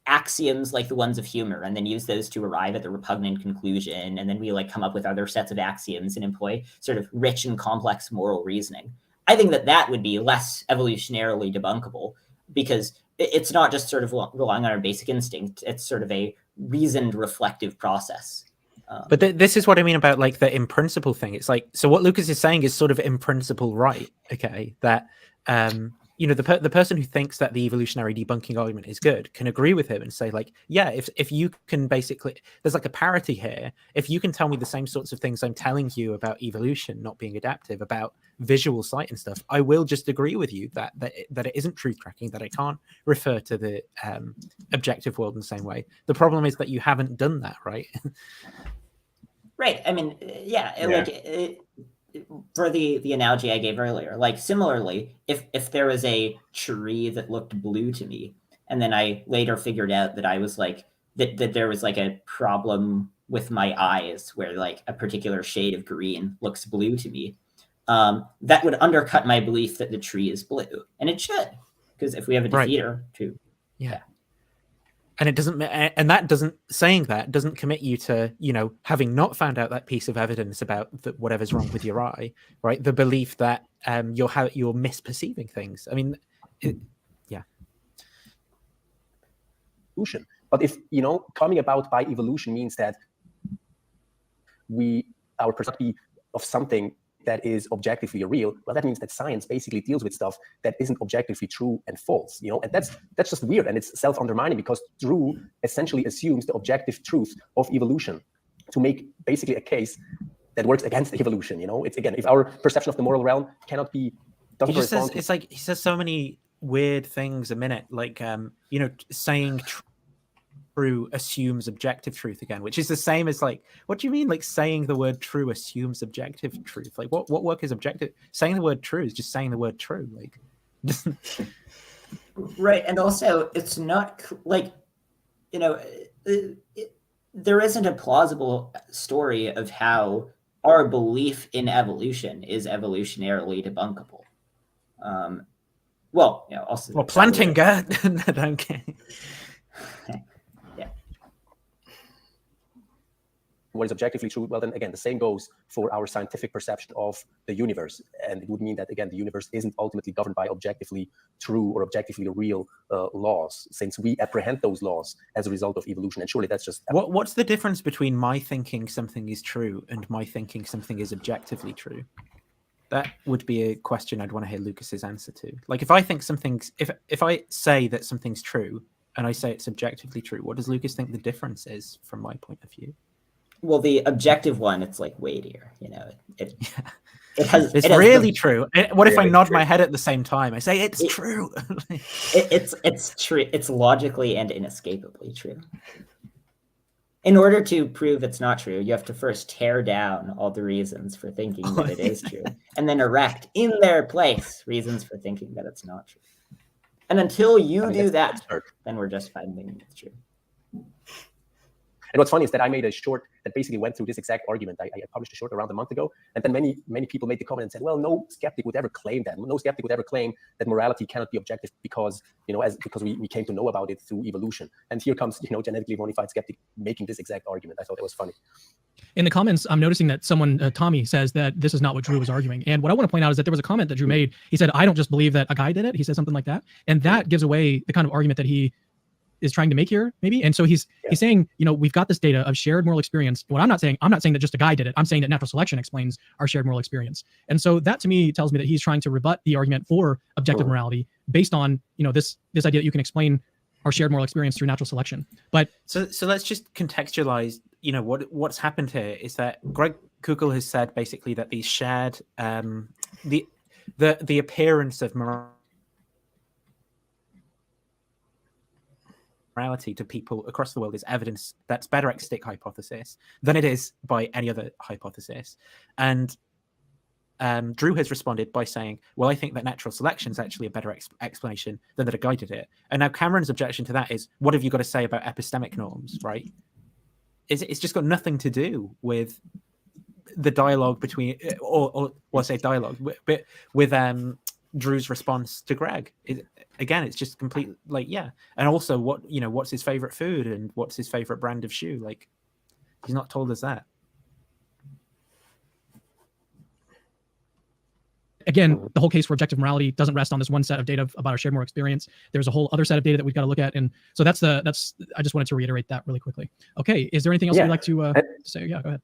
axioms like the ones of humor, and then use those to arrive at the repugnant conclusion, and then we come up with other sets of axioms and employ sort of rich and complex moral reasoning, I think that would be less evolutionarily debunkable, because it's not just sort of relying on our basic instinct. It's sort of a reasoned, reflective process. But this is what I mean about the in principle thing. It's so what Lucas is saying is sort of in principle right. Okay, that the person who thinks that the evolutionary debunking argument is good can agree with him and say, like, yeah, if you can basically, there's like a parity here. If you can tell me the same sorts of things I'm telling you about evolution not being adaptive, about visual sight and stuff, I will just agree with you that it isn't truth cracking, that I can't refer to the objective world in the same way. The problem is that you haven't done that, right? Right. I mean, for the analogy I gave earlier, like similarly, if there was a tree that looked blue to me, and then I later figured out that I was like that there was like a problem with my eyes where like a particular shade of green looks blue to me, that would undercut my belief that the tree is blue, and it should, because if we have a defeater too. Yeah. And it doesn't, and that doesn't, saying that doesn't commit you to, having not found out that piece of evidence about whatever's wrong with your eye, right? The belief that you're misperceiving things. I mean, evolution. But if coming about by evolution means that our perception of something that is objectively real, well, that means that science basically deals with stuff that isn't objectively true and false, and that's just weird, and it's self-undermining, because Drew essentially assumes the objective truth of evolution to make basically a case that works against evolution. It's, again, if our perception of the moral realm cannot be, doesn't correspond to... It's like he says so many weird things a minute, like saying true assumes objective truth again, which is the same as, like, what do you mean, like, saying the word true assumes objective truth? Like, what work is objective? Saying the word true is just saying the word true, like. Right. And also, it's not like, there isn't a plausible story of how our belief in evolution is evolutionarily debunkable. Also, planting gut. Okay. What is objectively true, well, then again, the same goes for our scientific perception of the universe. And it would mean that, again, the universe isn't ultimately governed by objectively true or objectively real laws, since we apprehend those laws as a result of evolution. And surely that's just... What's the difference between my thinking something is true and my thinking something is objectively true? That would be a question I'd want to hear Lucas's answer to. Like, if I think if I say that something's true and I say it's objectively true, what does Lucas think the difference is from my point of view? Well, the objective one, it's like weightier, It has. It's really true. What if I nod my head at the same time? I say it's true. It's true. It's logically and inescapably true. In order to prove it's not true, you have to first tear down all the reasons for thinking that it is true, and then erect in their place reasons for thinking that it's not true. And until you do that, then we're just finding it's true. And what's funny is that I made a short that basically went through this exact argument. I published a short around a month ago, and then many people made the comment and said, well, no skeptic would ever claim that. No skeptic would ever claim that morality cannot be objective because, because we came to know about it through evolution. And here comes, genetically modified skeptic making this exact argument. I thought that was funny. In the comments, I'm noticing that someone, Tommy, says that this is not what Drew was arguing. And what I want to point out is that there was a comment that Drew made. He said, I don't just believe that a guy did it. He said something like that. And that gives away the kind of argument that he is trying to make here, maybe. And so he's saying, we've got this data of shared moral experience. What I'm not saying that just a guy did it. I'm saying that natural selection explains our shared moral experience. And so that to me tells me that he's trying to rebut the argument for objective morality based on, this idea that you can explain our shared moral experience through natural selection. But so let's just contextualize, what's happened here is that Greg Koukl has said basically that these shared, the appearance of morality to people across the world is evidence that's better at stick hypothesis than it is by any other hypothesis. And Drew has responded by saying, well, I think that natural selection is actually a better explanation than that a guy did it. And now Cameron's objection to that is, what have you got to say about epistemic norms, right? It's just got nothing to do with the dialogue between, or I say dialogue, but with Drew's response to Greg. Again, it's just complete, like, yeah. And also, what's his favorite food and what's his favorite brand of shoe? Like, he's not told us that. Again, the whole case for objective morality doesn't rest on this one set of data about our shared moral experience. There's a whole other set of data that we've got to look at. And so that's I just wanted to reiterate that really quickly. Okay. Is there anything else you'd like to say? Yeah, go ahead.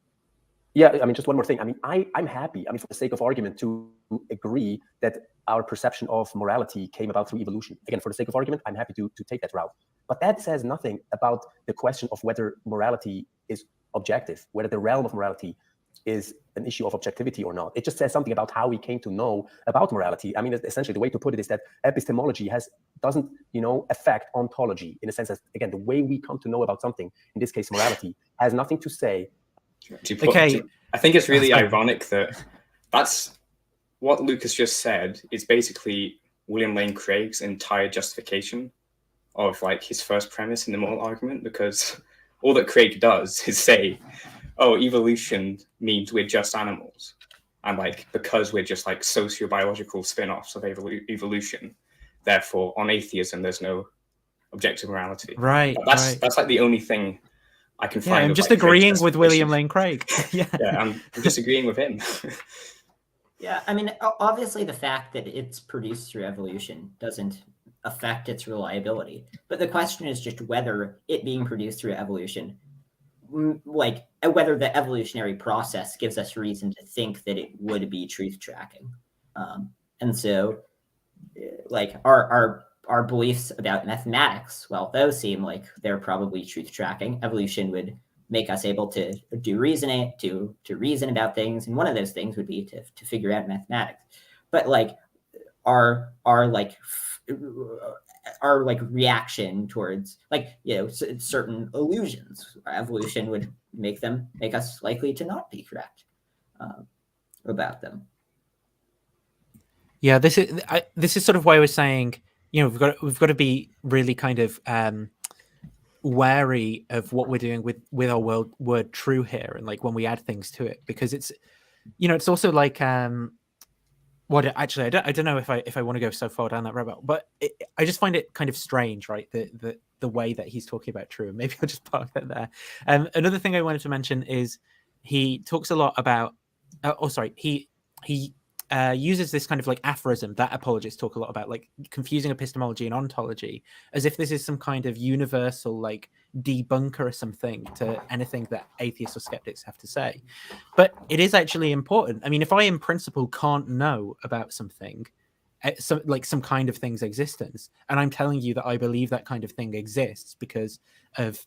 Yeah, I mean, just one more thing. I mean, I'm happy, I mean, for the sake of argument, to agree that our perception of morality came about through evolution. Again, for the sake of argument, I'm happy to take that route. But that says nothing about the question of whether morality is objective, whether the realm of morality is an issue of objectivity or not. It just says something about how we came to know about morality. I mean, essentially, the way to put it is that epistemology doesn't, affect ontology, in a sense that, again, the way we come to know about something, in this case, morality, has nothing to say. I think it's really ironic that that's what Lucas just said is basically William Lane Craig's entire justification of like his first premise in the moral argument, because all that Craig does is say, oh, evolution means we're just animals. And like, because we're just like socio-biological spin-offs of evolution, therefore on atheism, there's no objective morality. Right. That's like the only thing I can find. I'm just agreeing with William Lane Craig. Yeah, I'm just agreeing with him. Yeah, I mean, obviously the fact that it's produced through evolution doesn't affect its reliability. But the question is just whether it being produced through evolution, like whether the evolutionary process gives us reason to think that it would be truth tracking. And so, like our beliefs about mathematics, well, those seem like they're probably truth tracking. Evolution would make us able to do reasoning, to reason about things, and one of those things would be to figure out mathematics. But like our reaction towards certain illusions, evolution would make us likely to not be correct about them. Yeah, this is sort of why I was saying, we've got to be really kind of wary of what we're doing with our word true here, and like when we add things to it, because it's it's also like I don't know if I want to go so far down that rabbit hole, but I just find it kind of strange, right? The way that he's talking about true, and maybe I'll just park that there. Another thing I wanted to mention is he talks a lot about he uses this kind of like aphorism that apologists talk a lot about, like confusing epistemology and ontology, as if this is some kind of universal like debunker or something to anything that atheists or skeptics have to say. But it is actually important. I mean, if I in principle can't know about something, some kind of thing's existence, and I'm telling you that I believe that kind of thing exists because of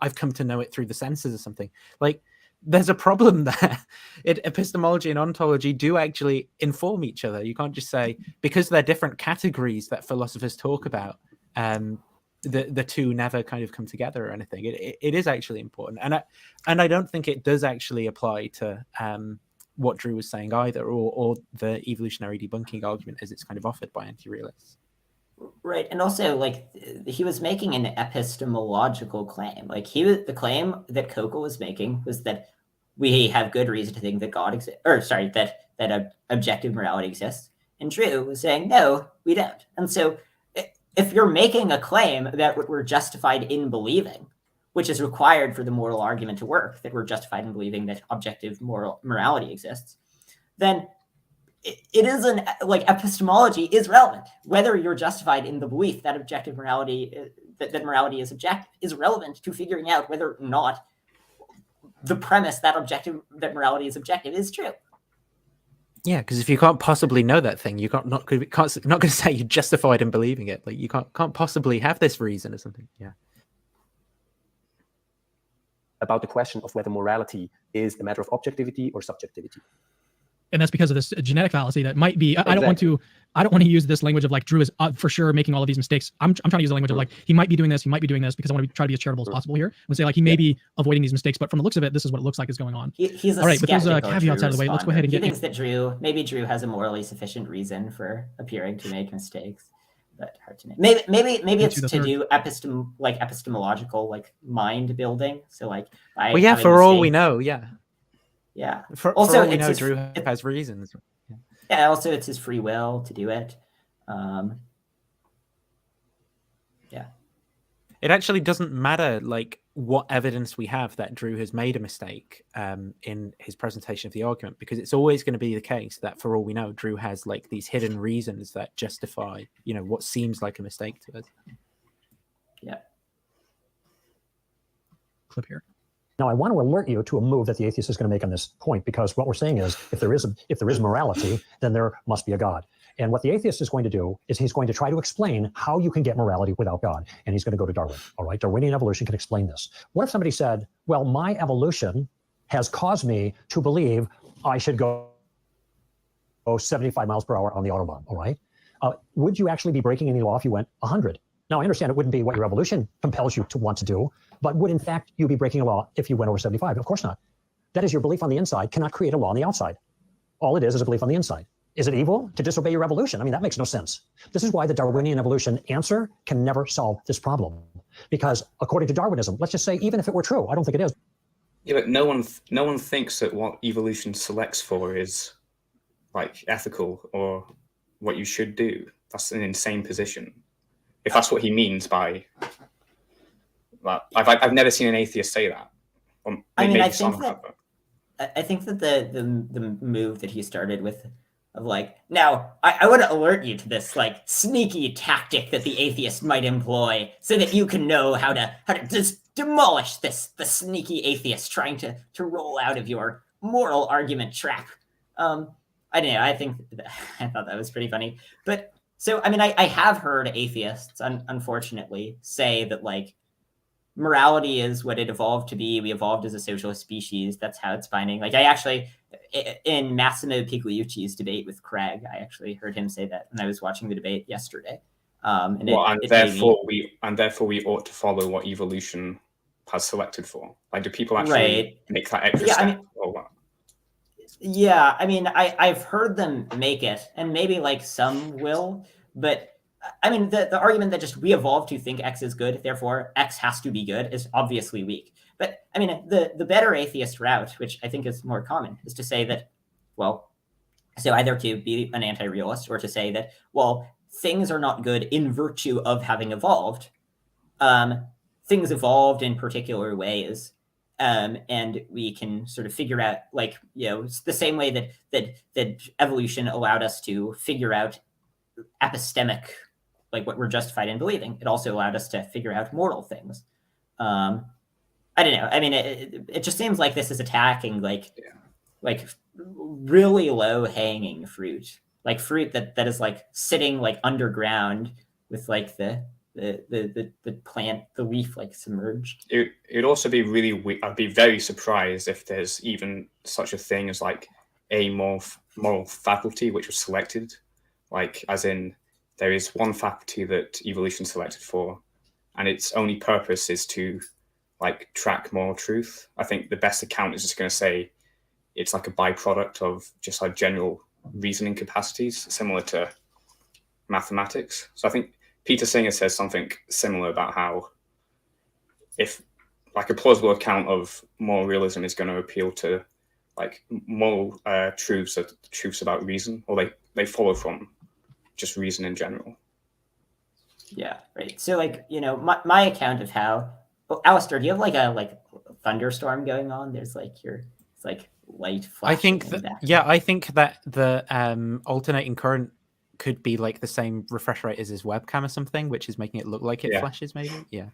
I've come to know it through the senses or something, like there's a problem there. Epistemology and ontology do actually inform each other. You can't just say, because they're different categories that philosophers talk about, the two never kind of come together or anything. It is actually important. And I don't think it does actually apply to what Drew was saying either, or the evolutionary debunking argument as it's kind of offered by anti-realists. Right, and also like he was making an epistemological claim. Like the claim that Kokel was making was that we have good reason to think that God exists, or sorry, that objective morality exists. And Drew was saying no, we don't. And so, if you're making a claim that we're justified in believing, which is required for the moral argument to work, that we're justified in believing that objective morality exists, then it isn't like epistemology is relevant. Whether you're justified in the belief that objective morality, that morality is objective, is relevant to figuring out whether or not the premise that morality is objective is true. Yeah, because if you can't possibly know that thing, you not going to say you're justified in believing it. Like you can't possibly have this reason or something. Yeah. About the question of whether morality is a matter of objectivity or subjectivity. And that's because of this genetic fallacy that might be. I don't want to use this language of like Drew is for sure making all of these mistakes. I'm trying to use the language of like he might be doing this, because I want to try to be as charitable as possible here and say like he may be avoiding these mistakes, but from the looks of it, this is what it looks like is going on. He's all right, but those caveats out of the way. Let's go ahead and he thinks that Drew has a morally sufficient reason for appearing to make mistakes, but hard to make. Maybe it's to do epistemological like mind building. So like for all we know, yeah. Yeah. For all we know, Drew has reasons. Yeah. Also, it's his free will to do it. Yeah. It actually doesn't matter, like what evidence we have that Drew has made a mistake in his presentation of the argument, because it's always going to be the case that, for all we know, Drew has like these hidden reasons that justify, what seems like a mistake to us. Yeah. Clip here. Now, I want to alert you to a move that the atheist is going to make on this point, because what we're saying is, if there is morality, then there must be a God. And what the atheist is going to do is he's going to try to explain how you can get morality without God. And he's going to go to Darwin. All right, Darwinian evolution can explain this. What if somebody said, well, my evolution has caused me to believe I should go 75 miles per hour on the Autobahn, all right? Would you actually be breaking any law if you went 100? Now, I understand it wouldn't be what your evolution compels you to want to do, but would, in fact, you be breaking a law if you went over 75? Of course not. That is, your belief on the inside cannot create a law on the outside. All it is a belief on the inside. Is it evil to disobey your evolution? I mean, that makes no sense. This is why the Darwinian evolution answer can never solve this problem. Because according to Darwinism, let's just say, even if it were true, I don't think it is. Yeah, but no one thinks that what evolution selects for is like ethical or what you should do. That's an insane position. If that's what he means by that, I've never seen an atheist say that. I mean, I think that the move that he started with, of like, now I want to alert you to this like sneaky tactic that the atheist might employ, so that you can know how to just demolish the sneaky atheist trying to roll out of your moral argument trap. I don't know. I thought that was pretty funny. But so, I mean, I have heard atheists, unfortunately, say that like morality is what it evolved to be. We evolved as a social species. That's how it's binding. Like I actually, in Massimo Pigliucci's debate with Craig, I actually heard him say that when I was watching the debate yesterday. Therefore we ought to follow what evolution has selected for. Like, do people actually make that extra step? Yeah, I mean, I've heard them make it, and maybe like some will, but I mean, the argument that just we evolved to think X is good, therefore X has to be good, is obviously weak. But I mean, the better atheist route, which I think is more common, is to say that, well, so either to be an anti-realist or to say that, well, things are not good in virtue of having evolved. Things evolved in particular ways. And we can sort of figure out, like, you know, it's the same way that evolution allowed us to figure out epistemic, like what we're justified in believing. It also allowed us to figure out moral things. I don't know. I mean, it just seems like this is attacking like really low hanging fruit, like fruit that is like sitting like underground with like the plant, the leaf like submerged. It'd also be I'd be very surprised if there's even such a thing as like a moral faculty which was selected, like as in there is one faculty that evolution selected for, and its only purpose is to like track moral truth. I think the best account is just going to say it's like a byproduct of just like general reasoning capacities, similar to mathematics. So I think Peter Singer says something similar about how if like a plausible account of moral realism is going to appeal to like moral truths about reason, or they follow from just reason in general. Yeah, right. So like, you know, my account of how, well, Alistair, do you have like a thunderstorm going on? There's like it's like light flashing. I think that the alternating current could be like the same refresh rate as his webcam or something, which is making it look like it flashes, maybe. Yeah,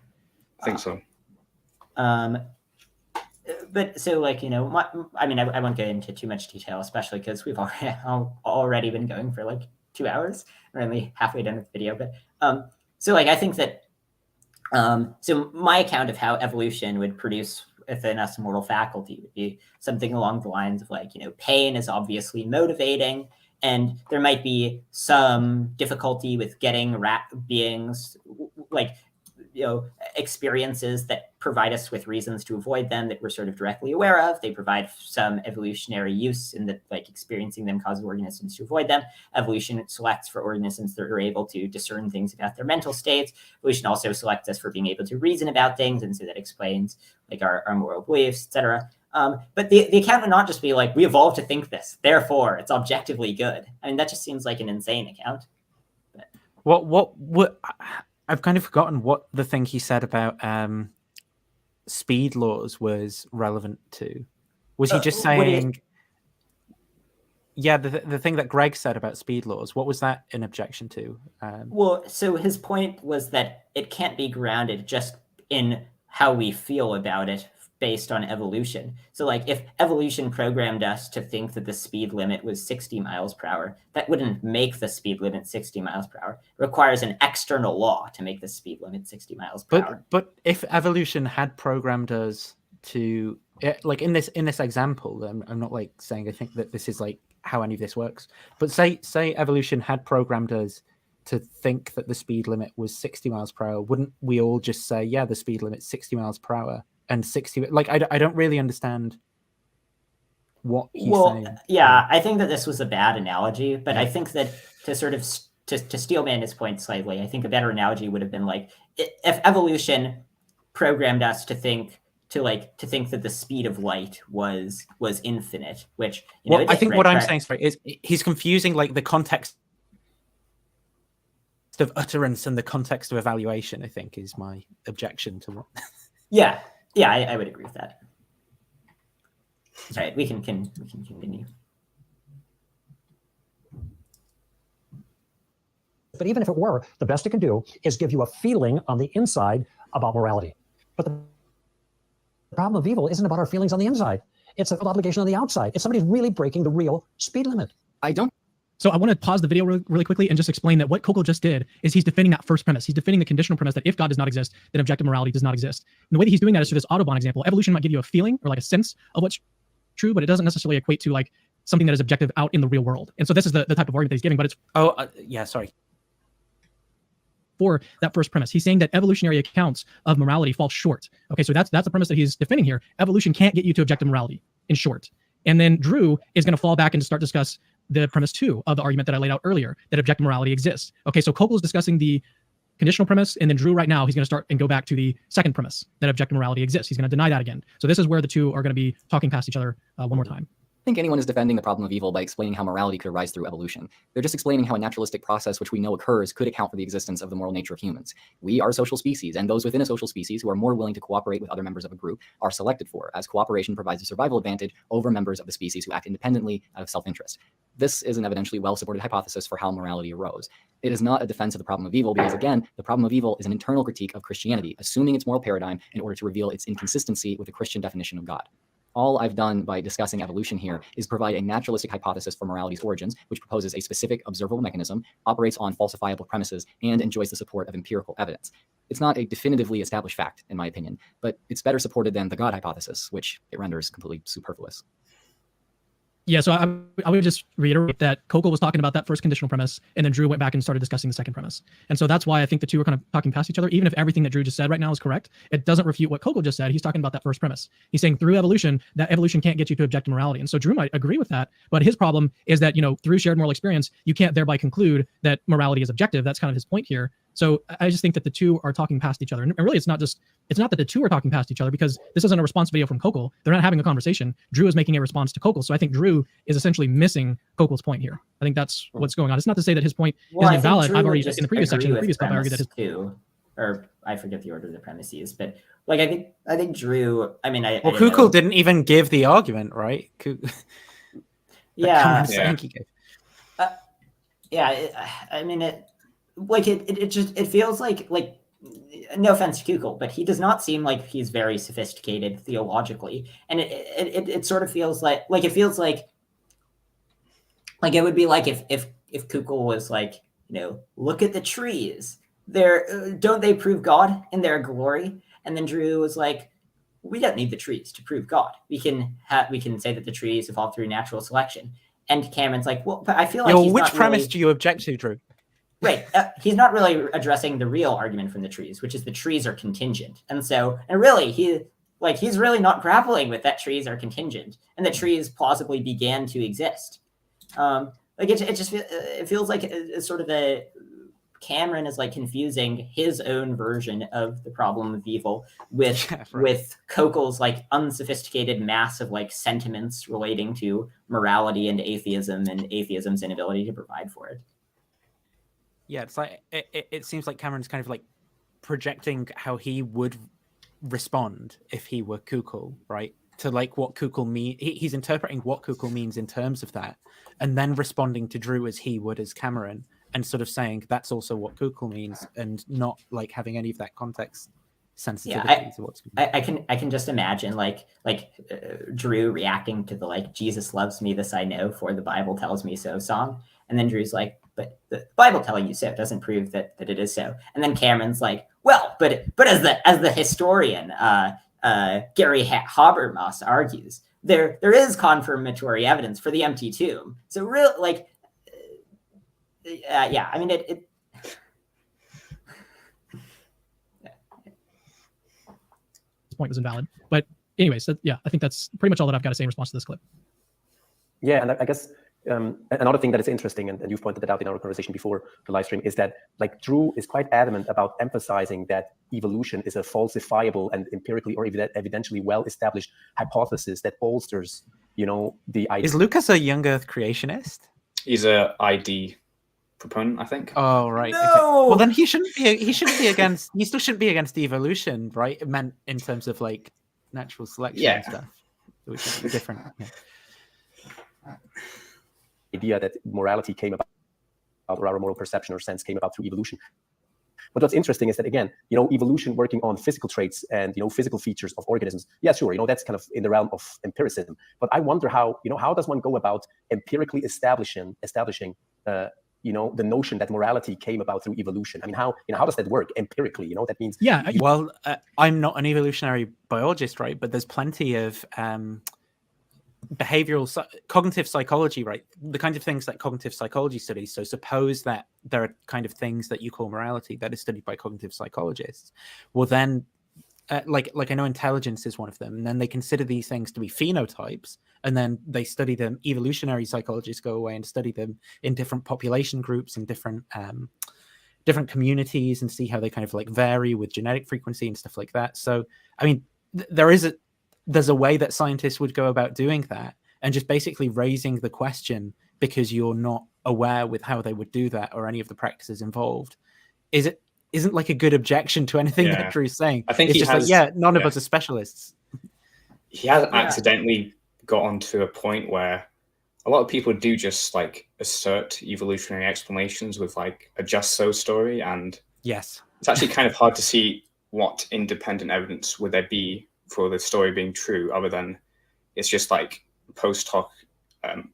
I think so. But so like, you know, I mean, I won't get into too much detail, especially because we've already been going for like 2 hours. We're only halfway done with the video, but so like I think that so my account of how evolution would produce within us moral faculty would be something along the lines of like, you know, pain is obviously motivating, and there might be some difficulty with getting beings, like, you know, experiences that provide us with reasons to avoid them that we're sort of directly aware of. They provide some evolutionary use in that, like, experiencing them causes organisms to avoid them. Evolution selects for organisms that are able to discern things about their mental states. Evolution also selects us for being able to reason about things, and so that explains like our moral beliefs, etc. But the account would not just be like, we evolved to think this, therefore it's objectively good. I mean, that just seems like an insane account. But... What I've kind of forgotten what the thing he said about speed laws was relevant to. Was he just saying... Yeah, the thing that Greg said about speed laws, what was that in objection to? Well, so his point was that it can't be grounded just in how we feel about it based on evolution. So like if evolution programmed us to think that the speed limit was 60 miles per hour, that wouldn't make the speed limit 60 miles per hour. It requires an external law to make the speed limit 60 miles per hour. But if evolution had programmed us to, like in this example, I'm not like saying I think that this is like how any of this works, but say evolution had programmed us to think that the speed limit was 60 miles per hour, wouldn't we all just say, yeah, the speed limit's 60 miles per hour? And 60, like I don't really understand what he's saying. Yeah, I think that this was a bad analogy, but I think that to sort of to steel man his point slightly, I think a better analogy would have been like if evolution programmed us to think that the speed of light was infinite, which I think what I'm saying is he's confusing like the context of utterance and the context of evaluation. I think is my objection to what. Yeah, I would agree with that. All right, we can continue. But even if it were, the best it can do is give you a feeling on the inside about morality. But the problem of evil isn't about our feelings on the inside. It's an obligation on the outside. If somebody's really breaking the real speed limit. So I want to pause the video really quickly and just explain that what Kokol just did is he's defending that first premise. He's defending the conditional premise that if God does not exist, then objective morality does not exist. And the way that he's doing that is through this Autobahn example. Evolution might give you a feeling or like a sense of what's true, but it doesn't necessarily equate to like something that is objective out in the real world. And so this is the type of argument that he's giving, but it's for that first premise. He's saying that evolutionary accounts of morality fall short. Okay, so that's the premise that he's defending here. Evolution can't get you to objective morality, in short. And then Drew is going to fall back and start discuss the premise 2 of the argument that I laid out earlier, that objective morality exists. Okay, so Kokol is discussing the conditional premise, and then Drew right now, he's going to start and go back to the second premise, that objective morality exists. He's going to deny that again. So this is where the two are going to be talking past each other one more time. I think anyone is defending the problem of evil by explaining how morality could arise through evolution. They're just explaining how a naturalistic process which we know occurs could account for the existence of the moral nature of humans. We are social species, and those within a social species who are more willing to cooperate with other members of a group are selected for, as cooperation provides a survival advantage over members of the species who act independently out of self-interest. This is an evidentially well-supported hypothesis for how morality arose. It is not a defense of the problem of evil because, again, the problem of evil is an internal critique of Christianity, assuming its moral paradigm in order to reveal its inconsistency with the Christian definition of God. All I've done by discussing evolution here is provide a naturalistic hypothesis for morality's origins, which proposes a specific observable mechanism, operates on falsifiable premises, and enjoys the support of empirical evidence. It's not a definitively established fact, in my opinion, but it's better supported than the God hypothesis, which it renders completely superfluous. Yeah, so I would just reiterate that Kokol was talking about that first conditional premise, and then Drew went back and started discussing the second premise. And so that's why I think the two are kind of talking past each other. Even if everything that Drew just said right now is correct, it doesn't refute what Kokol just said. He's talking about that first premise. He's saying through evolution, that evolution can't get you to objective morality. And so Drew might agree with that, but his problem is that, through shared moral experience, you can't thereby conclude that morality is objective. That's kind of his point here. So I just think that the two are talking past each other. And really, it's not that the two are talking past each other, because this isn't a response video from Kokol. They're not having a conversation. Drew is making a response to Kokol. So I think Drew is essentially missing Kokol's point here. I think that's what's going on. It's not to say that his point isn't invalid. I've already, in the previous section, the previous part, I argued that his two, or I forget the order of the premises, but like I think Drew. I mean, Kokol didn't even give the argument, right? Yeah. It feels like no offense to Kokol, but he does not seem like he's very sophisticated theologically, and it sort of feels like it feels like it would be like if Kokol was like, look at the trees, don't they prove God in their glory? And then Drew was like, we don't need the trees to prove God. We can say that the trees evolved through natural selection. And Cameron's like, well, but I feel like which premise do you object to, Drew? Right. He's not really addressing the real argument from the trees, which is the trees are contingent. And really, he's really not grappling with that trees are contingent and that trees plausibly began to exist. It feels like it's sort of Cameron is like confusing his own version of the problem of evil with Kokol's like unsophisticated mass of like sentiments relating to morality and atheism's inability to provide for it. Yeah, it's like it seems like Cameron's kind of like projecting how he would respond if he were Kokol, right? To like what Kokol mean. He's interpreting what Kokol means in terms of that, and then responding to Drew as he would as Cameron, and sort of saying that's also what Kokol means, and not like having any of that context sensitivity to what's going on. I can just imagine like Drew reacting to the like Jesus loves me, this I know, for the Bible tells me so song, and then Drew's like, but the Bible telling you so doesn't prove that it is so, and then Cameron's like, well, but as the historian Gary Habermas argues, there is confirmatory evidence for the empty tomb. So real like yeah, I mean it point was invalid. But anyways, yeah, I think that's pretty much all that I've got to say in response to this clip. Yeah, and I guess another thing that is interesting, and you've pointed it out in our conversation before the live stream, is that like Drew is quite adamant about emphasizing that evolution is a falsifiable and empirically or evidentially well-established hypothesis that bolsters, the idea. Is Lucas a young Earth creationist? He's a ID proponent, I think. Oh, right. No! Okay. Well, then he shouldn't be against. He still shouldn't be against evolution, right? It meant in terms of like natural selection and stuff, which is different. Yeah. Idea that morality came about, or our moral perception or sense came about through evolution. But what's interesting is that, again, evolution working on physical traits and, physical features of organisms. Yeah, sure, that's kind of in the realm of empiricism. But I wonder how does one go about empirically establishing the notion that morality came about through evolution? I mean, how does that work empirically? That means... Yeah. Well, I'm not an evolutionary biologist, right? But there's plenty of cognitive psychology, right? The kind of things that cognitive psychology studies. So suppose that there are kind of things that you call morality that is studied by cognitive psychologists. Well, then, like I know intelligence is one of them, and then they consider these things to be phenotypes, and then they study them. Evolutionary psychologists go away and study them in different population groups and different communities, and see how they kind of like vary with genetic frequency and stuff like that. So, I mean, there's a way that scientists would go about doing that, and just basically raising the question because you're not aware with how they would do that or any of the practices involved. Isn't like a good objection to anything that Drew's saying. I think it's just like, none of us are specialists. He has accidentally got onto a point where a lot of people do just like assert evolutionary explanations with like a just so story, and yes, it's actually kind of hard to see what independent evidence would there be for the story being true, other than it's just like post hoc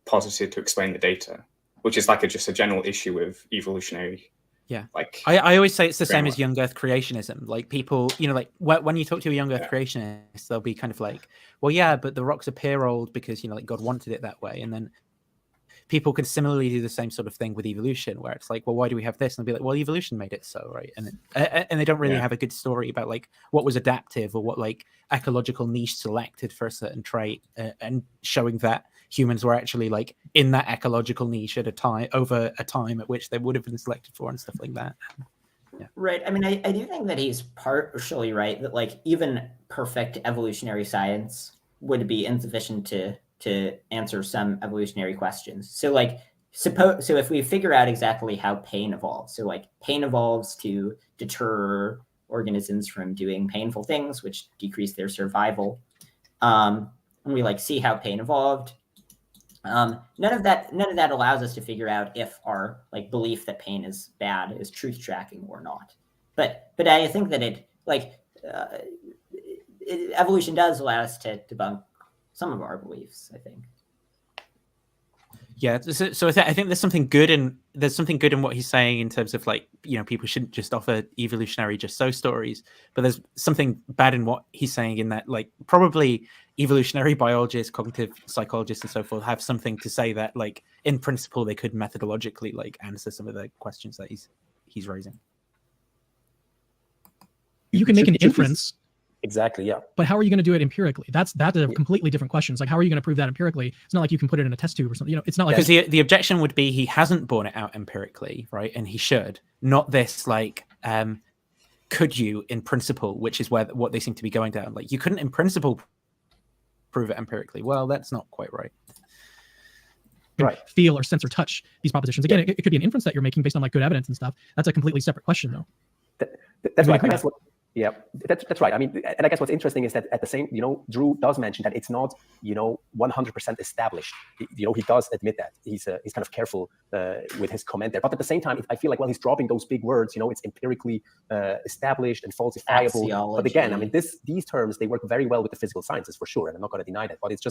posited to explain the data, which is like just a general issue with evolutionary. Yeah, like I always say it's the same as young Earth creationism. Like people, like when you talk to a young Earth creationist, they'll be kind of like, well, yeah, but the rocks appear old because like God wanted it that way. And then people can similarly do the same sort of thing with evolution, where it's like, well, why do we have this? And they'll be like, well, evolution made it so, right? And they don't really have a good story about like what was adaptive or what like ecological niche selected for a certain trait, and showing that humans were actually like in that ecological niche at a time at which they would have been selected for and stuff like that. Yeah. Right. I mean, I do think that he's partially right that like even perfect evolutionary science would be insufficient to answer some evolutionary questions. So like so if we figure out exactly how pain evolves, so like pain evolves to deter organisms from doing painful things, which decrease their survival. And we like see how pain evolved. None of that allows us to figure out if our like belief that pain is bad is truth tracking or not. But I think that evolution does allow us to debunk some of our beliefs, I think. Yeah, so I think there's something good in what he's saying in terms of like, people shouldn't just offer evolutionary just so stories, but there's something bad in what he's saying in that like probably evolutionary biologists, cognitive psychologists and so forth have something to say that like in principle they could methodologically like answer some of the questions that he's raising. You can make an inference. Exactly, yeah. But how are you going to do it empirically? That's a completely different question. It's like, how are you going to prove that empirically? It's not like you can put it in a test tube or something. It's not like... Because the objection would be he hasn't borne it out empirically, right? And he should. Not this, like, could you in principle, which is what they seem to be going down. Like, you couldn't in principle prove it empirically. Well, that's not quite right. Right. Feel or sense or touch these propositions. Again, it could be an inference that you're making based on like good evidence and stuff. That's a completely separate question, though. That's right. I guess Yeah, that's right. I mean, and I guess what's interesting is that at the same, Drew does mention that it's not, 100% established. He does admit that. He's kind of careful with his comment there. But at the same time, I feel like, well, he's dropping those big words. It's empirically established and falsifiable. Axiology. But again, I mean, these terms, they work very well with the physical sciences for sure, and I'm not going to deny that. But it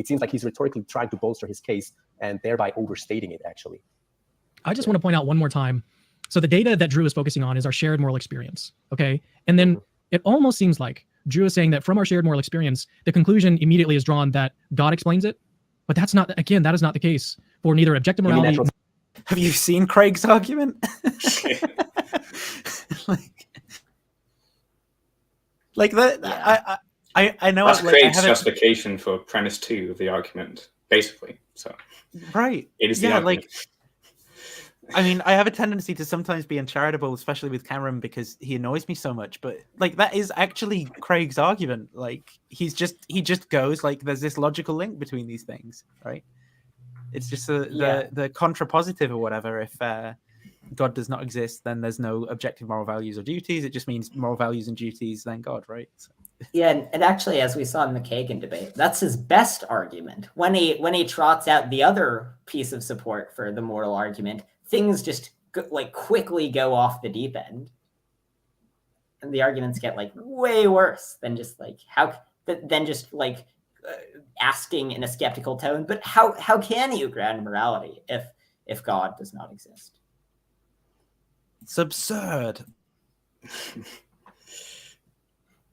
seems like he's rhetorically trying to bolster his case and thereby overstating it, actually. I just want to point out one more time. So the data that Drew is focusing on is our shared moral experience, okay? And then it almost seems like Drew is saying that from our shared moral experience, the conclusion immediately is drawn that God explains it. But that is not the case for neither objective morality. Have you seen Craig's argument? like that. Yeah. I know. That's Craig's justification for premise 2 of the argument, basically. So right. It is the argument. I mean, I have a tendency to sometimes be uncharitable, especially with Cameron, because he annoys me so much. But that is actually Craig's argument. He just goes there's this logical link between these things, right? It's just the contrapositive or whatever. If God does not exist, then there's no objective moral values or duties. It just means moral values and duties, then God, right? So. Yeah, and actually, as we saw in the Kagan debate, that's his best argument. When he trots out the other piece of support for the moral argument, things just quickly go off the deep end, and the arguments get way worse than just asking in a skeptical tone. But how can you ground morality if God does not exist? It's absurd.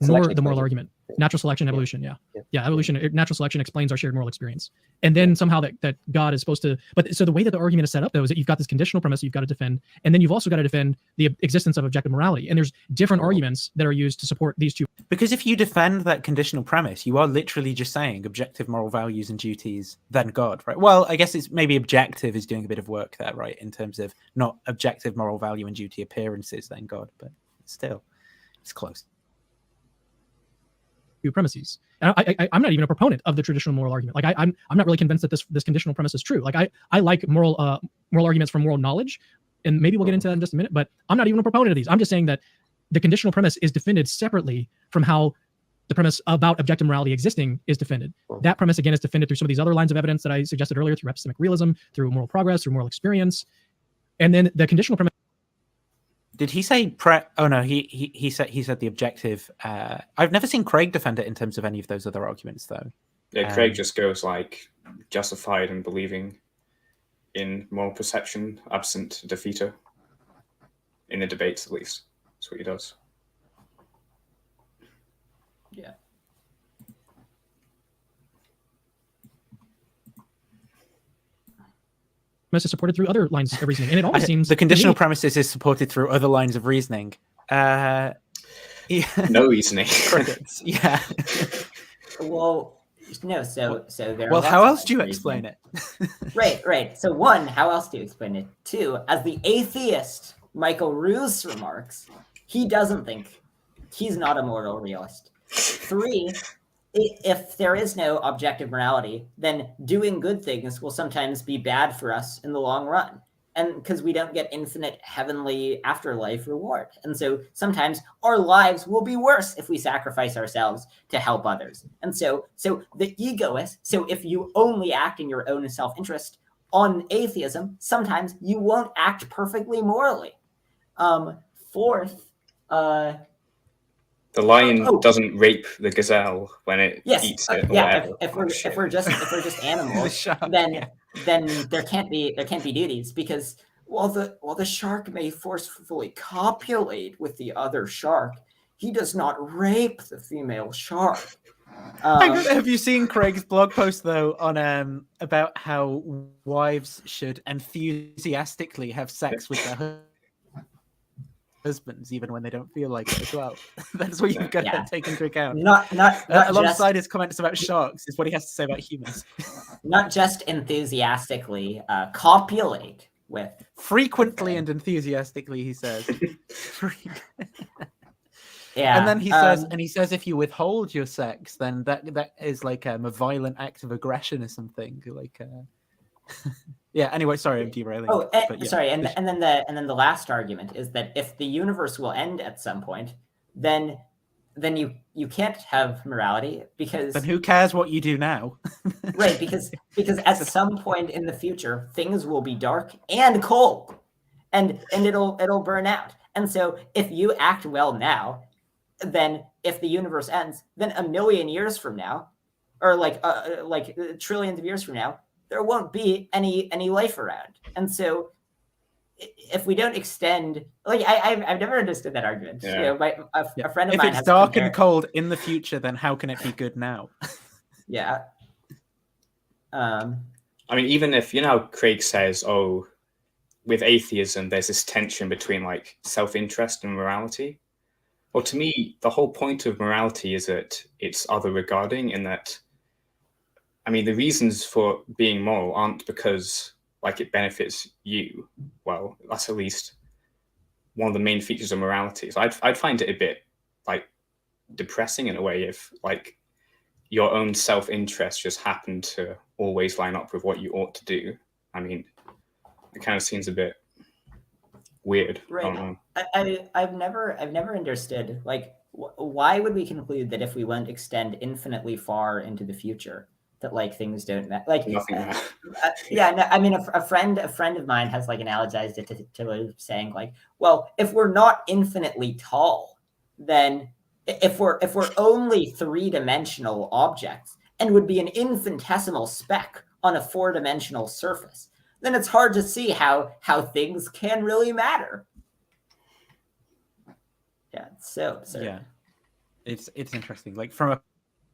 The moral argument. Natural selection, evolution, evolution, natural selection explains our shared moral experience. And then somehow that God is supposed to, but so the way that the argument is set up though is that you've got this conditional premise you've got to defend, and then you've also got to defend the existence of objective morality. And there's different arguments that are used to support these two. Because if you defend that conditional premise, you are literally just saying objective moral values and duties, then God, right? Well, I guess it's maybe objective is doing a bit of work there, right? In terms of not objective moral value and duty appearances, then God, but still, it's close. Premises. And I'm not even a proponent of the traditional moral argument. I'm not really convinced that this conditional premise is true. I like moral arguments from moral knowledge, and maybe we'll get into that in just a minute. But I'm not even a proponent of these. I'm just saying that the conditional premise is defended separately from how the premise about objective morality existing is defended. That premise again is defended through some of these other lines of evidence that I suggested earlier, through epistemic realism, through moral progress, through moral experience, and then the conditional premise. Did he say Oh no, he said the objective. I've never seen Craig defend it in terms of any of those other arguments, though. Yeah, Craig just goes justified in believing in moral perception, absent defeater. In the debates, at least, that's what he does. Yeah. Premise is supported through other lines of reasoning, and it always seems the conditional premises is supported through other lines of reasoning. No reasoning. Crickets. Yeah. Well, no. So there. Well, how else do you explain it? Right. So one, how else do you explain it? Two, as the atheist Michael Roos remarks, he doesn't think he's not a moral realist. Three. If there is no objective morality, then doing good things will sometimes be bad for us in the long run. And because we don't get infinite heavenly afterlife reward. And so sometimes our lives will be worse if we sacrifice ourselves to help others. And so the egoist, so if you only act in your own self-interest on atheism, sometimes you won't act perfectly morally. Fourth, the lion doesn't rape the gazelle when it eats it. If we're just animals, then there can't be duties, because while the shark may forcefully copulate with the other shark, he does not rape the female shark. Have you seen Craig's blog post though on about how wives should enthusiastically have sex with their husbands even when they don't feel like it as well? That's what you've got to take into account. Not alongside his comments about sharks is what he has to say about humans. Not just enthusiastically copulate with. Frequently and enthusiastically, he says. Yeah. And then he says if you withhold your sex, then that is like a violent act of aggression or something. Yeah. Anyway, sorry, I'm derailing. Sorry. And then the last argument is that if the universe will end at some point, then you can't have morality because Then who cares what you do now? right, because at some point in the future things will be dark and cold, and it'll burn out. And so if you act well now, then if the universe ends, then a million years from now, or like trillions of years from now, there won't be any life around. And so if we don't extend, like I've never understood that argument. Yeah. You know, a friend of If mine it's has dark and cold in the future, then how can it be good now? Yeah. I mean, even if, you know, how Craig says, oh, with atheism, there's this tension between like self-interest and morality. Well, to me, the whole point of morality is that it's other regarding, in that, I mean, the reasons for being moral aren't because like it benefits you. Well, that's at least one of the main features of morality. So I'd find it a bit like depressing in a way if like your own self-interest just happened to always line up with what you ought to do. I mean, it kind of seems a bit weird. Right. I don't know. I've never understood, like, why would we conclude that if we won't extend infinitely far into the future, that like things don't matter? Like, Nothing matters. yeah, no, I mean, a friend of mine has like analogized it to saying like, well, if we're not infinitely tall, then if we're only 3-dimensional objects and would be an infinitesimal speck on a 4-dimensional surface, then it's hard to see how things can really matter. Yeah, it's so absurd. Yeah, it's interesting. Like from a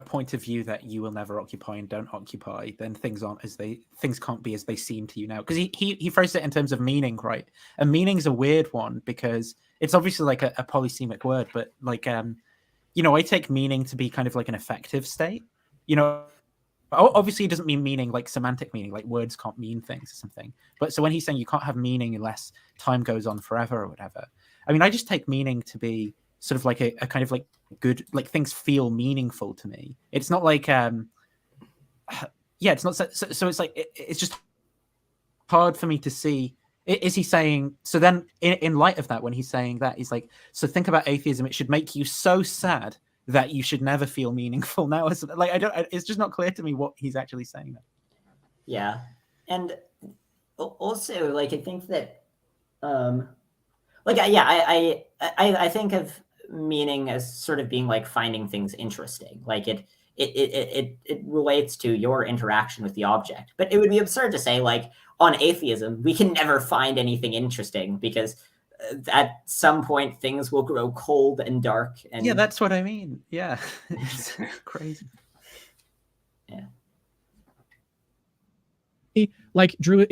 point of view that you will never occupy and don't occupy, then things can't be as they seem to you now. Because he phrased it in terms of meaning, right? And meaning's a weird one because it's obviously like a polysemic word, but like you know, I take meaning to be kind of like an effective state. You know, obviously it doesn't mean meaning like semantic meaning, like words can't mean things or something. But so when he's saying you can't have meaning unless time goes on forever or whatever, I mean, I just take meaning to be sort of like a kind of like good, like things feel meaningful to me. It's not like, yeah, it's not, so it's like, it's just hard for me to see. Is he saying, so then in light of that, when he's saying that, he's like, so think about atheism, it should make you so sad that you should never feel meaningful now. Like, it's just not clear to me what he's actually saying there. Yeah. And also, like, I think that, like, yeah, I think of meaning as sort of being like finding things interesting. Like it relates to your interaction with the object. But it would be absurd to say, like, on atheism, we can never find anything interesting because at some point things will grow cold and dark. And yeah, that's what I mean. Yeah, it's crazy. Yeah. Like Drew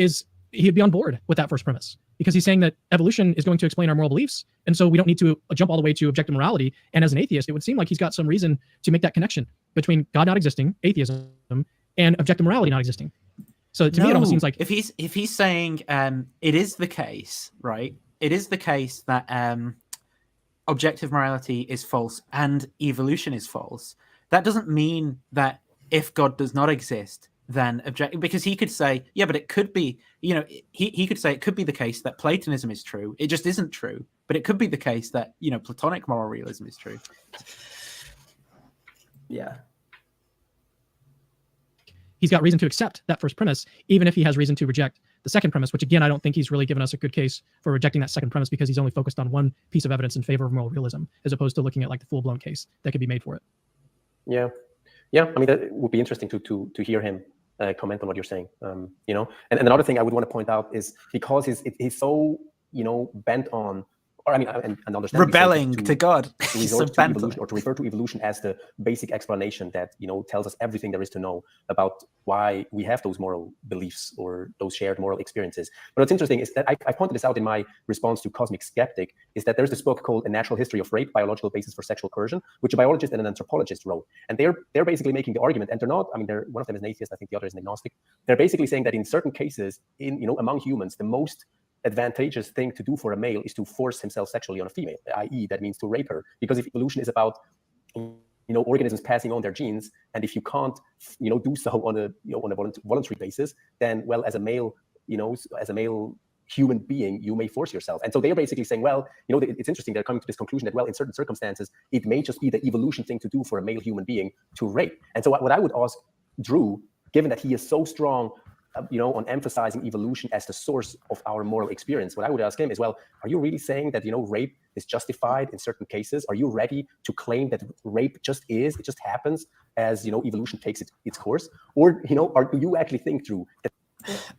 he'd be on board with that first premise because he's saying that evolution is going to explain our moral beliefs. And so we don't need to jump all the way to objective morality. And as an atheist, it would seem like he's got some reason to make that connection between God not existing, atheism, and objective morality not existing. So to me, it almost seems like if he's saying it is the case, right? It is the case that objective morality is false and evolution is false. That doesn't mean that if God does not exist, then because he could say, yeah, but it could be, you know, he could say it could be the case that Platonism is true. It just isn't true. But it could be the case that, you know, Platonic moral realism is true. Yeah. he's got reason to accept that first premise, even if he has reason to reject the second premise, which again, I don't think he's really given us a good case for rejecting that second premise because he's only focused on one piece of evidence in favor of moral realism, as opposed to looking at like the full-blown case that could be made for it. Yeah. I mean, that would be interesting to hear him comment on what you're saying. You know, and another thing I would want to point out is because he's so, you know, bent on, or I mean, and understand rebelling to God, to resort to evolution, or to refer to evolution as the basic explanation that, you know, tells us everything there is to know about why we have those moral beliefs or those shared moral experiences. But what's interesting is that I pointed this out in my response to Cosmic Skeptic, is that there's this book called A Natural History of Rape, Biological Basis for Sexual Coercion, which a biologist and an anthropologist wrote. And they're basically making the argument, and they're not, I mean, one of them is an atheist, I think the other is an agnostic. They're basically saying that in certain cases, among humans, the most advantageous thing to do for a male is to force himself sexually on a female, i.e. that means to rape her, because if evolution is about, you know, organisms passing on their genes, and if you can't, you know, do so on a voluntary basis, then, well, as a male, you know, human being, you may force yourself. And so they're basically saying, well, you know, it's interesting. They're coming to this conclusion that, well, in certain circumstances, it may just be the evolution thing to do for a male human being to rape. And so what I would ask Drew, given that he is so strong, you know, on emphasizing evolution as the source of our moral experience, what I would ask him is, well, are you really saying that, you know, rape is justified in certain cases? Are you ready to claim that rape just is, it just happens as, you know, evolution takes its course? Or, you know, do you actually think, Drew, that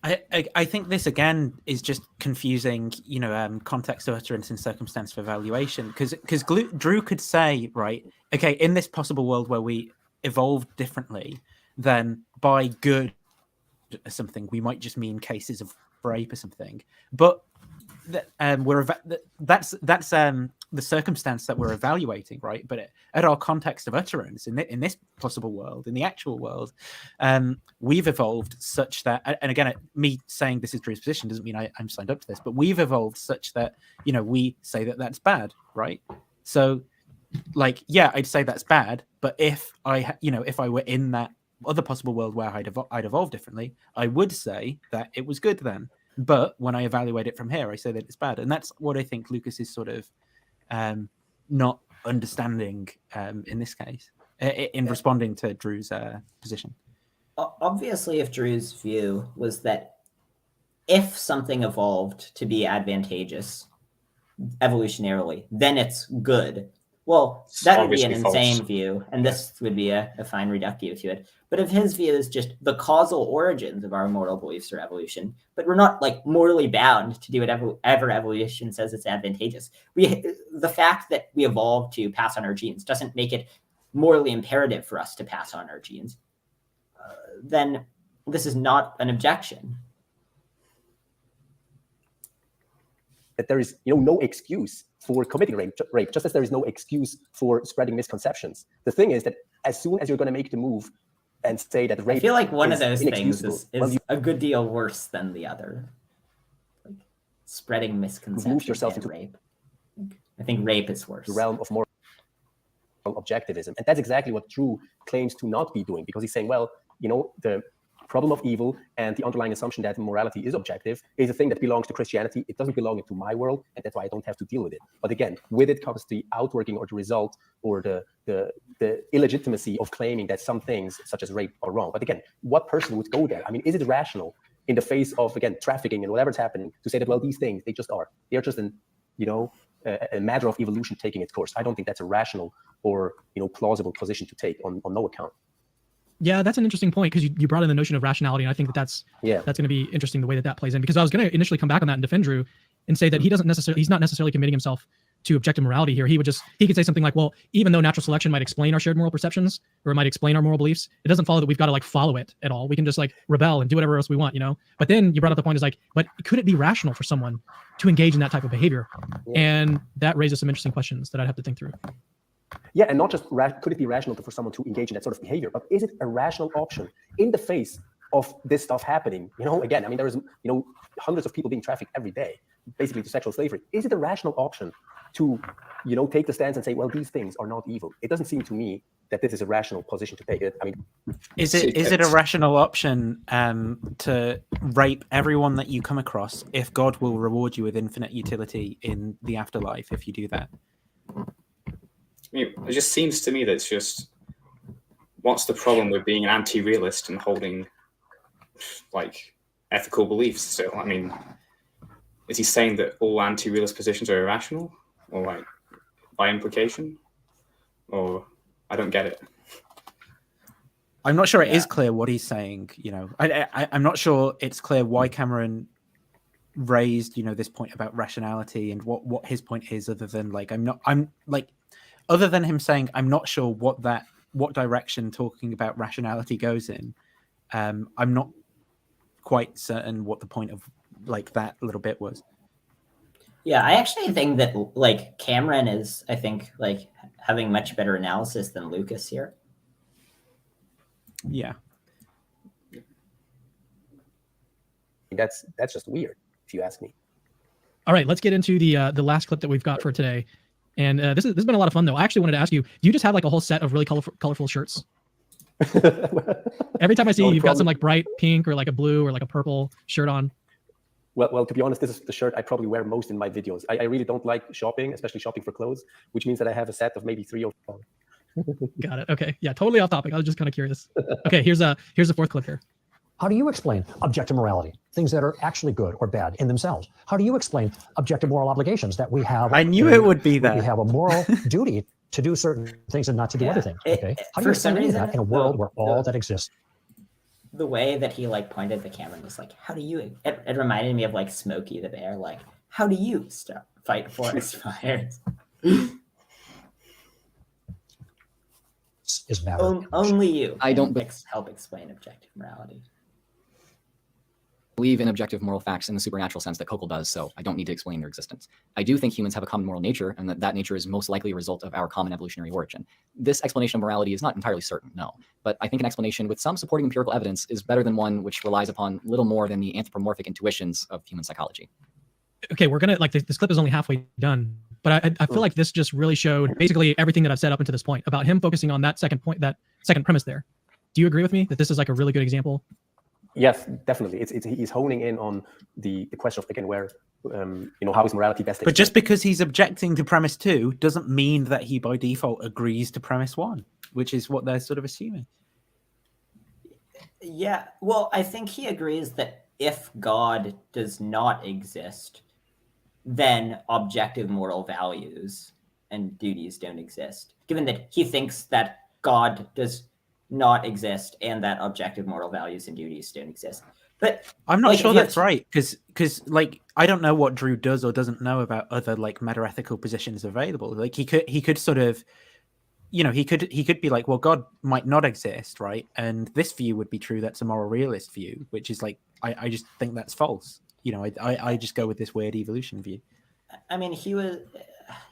I think this again is just confusing, you know, context of utterance and circumstance of evaluation, because Drew could say, right, okay, in this possible world where we evolved differently, then by good or something we might just mean cases of rape or something, but that's the circumstance that we're evaluating, right? But at our context of utterance in this possible world, in the actual world, we've evolved such that, and again, me saying this is Drew's position doesn't mean I'm signed up to this, but we've evolved such that, you know, we say that that's bad, right? So, like, yeah, I'd say that's bad, but if I were in that other possible world where I'd evolve differently, I would say that it was good then. But when I evaluate it from here, I say that it's bad. And that's what I think Lucas is sort of not understanding in this case, in responding to Drew's position. Obviously, if Drew's view was that if something evolved to be advantageous evolutionarily, then it's good. Well, that would be an insane view, and this would be a fine reductio to it. But if his view is just the causal origins of our moral beliefs or evolution, but we're not like morally bound to do whatever evolution says it's advantageous. The fact that we evolved to pass on our genes doesn't make it morally imperative for us to pass on our genes. Then this is not an objection. That there is, you know, no excuse for committing rape, just as there is no excuse for spreading misconceptions. The thing is that as soon as you're going to make the move and say that rape, I feel like one of those things is a good deal worse than the other. Like spreading misconceptions yourself into rape. I think rape is worse. The realm of moral objectivism, and that's exactly what Drew claims to not be doing, because he's saying, well, you know, the problem of evil and the underlying assumption that morality is objective is a thing that belongs to Christianity. It doesn't belong into my world, and that's why I don't have to deal with it. But again, with it comes the outworking or the result or the illegitimacy of claiming that some things, such as rape, are wrong. But again, what person would go there? I mean, is it rational in the face of, again, trafficking and whatever's happening to say that, well, these things, they just are. They're just a matter of evolution taking its course. I don't think that's a rational or, you know, plausible position to take on no account. Yeah, that's an interesting point, because you brought in the notion of rationality, and I think that's going to be interesting the way that plays in, because I was going to initially come back on that and defend Drew and say that he's not necessarily committing himself to objective morality here. He could say something like, well, even though natural selection might explain our shared moral perceptions or it might explain our moral beliefs, it doesn't follow that we've got to like follow it at all. We can just like rebel and do whatever else we want, you know. But then you brought up the point is like, but could it be rational for someone to engage in that type of behavior? And that raises some interesting questions that I'd have to think through. Yeah, and not just could it be rational for someone to engage in that sort of behavior, but is it a rational option in the face of this stuff happening? You know, again, I mean, there is, you know, hundreds of people being trafficked every day, basically to sexual slavery. Is it a rational option to, you know, take the stance and say, well, these things are not evil? It doesn't seem to me that this is a rational position to take. I mean, is it a rational option to rape everyone that you come across if God will reward you with infinite utility in the afterlife if you do that? I mean, it just seems to me that it's just, what's the problem with being an anti-realist and holding like ethical beliefs still? I mean, is he saying that all anti-realist positions are irrational, or like by implication? Or I don't get it. I'm not sure it is clear what he's saying. You know, I'm not sure it's clear why Cameron raised, you know, this point about rationality and what his point is, other than like other than him saying, I'm not sure what direction talking about rationality goes in. I'm not quite certain what the point of like that little bit was. Yeah, I actually think that like Cameron is, I think, like having much better analysis than Lucas here. Yeah. That's just weird, if you ask me. All right, let's get into the last clip that we've got for today. And this has been a lot of fun, though. I actually wanted to ask you, do you just have like a whole set of really colorful shirts? Every time I see you, you've got some like bright pink or like a blue or like a purple shirt on. Well, to be honest, this is the shirt I probably wear most in my videos. I really don't like shopping, especially shopping for clothes, which means that I have a set of maybe 3 or 4. Got it. Okay. Yeah, totally off topic. I was just kind of curious. Okay, here's a fourth clip here. How do you explain objective morality, things that are actually good or bad in themselves? How do you explain objective moral obligations that we have? I knew it would be there. We have a moral duty to do certain things and not to do other things. Okay. How do you explain any of that in a world where all that exists? The way that he like pointed the camera was like, how do you? It reminded me of like Smokey the Bear. Like, how do you fight forest fires? Is matter. Only you. I don't help explain objective morality. Believe in objective moral facts in the supernatural sense that Kokel does, so I don't need to explain their existence. I do think humans have a common moral nature, and that nature is most likely a result of our common evolutionary origin. This explanation of morality is not entirely certain, no, but I think an explanation with some supporting empirical evidence is better than one which relies upon little more than the anthropomorphic intuitions of human psychology. Okay, we're gonna, like, this clip is only halfway done, but I feel like this just really showed basically everything that I've said up until this point about him focusing on that second point, that second premise there. Do you agree with me that this is like a really good example? Yes, definitely. He's honing in on the question of, again, where, how is morality best? But just because he's objecting to premise 2 doesn't mean that he by default agrees to premise 1, which is what they're sort of assuming. Yeah, well, I think he agrees that if God does not exist, then objective moral values and duties don't exist. Given that he thinks that God does not exist and that objective moral values and duties don't exist. But I'm not sure that's right, because like I don't know what Drew does or doesn't know about other like meta-ethical positions available. Like he could sort of, he could be like, well, God might not exist, right? And this view would be true. That's a moral realist view, which is like I just think that's false. I just go with this weird evolution view. I mean, he was.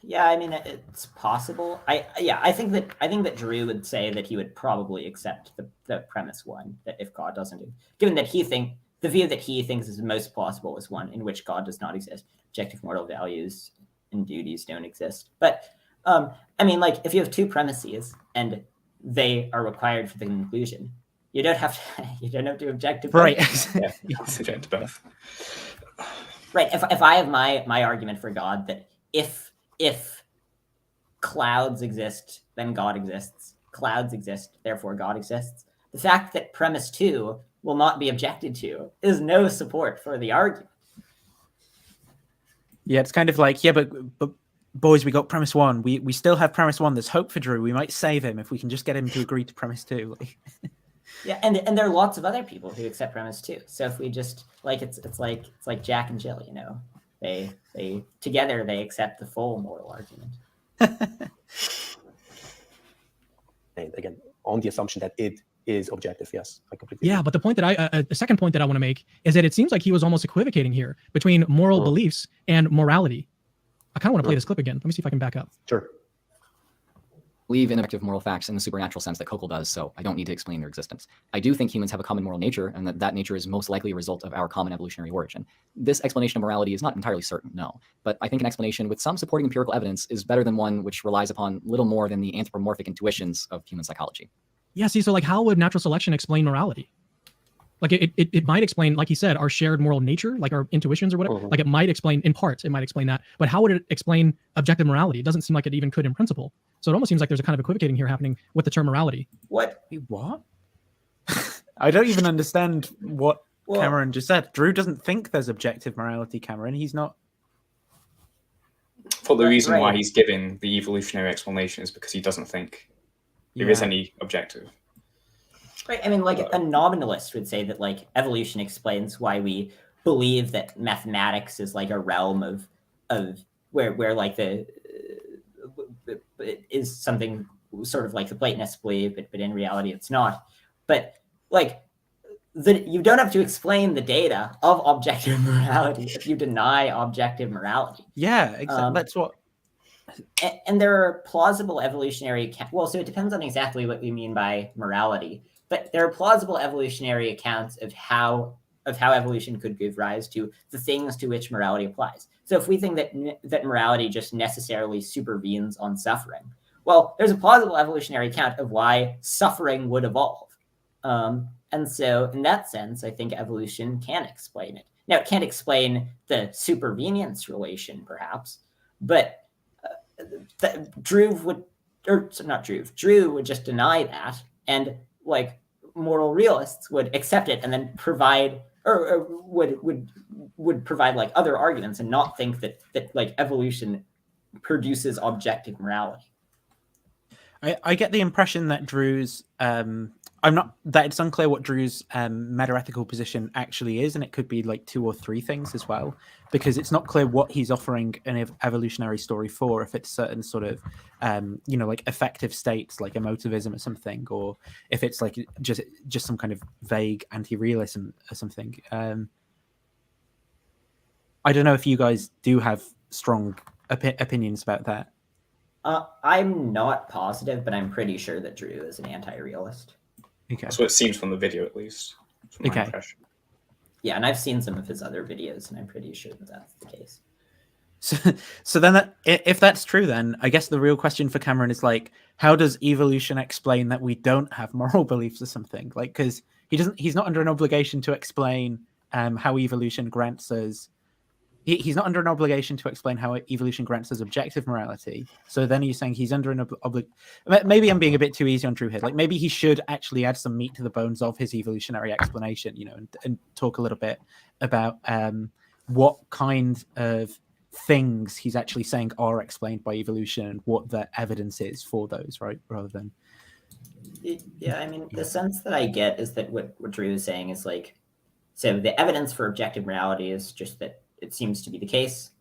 Yeah, I mean, it's possible. I think that Drew would say that he would probably accept the premise 1, that if God doesn't, given that the view that he thinks is the most plausible is one in which God does not exist, objective moral values and duties don't exist. But I mean, like, if you have 2 premises and they are required for the conclusion, you don't have to object to both. Right. Yeah, subject to both. Right. If I have my argument for God that if clouds exist, then God exists. Clouds exist, therefore God exists. The fact that premise 2 will not be objected to is no support for the argument. Yeah, it's kind of like, yeah, but boys, we got premise 1. We still have premise 1. There's hope for Drew. We might save him if we can just get him to agree to premise 2. Yeah, and there are lots of other people who accept premise 2. So if we just like it's like Jack and Jill, They together they accept the full moral argument. And again, on the assumption that it is objective, yes, I completely agree. But the point that the second point that I want to make is that it seems like he was almost equivocating here between moral beliefs and morality. I kind of want to play this clip again. Let me see if I can back up. Sure. Believe in objective moral facts in the supernatural sense that Kokel does, so I don't need to explain their existence. I do think humans have a common moral nature, and that nature is most likely a result of our common evolutionary origin. This explanation of morality is not entirely certain, no, but I think an explanation with some supporting empirical evidence is better than one which relies upon little more than the anthropomorphic intuitions of human psychology. Yeah, see, so like how would natural selection explain morality? Like it might explain, like he said, our shared moral nature, like our intuitions or whatever. Like it might explain, in parts, it might explain that. But how would it explain objective morality? It doesn't seem like it even could in principle. So it almost seems like there's a kind of equivocating here happening with the term morality. What? What? I don't even understand what Cameron just said. Drew doesn't think there's objective morality, Cameron. He's not. Well, the reason why he's giving the evolutionary explanation is because he doesn't think there is any objective. Right. I mean, like a nominalist would say that like evolution explains why we believe that mathematics is like a realm of where like the is something sort of like the Platonists believe, but in reality it's not. But like you don't have to explain the data of objective morality if you deny objective morality. Yeah, exactly. That's what. And there are plausible evolutionary so it depends on exactly what we mean by morality. But there are plausible evolutionary accounts of how evolution could give rise to the things to which morality applies. So if we think that morality just necessarily supervenes on suffering, well, there's a plausible evolutionary account of why suffering would evolve. And so in that sense, I think evolution can explain it. Now, it can't explain the supervenience relation, perhaps, but Drew would just deny that, and like moral realists would accept it and then provide or would provide like other arguments and not think that like evolution produces objective morality. I get the impression that Drew's that it's unclear what Drew's meta-ethical position actually is, and it could be like 2 or 3 things as well, because it's not clear what he's offering an evolutionary story for, if it's certain sort of like effective states like emotivism or something, or if it's like just some kind of vague anti-realism or something. I don't know if you guys do have strong opinions about that. I'm not positive, but I'm pretty sure that Drew is an anti-realist. Okay. That's what it seems from the video, at least. From my impression. Yeah, and I've seen some of his other videos, and I'm pretty sure that that's the case. So then, if that's true, then I guess the real question for Cameron is like, how does evolution explain that we don't have moral beliefs or something? Like, because he's not under an obligation to explain how evolution grants us. He's not under an obligation to explain how evolution grants us objective morality. So then he's saying he's under an obligation. Maybe I'm being a bit too easy on Drew here. Like maybe he should actually add some meat to the bones of his evolutionary explanation, and talk a little bit about what kind of things he's actually saying are explained by evolution and what the evidence is for those, right? Rather than. Yeah, I mean, the sense that I get is that what Drew is saying is like, so the evidence for objective morality is just that it seems to be the case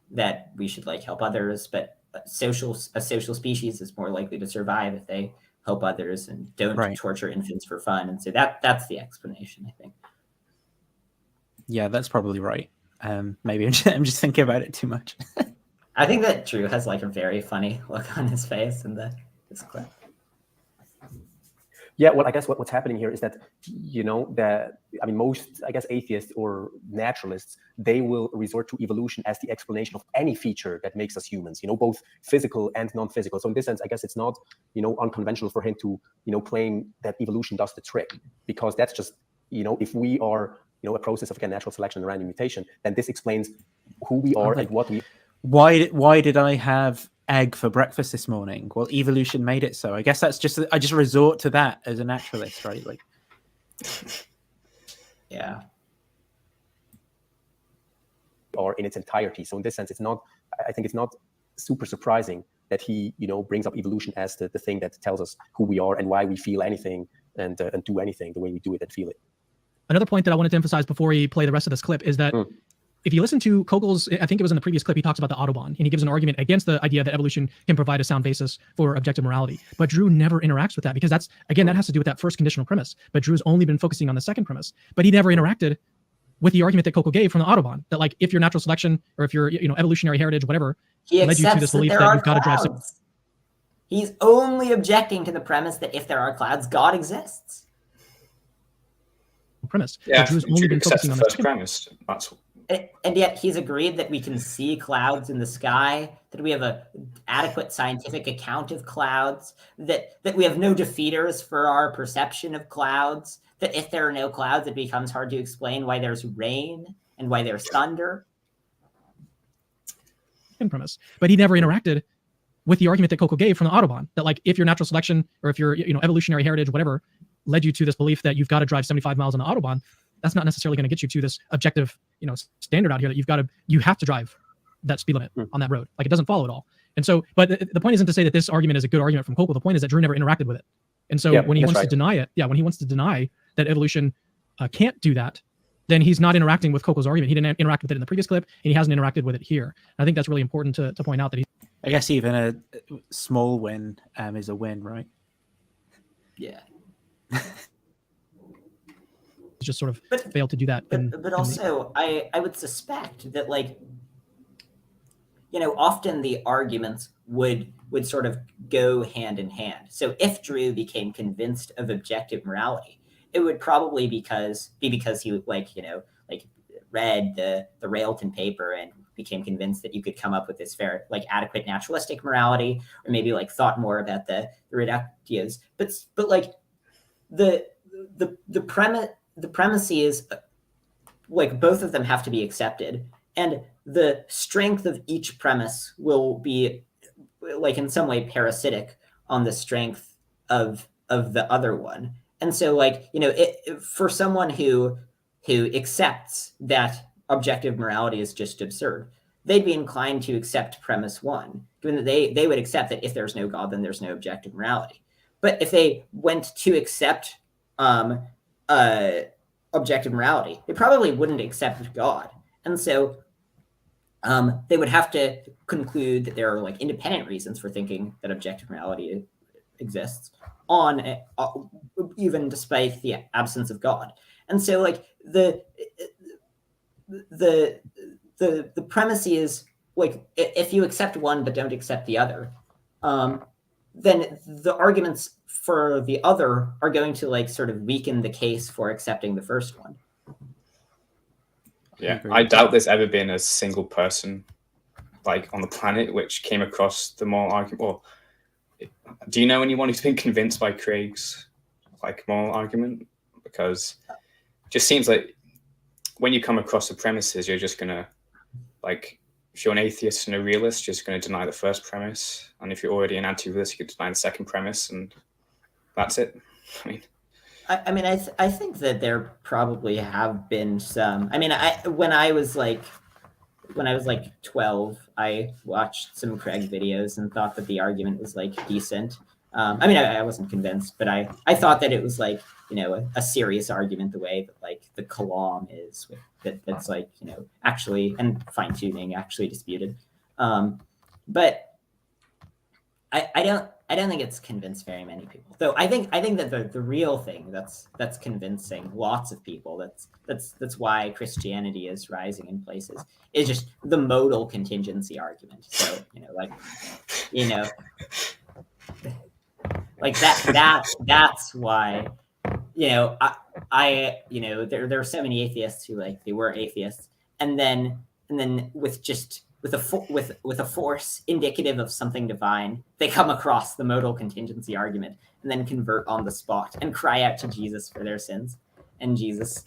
that we should like help others, but a social species is more likely to survive if they help others and don't torture infants for fun. And so that's the explanation, I think. Yeah, that's probably right. Maybe I'm just thinking about it too much. I think that Drew has like a very funny look on his face in this clip. Yeah, well, I guess what's happening here is that, most, I guess, atheists or naturalists, they will resort to evolution as the explanation of any feature that makes us humans, both physical and non-physical. So in this sense, I guess it's not, unconventional for him to, claim that evolution does the trick, because that's just, if we are, a process of, again, natural selection and random mutation, then this explains who we are and what we. Why did I have egg for breakfast this morning? Well, evolution made it so. I guess that's just I just resort to that as a naturalist, right? Like, yeah, or in its entirety. So in this sense, I think it's not super surprising that he, brings up evolution as the thing that tells us who we are and why we feel anything and do anything the way we do it and feel it. Another point that I wanted to emphasize before we play the rest of this clip is that if you listen to Kogel's, I think it was in the previous clip, he talks about the Autobahn, and he gives an argument against the idea that evolution can provide a sound basis for objective morality. But Drew never interacts with that, because that has to do with that first conditional premise. But Drew's only been focusing on the second premise. But he never interacted with the argument that Kogel gave from the Autobahn, that like if your natural selection or if your evolutionary heritage, whatever, led you to this belief that you've got to drive. He's only objecting to the premise that if there are clouds, God exists. Premise. Yeah, Drew's only been focusing on the first second premise. And yet he's agreed that we can see clouds in the sky, that we have an adequate scientific account of clouds, that we have no defeaters for our perception of clouds, that if there are no clouds, it becomes hard to explain why there's rain and why there's thunder. Premise. But he never interacted with the argument that Kogel gave from the Autobahn, that like if your natural selection or if your evolutionary heritage, whatever, led you to this belief that you've got to drive 75 miles on the Autobahn, that's not necessarily going to get you to this objective, standard out here that you have to drive that speed limit on that road. Like it doesn't follow at all. And so, but the point isn't to say that this argument is a good argument from Kogel. The point is that Drew never interacted with it. And so when he wants to deny it, when he wants to deny that evolution can't do that, then he's not interacting with Kogel's argument. He didn't interact with it in the previous clip, and he hasn't interacted with it here. And I think that's really important to point out that I guess even a small win is a win, right? Yeah. just sort of failed to do that. But also, I would suspect that, like, often the arguments would sort of go hand in hand. So if Drew became convinced of objective morality, it would probably be because he read the Railton paper and became convinced that you could come up with this fair, like, adequate naturalistic morality, or maybe like thought more about the reductios. But like the premise is like both of them have to be accepted, and the strength of each premise will be like in some way parasitic on the strength of the other one. And so like, you know, for someone who accepts that objective morality is just absurd, they'd be inclined to accept premise one, given that they would accept that if there's no God, then there's no objective morality. But if they went to accept objective morality, they probably wouldn't accept God. And so they would have to conclude that there are like independent reasons for thinking that objective morality exists on even despite the absence of God. And so like the premise is like, if you accept one but don't accept the other, then the arguments for the other are going to like sort of weaken the case for accepting the first one. Yeah, I doubt there's ever been a single person like on the planet which came across the moral argument. Well, do you know anyone who's been convinced by Craig's like moral argument? Because it just seems like when you come across the premises, you're just gonna like, if you're an atheist and a realist, you're just going to deny the first premise, and if you're already an anti-realist, you could deny the second premise, and that's it. I mean, I think that there probably have been some. I mean, when I was like 12, I watched some Craig videos and thought that the argument was like decent. I mean, I wasn't convinced, but I thought that it was like, you know, a serious argument the way that like the Kalam is, that's like, you know, actually, and fine tuning actually disputed. But I don't think it's convinced very many people. Though I think that the real thing that's convincing lots of people, that's why Christianity is rising in places, is just the modal contingency argument. So, you know, like that's why, you know, I you know, there are so many atheists who like, they were atheists, and then with a force indicative of something divine, they come across the modal contingency argument and then convert on the spot and cry out to Jesus for their sins. And Jesus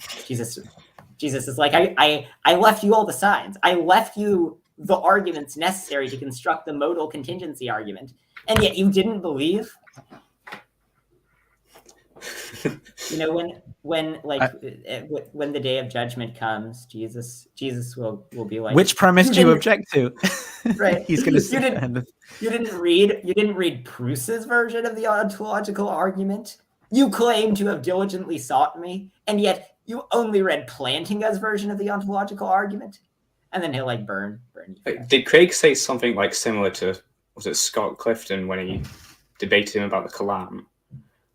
is like, I left you all the signs. I left you the arguments necessary to construct the modal contingency argument, and yet you didn't believe. You know, when the day of judgment comes, Jesus will be like, which premise do you object to? Right. He's going to. You didn't read Proust's version of the ontological argument. You claim to have diligently sought me, and yet you only read Plantinga's version of the ontological argument. And then he'll like burn you. Did Craig say something like similar to, was it Scott Clifton when he debated him about the Kalam?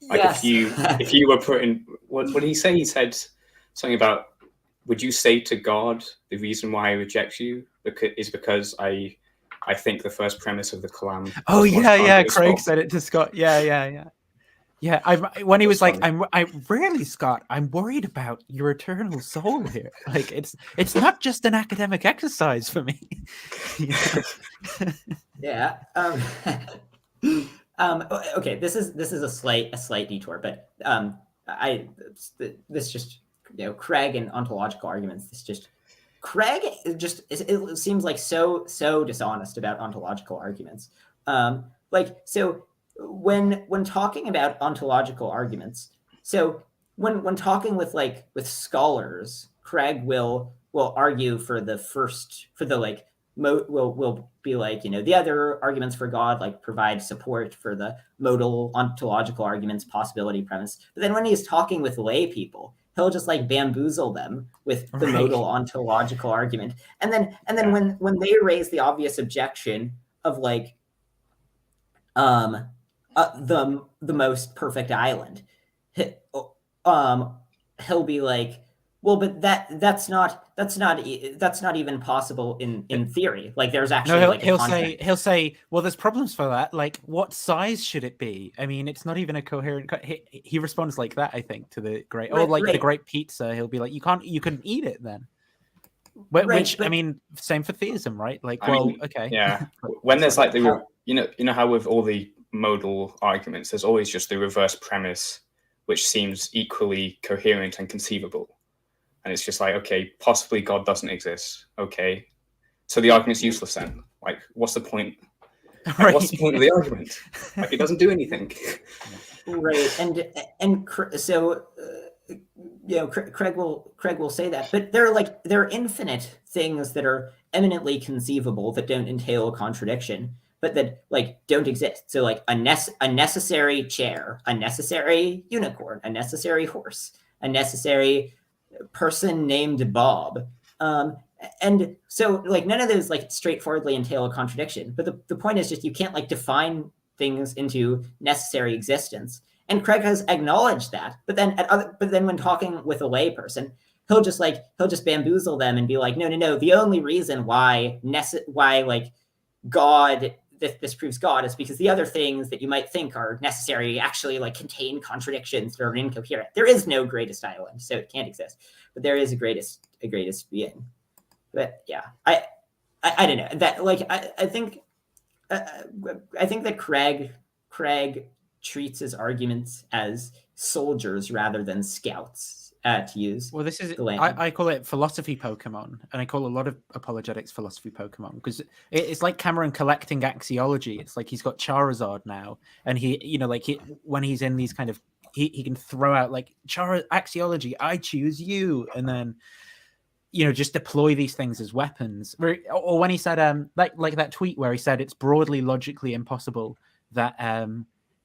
Like, yes. if you were put in, what did he say? He said something about, would you say to God the reason why I reject you is because I think the first premise of the Kalam. Oh yeah. Craig said it to Scott. Yeah. When he was like, really, Scott, I'm worried about your eternal soul here. Like, it's not just an academic exercise for me. Yeah. Okay, this is a slight detour, but this just, you know, Craig and ontological arguments. Craig it seems like so dishonest about ontological arguments. Like, so when talking about ontological arguments, so when talking with scholars, Craig will argue for will be like, you know, the other arguments for God like provide support for the modal ontological arguments possibility premise. But then when he's talking with lay people, he'll just like bamboozle them with the modal ontological argument. And then when they raise the obvious objection of like the most perfect island, he'll be like, well, but that's not even possible in theory. Like, there's actually he'll say, well, there's problems for that. Like, what size should it be? I mean, it's not even a coherent. He responds like that, I think, to the great, the great pizza. He'll be like, you couldn't eat it then. I mean, same for theism, right? Like, okay, yeah. When there's like you know how with all the modal arguments, there's always just the reverse premise, which seems equally coherent and conceivable. and it's just like, okay, possibly God doesn't exist. Okay, so the argument's useless then. Like, what's the point? Like, what's the point of the argument? Like, it doesn't do anything. Right, so Craig will say that, but there are infinite things that are eminently conceivable that don't entail a contradiction, but that like don't exist. So like a necessary chair, a necessary unicorn, a necessary horse, a necessary person named Bob. And so like none of those like straightforwardly entail a contradiction, but the point is just you can't like define things into necessary existence. And Craig has acknowledged that, but then when talking with a lay person, he'll just bamboozle them and be like, no, the only reason why like God, this proves God, is because the other things that you might think are necessary actually like contain contradictions that are incoherent. There is no greatest island, so it can't exist, but there is a greatest being. But yeah, I don't know that like I think that Craig treats his arguments as soldiers rather than scouts, to use. Well, this is the language. I call it philosophy Pokemon, and I call a lot of apologetics philosophy Pokemon, because it's like Cameron collecting axiology. It's like he's got Charizard now, and when he's in these kind of he can throw out like axiology, I choose you, and then just deploy these things as weapons. Or when he said like that tweet where he said it's broadly logically impossible that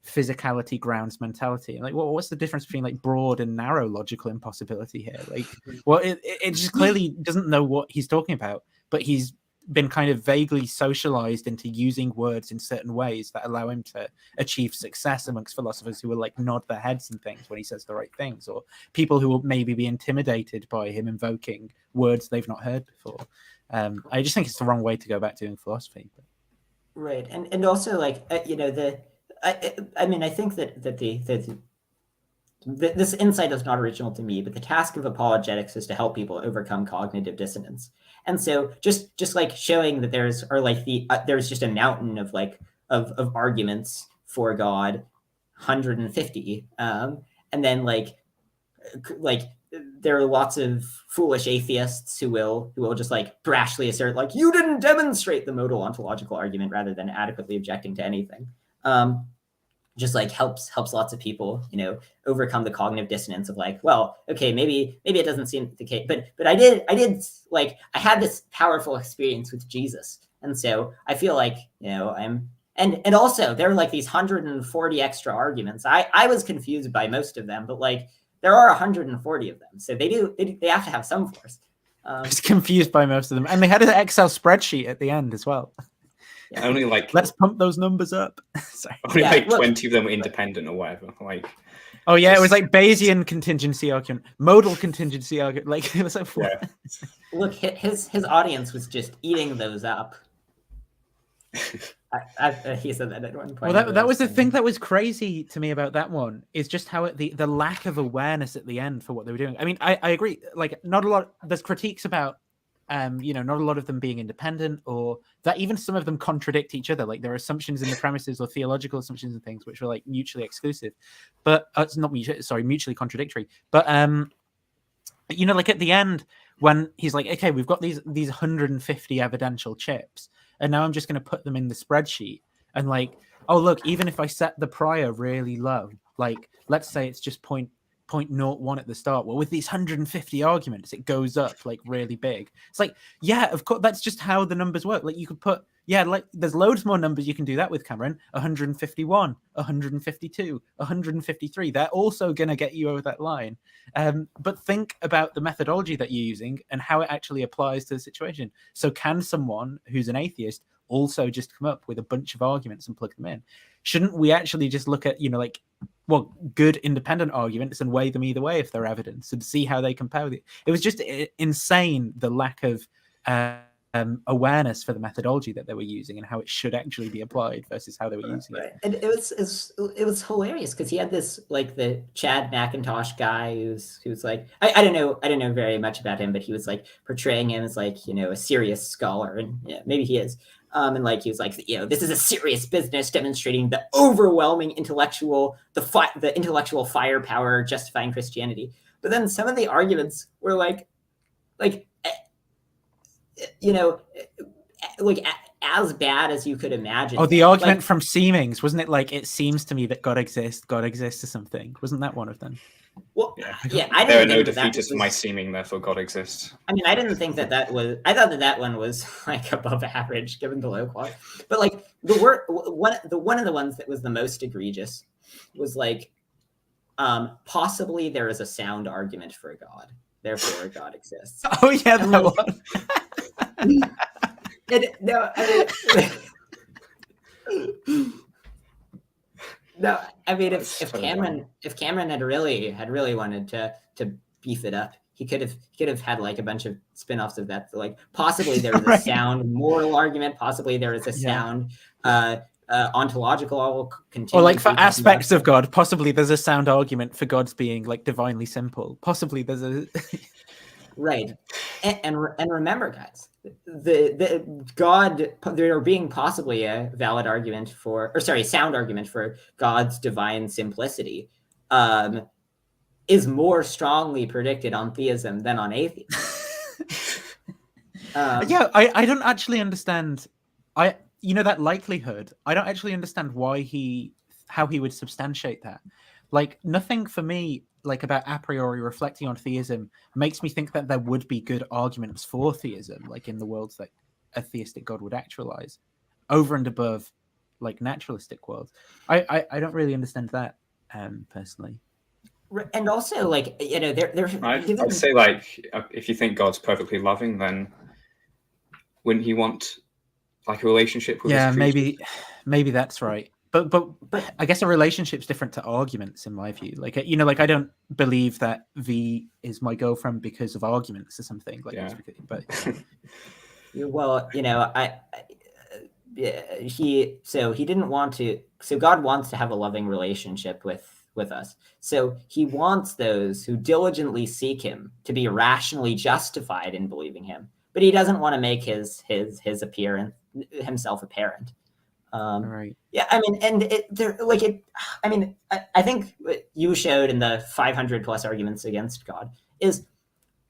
physicality grounds mentality. Like, what's the difference between like broad and narrow logical impossibility here? Like, well, it just clearly doesn't know what he's talking about, but he's been kind of vaguely socialized into using words in certain ways that allow him to achieve success amongst philosophers who will like nod their heads and things when he says the right things, or people who will maybe be intimidated by him invoking words they've not heard before. I just think it's the wrong way to go about doing philosophy. Right, and also like I mean, I think that this insight is not original to me, but the task of apologetics is to help people overcome cognitive dissonance. And so just like showing that there's just a mountain of of arguments for God, 150, and then like there are lots of foolish atheists who will just like brashly assert like you didn't demonstrate the modal ontological argument rather than adequately objecting to anything. Just like helps lots of people, overcome the cognitive dissonance of like, well, okay, maybe it doesn't seem the case, but I had this powerful experience with Jesus, and so I feel like I'm and also there are like these 140 extra arguments. I was confused by most of them, but like there are 140 of them, so they have to have some force. I was confused by most of them, and they had an Excel spreadsheet at the end as well. Yeah. Only like let's pump those numbers up. Sorry. Only 20 of them were independent or whatever. Like, oh yeah, it was like Bayesian contingency argument, modal contingency argument. Like it was like, yeah. Look, his audience was just eating those up. He said that at one point. Well, that was the thing that was crazy to me about that one, is just how the lack of awareness at the end for what they were doing. I mean, I agree. Like, not a lot. There's critiques about. Not a lot of them being independent, or that even some of them contradict each other. Like there are assumptions in the premises or theological assumptions and things which are like mutually exclusive, but it's not mutually contradictory. But like at the end when he's like, okay, we've got these 150 evidential chips, and now I'm just going to put them in the spreadsheet, and like, oh look, even if I set the prior really low, like let's say it's just 0.01 at the start, well with these 150 arguments it goes up like really big. It's like, yeah, of course, that's just how the numbers work. Like you could put, like there's loads more numbers you can do that with, Cameron. 151, 152, 153, they're also going to get you over that line. But think about the methodology that you're using and how it actually applies to the situation. So can someone who's an atheist also just come up with a bunch of arguments and plug them in? Shouldn't we actually just look at good independent arguments and weigh them either way if they're evidence, and see how they compare with it? It was just insane, the lack of awareness for the methodology that they were using and how it should actually be applied versus how they were using it. And it was hilarious because he had this like the Chad McIntosh guy who's like, I don't know very much about him, but he was like portraying him as like a serious scholar, and maybe he is. And like he was like, this is a serious business, demonstrating the overwhelming intellectual firepower justifying Christianity. But then some of the arguments were like as bad as you could imagine. Oh, the argument from Seemings, wasn't it? Like, it seems to me that God exists or something. Wasn't that one of them? Well, yeah. I There are didn't no think that defeaters for was, my seeming, therefore God exists. I mean, I didn't think that was. I thought that one was like above average given the low quality. But like one of the ones that was the most egregious was like, possibly there is a sound argument for God, therefore God exists. Oh yeah, And, that like, one. No, no. I mean, if Cameron had really wanted to beef it up, he could have had like a bunch of spin-offs of that. So, like, possibly there is a sound moral argument. Possibly there is a sound ontological contingency. Or like for aspects of God, possibly there's a sound argument for God's being like divinely simple. Possibly there's a right. And remember, guys, the God, there being possibly a valid argument sound argument for God's divine simplicity, is more strongly predicted on theism than on atheism. Yeah, I don't actually understand. That likelihood. I don't actually understand how he would substantiate that. Like, nothing for me, like, about a priori reflecting on theism makes me think that there would be good arguments for theism, like in the worlds that a theistic God would actualize, over and above like naturalistic worlds. I don't really understand that personally. And also, like, I'd say, like, if you think God's perfectly loving, then wouldn't he want like a relationship with his creatures? maybe that's right. But I guess a relationship's different to arguments, in my view. Like, like, I don't believe that V is my girlfriend because of arguments or something. Like, yeah. But well, he didn't want to. So God wants to have a loving relationship with us. So he wants those who diligently seek him to be rationally justified in believing him, but he doesn't want to make himself apparent. right. Yeah, I mean, and I think what you showed in the 500 plus arguments against God is,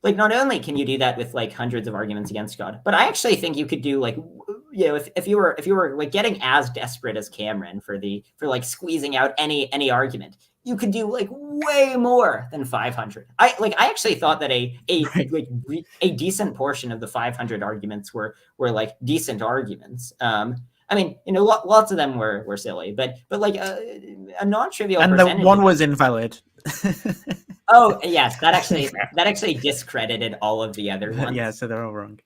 like, not only can you do that with like hundreds of arguments against God, but I actually think you could do, like, if you were like getting as desperate as Cameron for like squeezing out any argument, you could do like way more than 500. I actually thought that a decent portion of the 500 arguments were like decent arguments. I mean, lots of them were silly, but like a non-trivial and percentage. the one was invalid. Oh yes, that actually discredited all of the other ones. Yeah, so they're all wrong.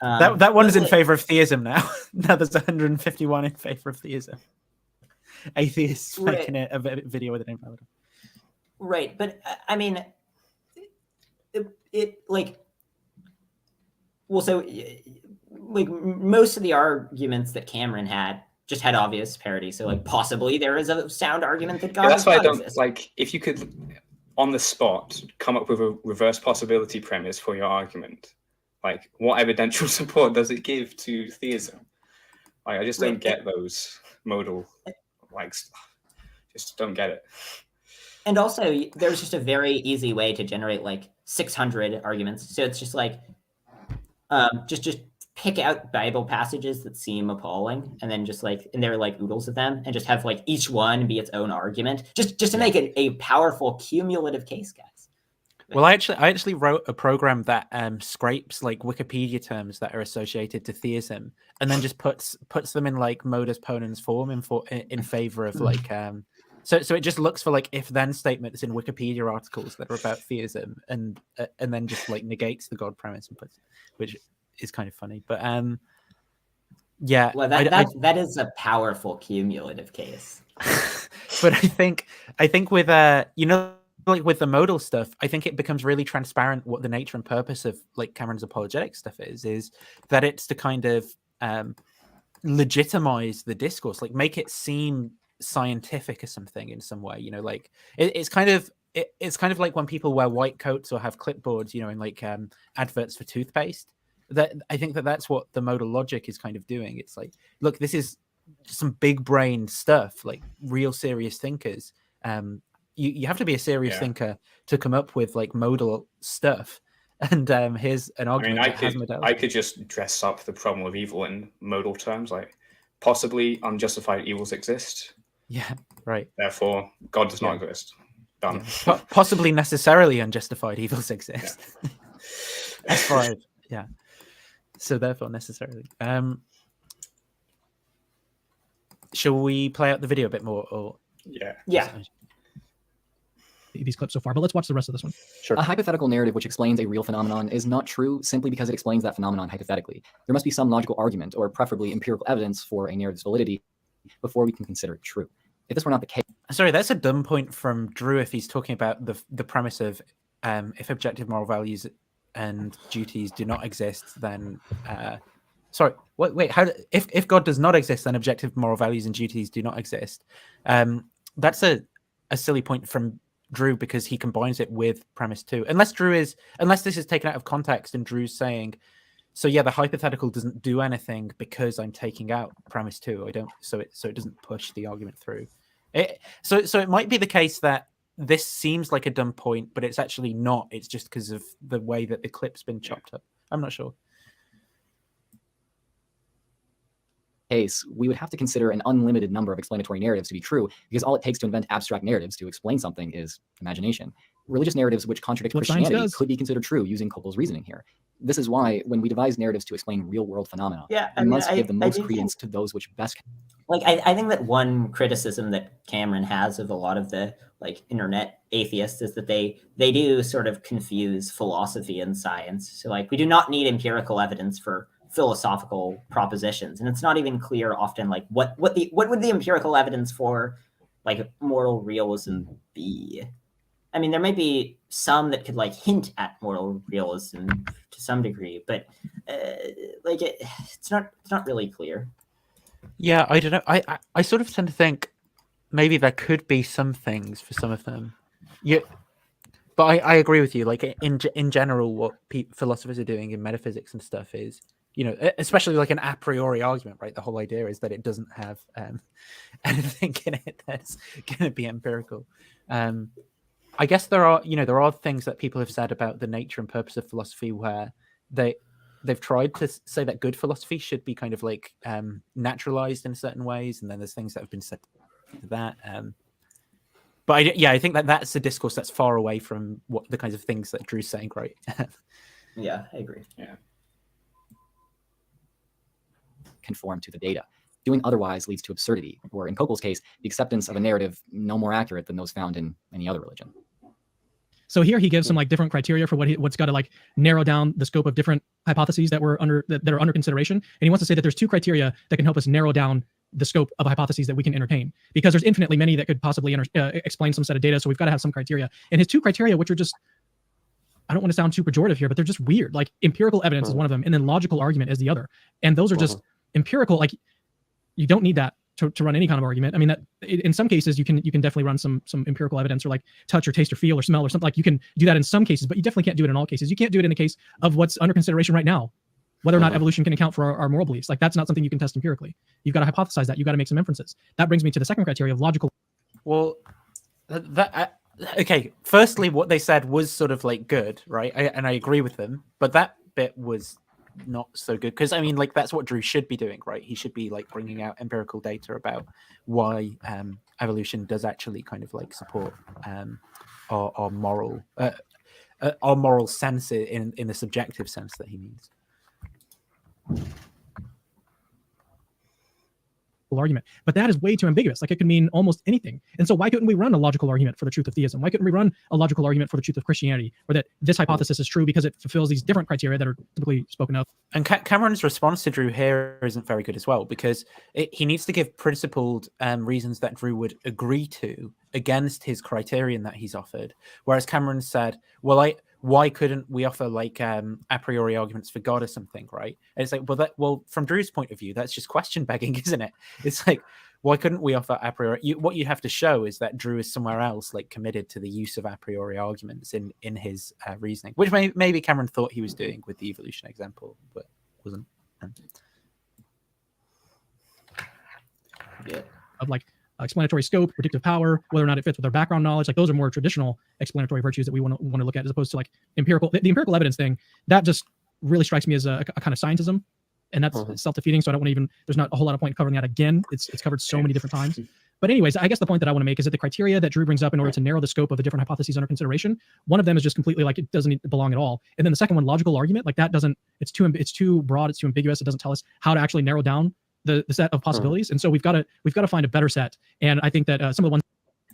That one is in favor of theism now. Now there's 151 in favor of theism. Atheists making a video with an invalid. Right, but I mean, it like, well, so like most of the arguments that Cameron had just had obvious parity. So like possibly there is a sound argument that God. Yeah, that's why I don't exist. like, if you could on the spot come up with a reverse possibility premise for your argument. Like, what evidential support does it give to theism? Like, I just don't get those modal, like, just don't get it. And also, there's just a very easy way to generate like 600 arguments. So it's just like, just pick out Bible passages that seem appalling, and then just like, and there are like oodles of them, and just have like each one be its own argument, just to make it a powerful cumulative case, guys. Well, I actually wrote a program that scrapes like Wikipedia terms that are associated to theism, and then just puts them in like modus ponens form in favor of like so it just looks for like if then statements in Wikipedia articles that are about theism, and then just like negates the God premise and puts, which is kind of funny. But yeah, well, that is a powerful cumulative case. But I think with like with the modal stuff, I think it becomes really transparent what the nature and purpose of like Cameron's apologetic stuff is that it's to kind of legitimize the discourse, like make it seem scientific or something in some way, like it's kind of like when people wear white coats or have clipboards, in like adverts for toothpaste. That I think that's what the modal logic is kind of doing. It's like, look, this is some big brain stuff, like real serious thinkers you have to be a serious Yeah. thinker to come up with like modal stuff. And here's an I argument mean, that has modality. I could just dress up the problem of evil in modal terms, like possibly unjustified evils exist. Yeah, right. Therefore, God does not exist. Done. Yeah. Possibly necessarily unjustified evils exist. Yeah. S5. Yeah. So therefore, necessarily. Shall we play out the video a bit more, or Yeah. These clips so far, but let's watch the rest of this one. Sure. A hypothetical narrative which explains a real phenomenon is not true simply because it explains that phenomenon hypothetically. There must be some logical argument, or preferably empirical evidence, for a narrative's validity before we can consider it true. If this were not the case... Sorry, that's a dumb point from Drew if he's talking about the premise of if objective moral values and duties do not exist, then... Sorry, wait, if God does not exist, then objective moral values and duties do not exist. That's a silly point from Drew because he combines it with premise 2. Unless this is taken out of context and Drew's saying, so yeah, the hypothetical doesn't do anything because I'm taking out premise 2. So it doesn't push the argument through. So it might be the case that this seems like a dumb point, but it's actually not. It's just because of the way that the clip's been chopped up. I'm not sure. Case, we would have to consider an unlimited number of explanatory narratives to be true, because all it takes to invent abstract narratives to explain something is imagination. Religious narratives which contradict Christianity could be considered true using Koppel's reasoning here. This is why, when we devise narratives to explain real-world phenomena, we must give the most credence to those which best... Like, I think that one criticism that Cameron has of a lot of the like internet atheists is that they do sort of confuse philosophy and science. So like, we do not need empirical evidence for philosophical propositions, and it's not even clear often like what would the empirical evidence for like moral realism be. I mean, there might be some that could like hint at moral realism to some degree, but like it's not really clear. Yeah, I don't know. I sort of tend to think maybe there could be some things for some of them. Yeah, but I agree with you. Like in general, what philosophers are doing in metaphysics and stuff is, you know, especially like an a priori argument, right? The whole idea is that it doesn't have anything in it that's going to be empirical. I guess there are things that people have said about the nature and purpose of philosophy where they've tried to say that good philosophy should be kind of like naturalized in certain ways, and then there's things that have been said to that. But I think that's a discourse that's far away from what the kinds of things that Drew's saying, right? Yeah, I agree. Yeah. Conform to the data. Doing otherwise leads to absurdity, or in Koppel's case, the acceptance of a narrative no more accurate than those found in any other religion. So here he gives some like different criteria for what's got to like narrow down the scope of different hypotheses that are under consideration. And he wants to say that there's two criteria that can help us narrow down the scope of hypotheses that we can entertain, because there's infinitely many that could possibly explain some set of data. So we've got to have some criteria. And his two criteria, which are just, I don't want to sound too pejorative here, but they're just weird. Like empirical evidence is one of them, and then logical argument is the other. And those are just empirical. Like you don't need that to run any kind of argument. I mean, that in some cases you can definitely run some empirical evidence, or like touch or taste or feel or smell or something. Like you can do that in some cases, but you definitely can't do it in all cases. You can't do it in the case of what's under consideration right now, whether or not evolution can account for our moral beliefs. Like that's not something you can test empirically. You've got to hypothesize that. You've got to make some inferences. That brings me to the second criteria of logical. Well, okay. Firstly, what they said was sort of like good, right? And I agree with them, but that bit was not so good, because I mean, like that's what Drew should be doing, right? He should be like bringing out empirical data about why evolution does actually kind of like support our moral sense in the subjective sense that he means. Argument, but that is way too ambiguous. Like it could mean almost anything. And so why couldn't we run a logical argument for the truth of theism? Why couldn't we run a logical argument for the truth of Christianity, or that this hypothesis is true because it fulfills these different criteria that are typically spoken of? And Cameron's response to Drew here isn't very good as well, because he needs to give principled reasons that Drew would agree to against his criterion that he's offered. Whereas Cameron said, well, why couldn't we offer like a priori arguments for God or something, right? And it's like, well, from Drew's point of view, that's just question begging, isn't it? It's like, why couldn't we offer a priori? What you'd have to show is that Drew is somewhere else like committed to the use of a priori arguments in his reasoning, which maybe Cameron thought he was doing with the evolution example, but wasn't. Yeah. Of like explanatory scope, predictive power, whether or not it fits with our background knowledge. Like those are more traditional explanatory virtues that we want to look at, as opposed to like empirical. The empirical evidence thing, that just really strikes me as a kind of scientism, and that's self-defeating. So I don't want to even. There's not a whole lot of point covering that again. It's covered so many different times. But anyways, I guess the point that I want to make is that the criteria that Drew brings up in order to narrow the scope of the different hypotheses under consideration, one of them is just completely like it doesn't belong at all. And then the second one, logical argument, like that doesn't. It's too broad. It's too ambiguous. It doesn't tell us how to actually narrow down the set of possibilities. And so we've got to find a better set. And I think that some of the ones.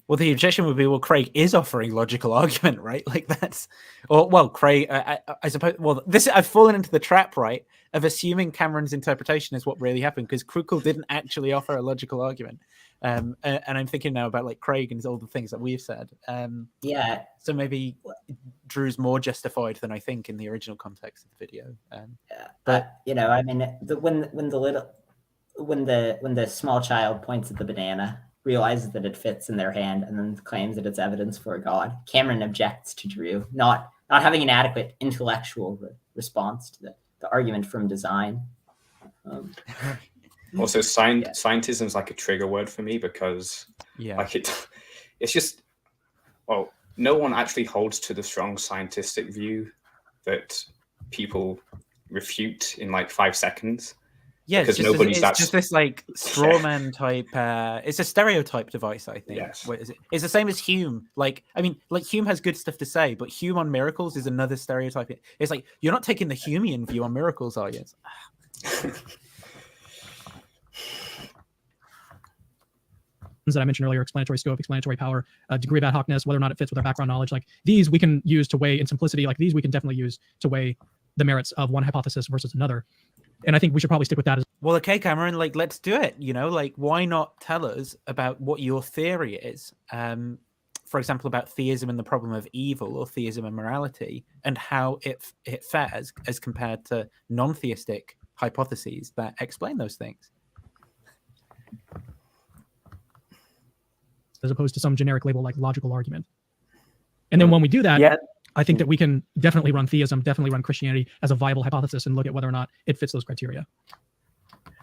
Well, the objection would be, well, Craig is offering logical argument, right? Like that's, or well, Craig, I suppose. Well, I've fallen into the trap, right, of assuming Cameron's interpretation is what really happened, because Krukl didn't actually offer a logical argument. And I'm thinking now about like Craig and all the things that we've said. Yeah. So maybe Drew's more justified than I think in the original context of the video. But you know, I mean, when the small child points at the banana, realizes that it fits in their hand, and then claims that it's evidence for God, Cameron objects to Drew not having an adequate intellectual response to the argument from design. Also, scientism is like a trigger word for me, because like it's just, well, no one actually holds to the strong scientific view that people refute in like 5 seconds. Yeah, it's just this like straw man type. It's a stereotype device, I think. Yes. What is it? It's the same as Hume. Like, I mean, like Hume has good stuff to say, but Hume on miracles is another stereotype. It's like, you're not taking the Humean view on miracles, are you? That I mentioned earlier, explanatory scope, explanatory power, degree of ad hocness, whether or not it fits with our background knowledge. Like these we can use to weigh in simplicity. Like these we can definitely use to weigh the merits of one hypothesis versus another. And I think we should probably stick with that. Well, okay, Cameron, like, let's do it. You know, like, why not tell us about what your theory is? For example, about theism and the problem of evil, or theism and morality, and how it fares as compared to non-theistic hypotheses that explain those things. As opposed to some generic label like logical argument. And then when we do that, I think that we can definitely run theism, definitely run Christianity as a viable hypothesis and look at whether or not it fits those criteria.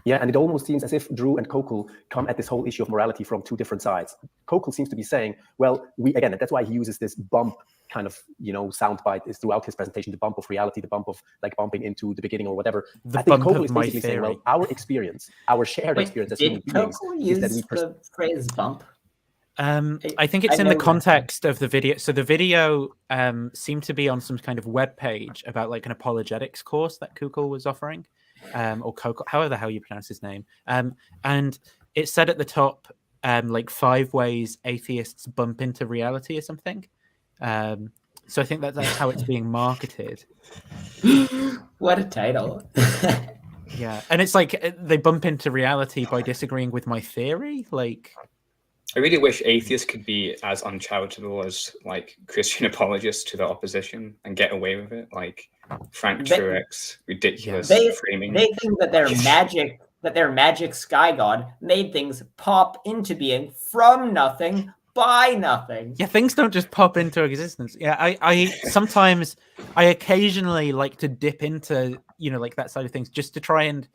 Yeah, and it almost seems as if Drew and Kokul come at this whole issue of morality from two different sides. Kokul seems to be saying, well, again, that's why he uses this bump kind of, soundbite is throughout his presentation, the bump of reality, the bump of like bumping into the beginning or whatever. I think Kokul is basically saying, well, our experience, our shared experience as human beings is that we the phrase bump? I think it's in the context of the video. So the video seemed to be on some kind of web page about like an apologetics course that Kukul was offering, or Kokul, however the hell you pronounce his name. And it said at the top, like 5 ways atheists bump into reality or something. So I think that's how it's being marketed. What a title. Yeah. And it's like they bump into reality by disagreeing with my theory. Like, I really wish atheists could be as uncharitable as like Christian apologists to the opposition and get away with it, like Frank Truex, ridiculous framing. They think that their magic sky god made things pop into being from nothing by nothing. Yeah, things don't just pop into existence. Yeah, I sometimes, I occasionally like to dip into, like that side of things just to try and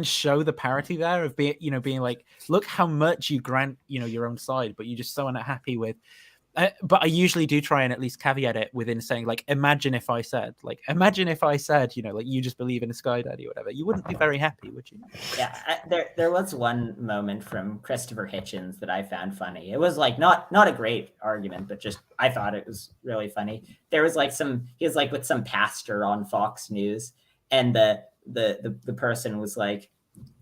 show the parity there of being like, look how much you grant, your own side, but you're just so unhappy with. But I usually do try and at least caveat it within saying, like, imagine if I said, like you just believe in a sky daddy or whatever, you wouldn't be very happy, would you? Yeah, there was one moment from Christopher Hitchens that I found funny. It was like not a great argument, but just I thought it was really funny. There was like he was like with some pastor on Fox News, and the person was like,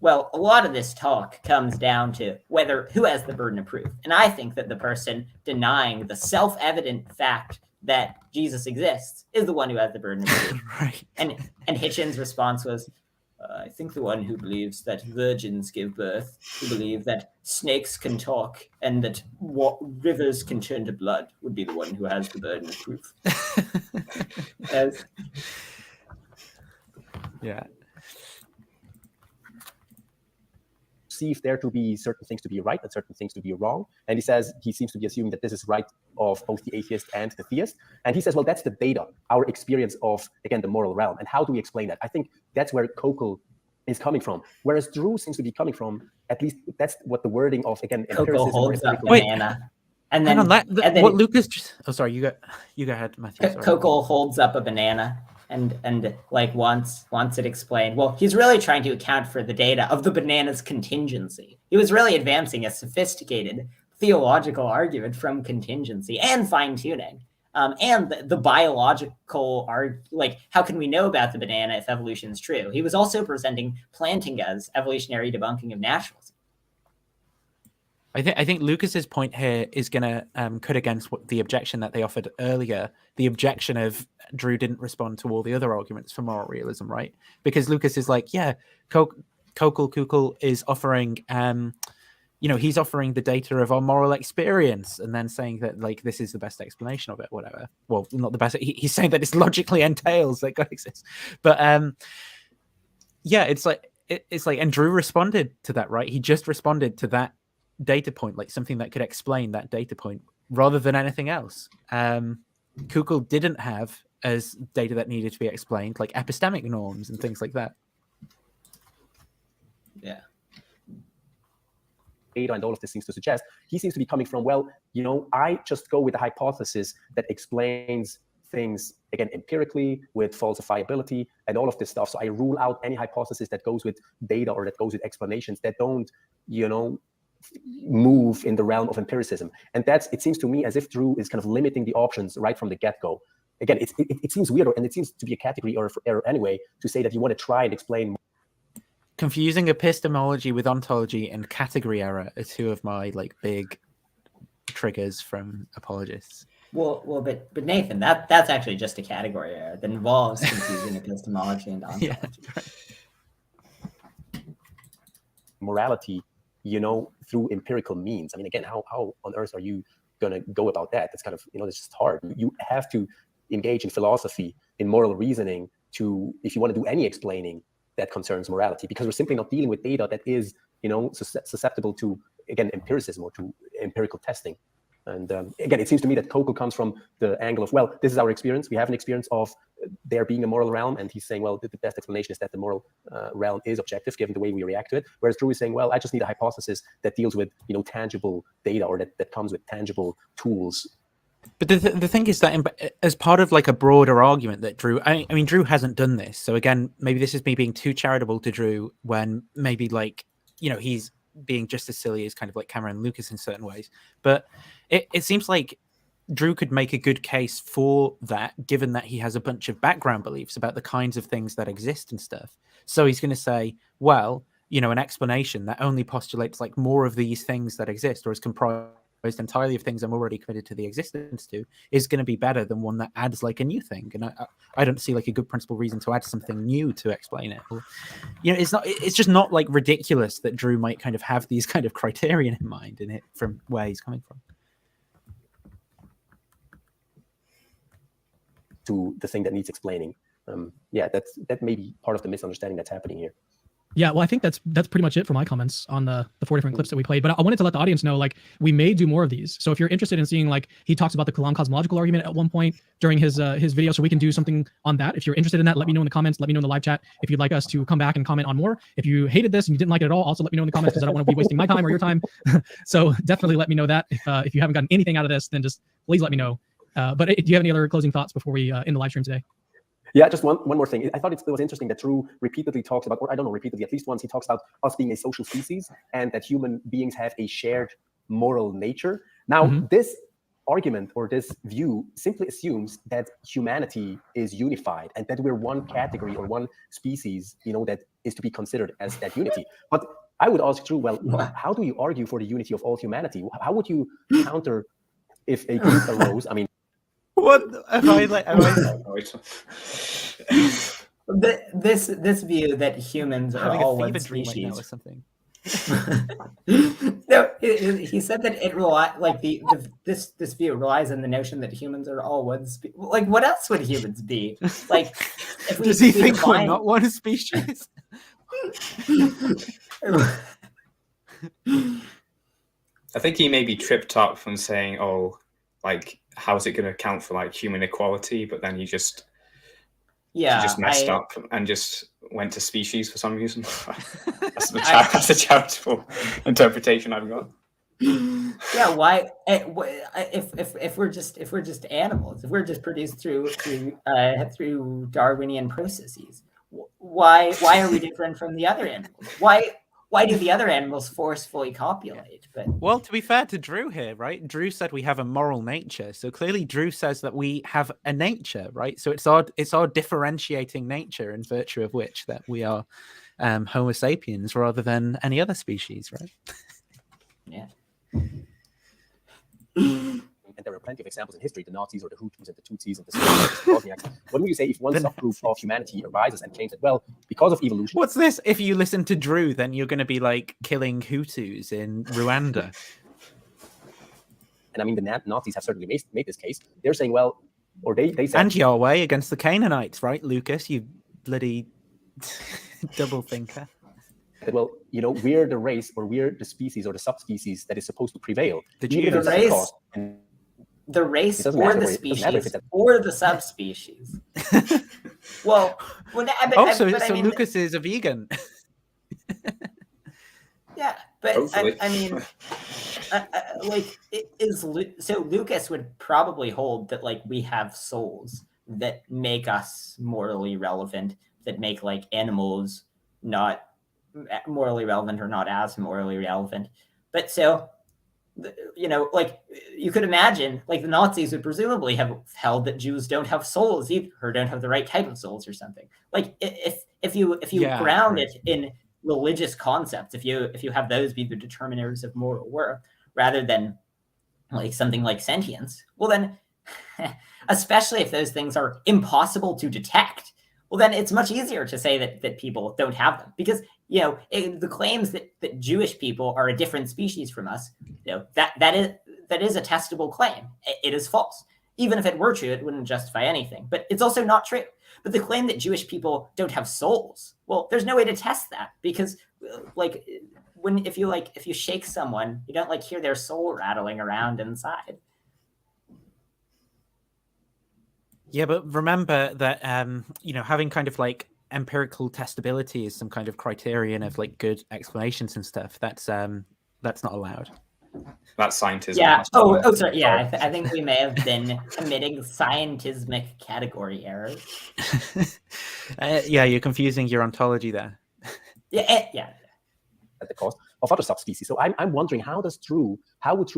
well, a lot of this talk comes down to who has the burden of proof. And I think that the person denying the self-evident fact that Jesus exists is the one who has the burden of proof. Right. And Hitchens' response was, I think the one who believes that virgins give birth, who believe that snakes can talk, and that rivers can turn to blood would be the one who has the burden of proof. Yeah. Perceive there to be certain things to be right and certain things to be wrong. And he says he seems to be assuming that this is right of both the atheist and the theist. And he says, well, that's the beta, our experience of, again, the moral realm. And how do we explain that? I think that's where Kokul is coming from. Whereas Drew seems to be coming from, at least that's what the wording of, again, Coco empiricism. holds up Wait. banana. And Hang then, on, and then what Lucas just... Oh, sorry, you go ahead, Matthew. Sorry. Coco holds up a banana and like wants it explained. Well, he's really trying to account for the data of the banana's contingency. He was really advancing a sophisticated theological argument from contingency and fine-tuning. And the biological like, how can we know about the banana if evolution is true? He was also presenting Plantinga's evolutionary debunking of naturalism. I think Lucas's point here is going to cut against the objection that they offered earlier, the objection of Drew didn't respond to all the other arguments for moral realism, right? Because Lucas is like, yeah, Kukul is offering, he's offering the data of our moral experience and then saying that, like, this is the best explanation of it, whatever. Well, not the best. He's saying that it's logically entails that God exists. But yeah, it's like, and Drew responded to that, right? He just responded to that data point, like something that could explain that data point rather than anything else. Kukul didn't have as data that needed to be explained, like epistemic norms and things like that. Yeah. Data and all of this seems to suggest he seems to be coming from, well, I just go with the hypothesis that explains things, again, empirically with falsifiability and all of this stuff. So I rule out any hypothesis that goes with data or that goes with explanations that don't, move in the realm of empiricism. And it seems to me as if Drew is kind of limiting the options right from the get-go. Again, it seems weird, and it seems to be a category error anyway, to say that you want to try and explain. Confusing epistemology with ontology and category error are two of my big triggers from apologists. Well, but Nathan, that's actually just a category error that involves confusing epistemology and ontology. Yeah. Morality, through empirical means. I mean, again, how on earth are you going to go about that? It's kind of, it's just hard. You have to engage in philosophy, in moral reasoning if you want to do any explaining that concerns morality, because we're simply not dealing with data that is, susceptible to, again, empiricism or to empirical testing. And again, it seems to me that Kukul comes from the angle of, well, this is our experience. We have an experience of there being a moral realm. And he's saying, well, the best explanation is that the moral realm is objective, given the way we react to it. Whereas Drew is saying, well, I just need a hypothesis that deals with, tangible data, or that comes with tangible tools. But the thing is that as part of a broader argument that Drew, I mean, Drew hasn't done this. So again, maybe this is me being too charitable to Drew when maybe he's being just as silly as kind of like Cameron and Lucas in certain ways. But it seems like Drew could make a good case for that, given that he has a bunch of background beliefs about the kinds of things that exist and stuff. So he's going to say, well, an explanation that only postulates more of these things that exist, or is comprised entirely of things I'm already committed to the existence to, is going to be better than one that adds a new thing. And I don't see a good principal reason to add something new to explain it. Or, it's just not ridiculous that Drew might kind of have these kind of criterion in mind in it from where he's coming from. To the thing that needs explaining. That may be part of the misunderstanding that's happening here. Yeah, well, I think that's pretty much it for my comments on the 4 different clips that we played. But I wanted to let the audience know, we may do more of these. So if you're interested in seeing, he talks about the Kalam cosmological argument at one point during his video, so we can do something on that. If you're interested in that, let me know in the comments. Let me know in the live chat if you'd like us to come back and comment on more. If you hated this and you didn't like it at all, also let me know in the comments, because I don't want to be wasting my time or your time. So definitely let me know that. If you haven't gotten anything out of this, then just please let me know. But do you have any other closing thoughts before we end the live stream today? Yeah, just one more thing. I thought it was interesting that Drew repeatedly talks about, or I don't know, repeatedly, at least once he talks about us being a social species and that human beings have a shared moral nature. Now, this argument or this view simply assumes that humanity is unified and that we're one category or one species, that is to be considered as that unity. But I would ask Drew, well, how do you argue for the unity of all humanity? How would you counter if a group arose? I mean, what am I this view that humans are all one species right now or something? No, he said that this view relies on the notion that humans are all one species. What else would humans be? If does he think we're not one species? I think he maybe tripped up from saying, how is it going to account for human equality? But then he just messed up and just went to species for some reason. That's a charitable interpretation I've got. Yeah, why? If we're just animals, if we're just produced through Darwinian processes, why are we different from the other animals? Why do the other animals forcefully copulate? But Well, to be fair to Drew here, right? Drew said we have a moral nature, so clearly Drew says that we have a nature, right? So it's our differentiating nature in virtue of which that we are Homo sapiens rather than any other species, right? yeah. And there are plenty of examples in history, the Nazis or the Hutus and the Tutsis and the Bosniaks. What would you say if one subgroup of humanity arises and claims that, well, because of evolution... What's this? If you listen to Drew, then you're going to be like killing Hutus in Rwanda. And I mean, the Nazis have certainly made this case. They're saying, well, or they said... And Yahweh against the Canaanites, right, Lucas? You bloody double thinker. Well, you know, we're the race or we're the species or the subspecies that is supposed to prevail. The race or the species or the subspecies. well, so Lucas is a vegan. Yeah, but I mean, so Lucas would probably hold that like we have souls that make us morally relevant, that make like animals not morally relevant or not as morally relevant. But so, you know, like you could imagine, like the Nazis would presumably have held that Jews don't have souls either, or don't have the right type of souls or something. Like if you ground it in religious concepts, if you have those be the determiners of moral worth rather than like something like sentience, well then, especially if those things are impossible to detect, well then it's much easier to say that people don't have them, because you know the claims that Jewish people are a different species from us, you know, that is a testable claim. It is false. Even if it were true, it wouldn't justify anything. But it's also not true. But the claim that Jewish people don't have souls, well, there's no way to test that, because like if you shake someone, you don't like hear their soul rattling around inside. Yeah, but remember that you know, having kind of like empirical testability is some kind of criterion of like good explanations and stuff. That's not allowed. That's scientism. Yeah. Oh, sorry. Yeah, I think we may have been committing scientismic category errors. Yeah, you're confusing your ontology there. Yeah. At the cost of other subspecies. So I'm wondering, how would Drew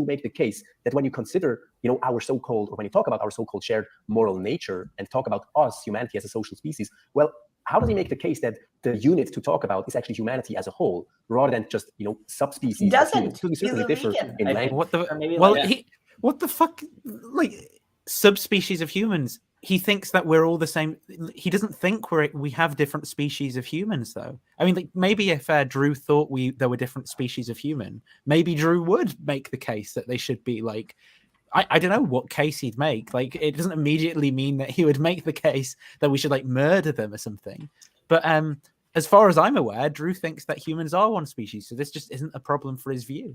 make the case that when you consider, you know, our so-called, or when you talk about our so-called shared moral nature and talk about us, humanity as a social species, well, how does he make the case that the unit to talk about is actually humanity as a whole, rather than just, you know, subspecies? He doesn't. We certainly differ in language. What the fuck? Like subspecies of humans. He thinks that we're all the same. He doesn't think we have different species of humans, though. I mean, like maybe if Drew thought there were different species of human, maybe Drew would make the case that they should be like. I don't know what case he'd make. Like, it doesn't immediately mean that he would make the case that we should like murder them or something. But as far as I'm aware, Drew thinks that humans are one species, so this just isn't a problem for his view.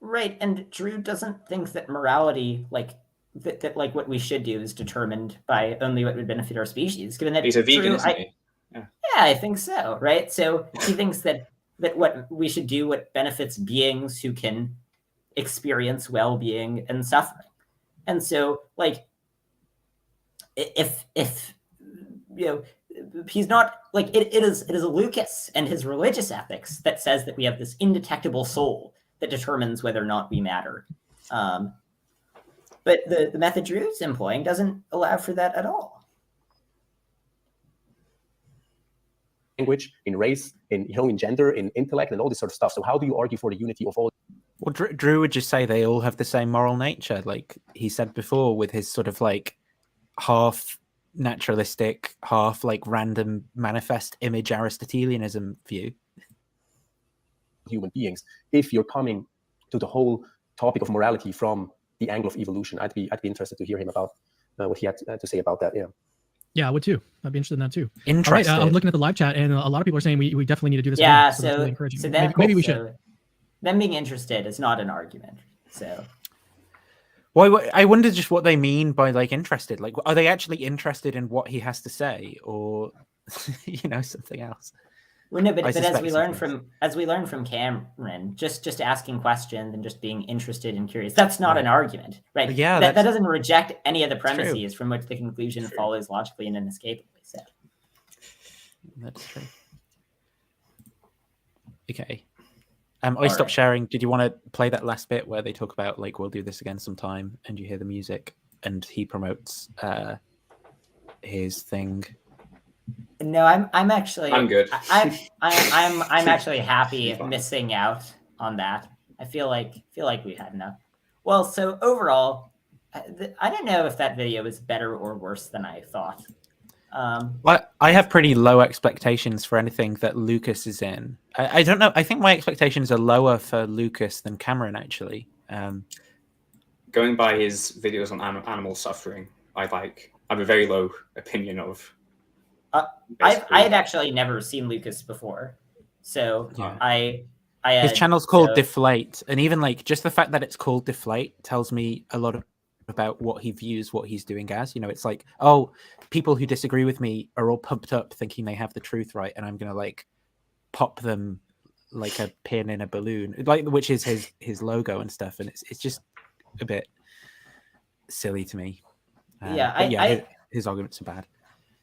Right, and Drew doesn't think that morality, like that like what we should do is determined by only what would benefit our species. Given that he's a vegan, isn't he? Yeah, I think so. Right, so he thinks that what we should do, what benefits beings who can experience well-being and suffering. And so like if you know, he's not like it is Lucas and his religious ethics that says that we have this indetectable soul that determines whether or not we matter, but the method Drew's employing doesn't allow for that at all. Language, in race, in gender, in intellect, and all this sort of stuff. So how do you argue for the unity of all? Well, Drew would just say they all have the same moral nature, like he said before, with his sort of like half naturalistic, half like random manifest image Aristotelianism view. Human beings, if you're coming to the whole topic of morality from the angle of evolution, I'd be interested to hear him about what he had to say about that. Yeah, I would too. I'd be interested in that too. Interesting. All right, I'm looking at the live chat, and a lot of people are saying we definitely need to do this. Yeah, again, so that's really encouraging. So that maybe we should. Them being interested is not an argument. So, well, I wonder just what they mean by like interested. Like, are they actually interested in what he has to say, or something else. Well, no, but as suspect we learn something from Cameron, just asking questions and just being interested and curious, that's not an argument, right? Yeah, that doesn't reject any of the true. premises from which the conclusion follows logically and inescapably. So that's true. Okay. I stopped sharing. Did you want to play that last bit where they talk about like we'll do this again sometime, and you hear the music, and he promotes his thing? No, I'm actually good. I'm actually happy missing out on that. I feel like we had enough. Well, so overall, I don't know if that video is better or worse than I thought. I have pretty low expectations for anything that Lucas is in. I don't know. I think my expectations are lower for Lucas than Cameron, actually. Going by his videos on animal suffering, I have a very low opinion of. I had actually never seen Lucas before, so yeah. I his channel's called Deflate, and even like just the fact that it's called Deflate tells me a lot about what he views what he's doing as. It's like, oh, people who disagree with me are all pumped up thinking they have the truth right, and I'm gonna like pop them like a pin in a balloon, like, which is his logo and stuff, and it's just a bit silly to me. His arguments are bad.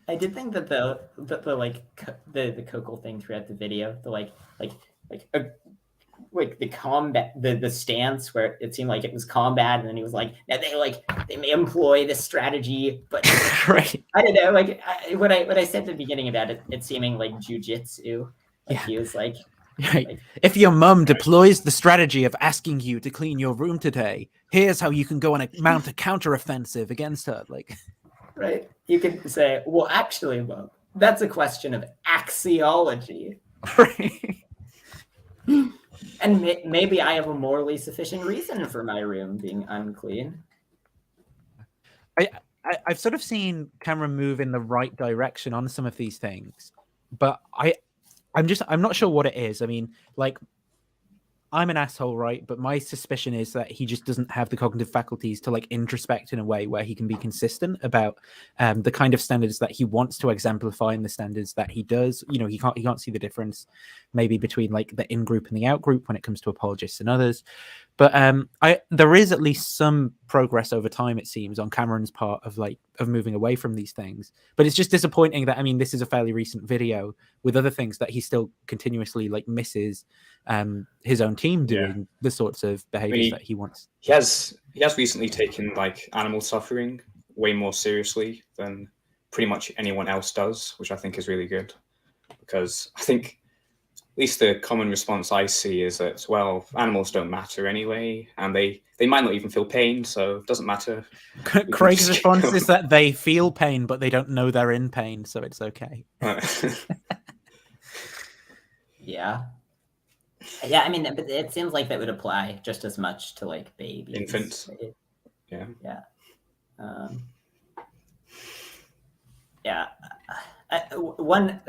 I did think that the Kokol thing throughout the video, the the combat, the stance where it seemed like it was combat, and then he was like, now they may employ this strategy, but right. I don't know, what I said at the beginning about it seeming like jujitsu. He was like, right. If your mum deploys the strategy of asking you to clean your room today, here's how you can go and mount a counteroffensive against her. Like, right. You can say, well, actually, Mom, that's a question of axiology. Right. And maybe I have a morally sufficient reason for my room being unclean. I've sort of seen Cameron move in the right direction on some of these things, but I'm not sure what it is. I mean, like, I'm an asshole, right? But my suspicion is that he just doesn't have the cognitive faculties to like introspect in a way where he can be consistent about the kind of standards that he wants to exemplify and the standards that he does. He can't see the difference maybe between like the in-group and the out-group when it comes to apologists and others. But there is at least some progress over time, it seems, on Cameron's part of moving away from these things. But it's just disappointing that, I mean, this is a fairly recent video with other things that he still continuously like misses his own team doing the sorts of behaviors that he wants. He has recently taken like animal suffering way more seriously than pretty much anyone else does, which I think is really good, because I think at least the common response I see is that, well, animals don't matter anyway, and they might not even feel pain, so it doesn't matter. Craig's response is that they feel pain, but they don't know they're in pain, so it's okay. Yeah. Yeah, I mean, but it seems like that would apply just as much to like babies. Infants. Yeah. One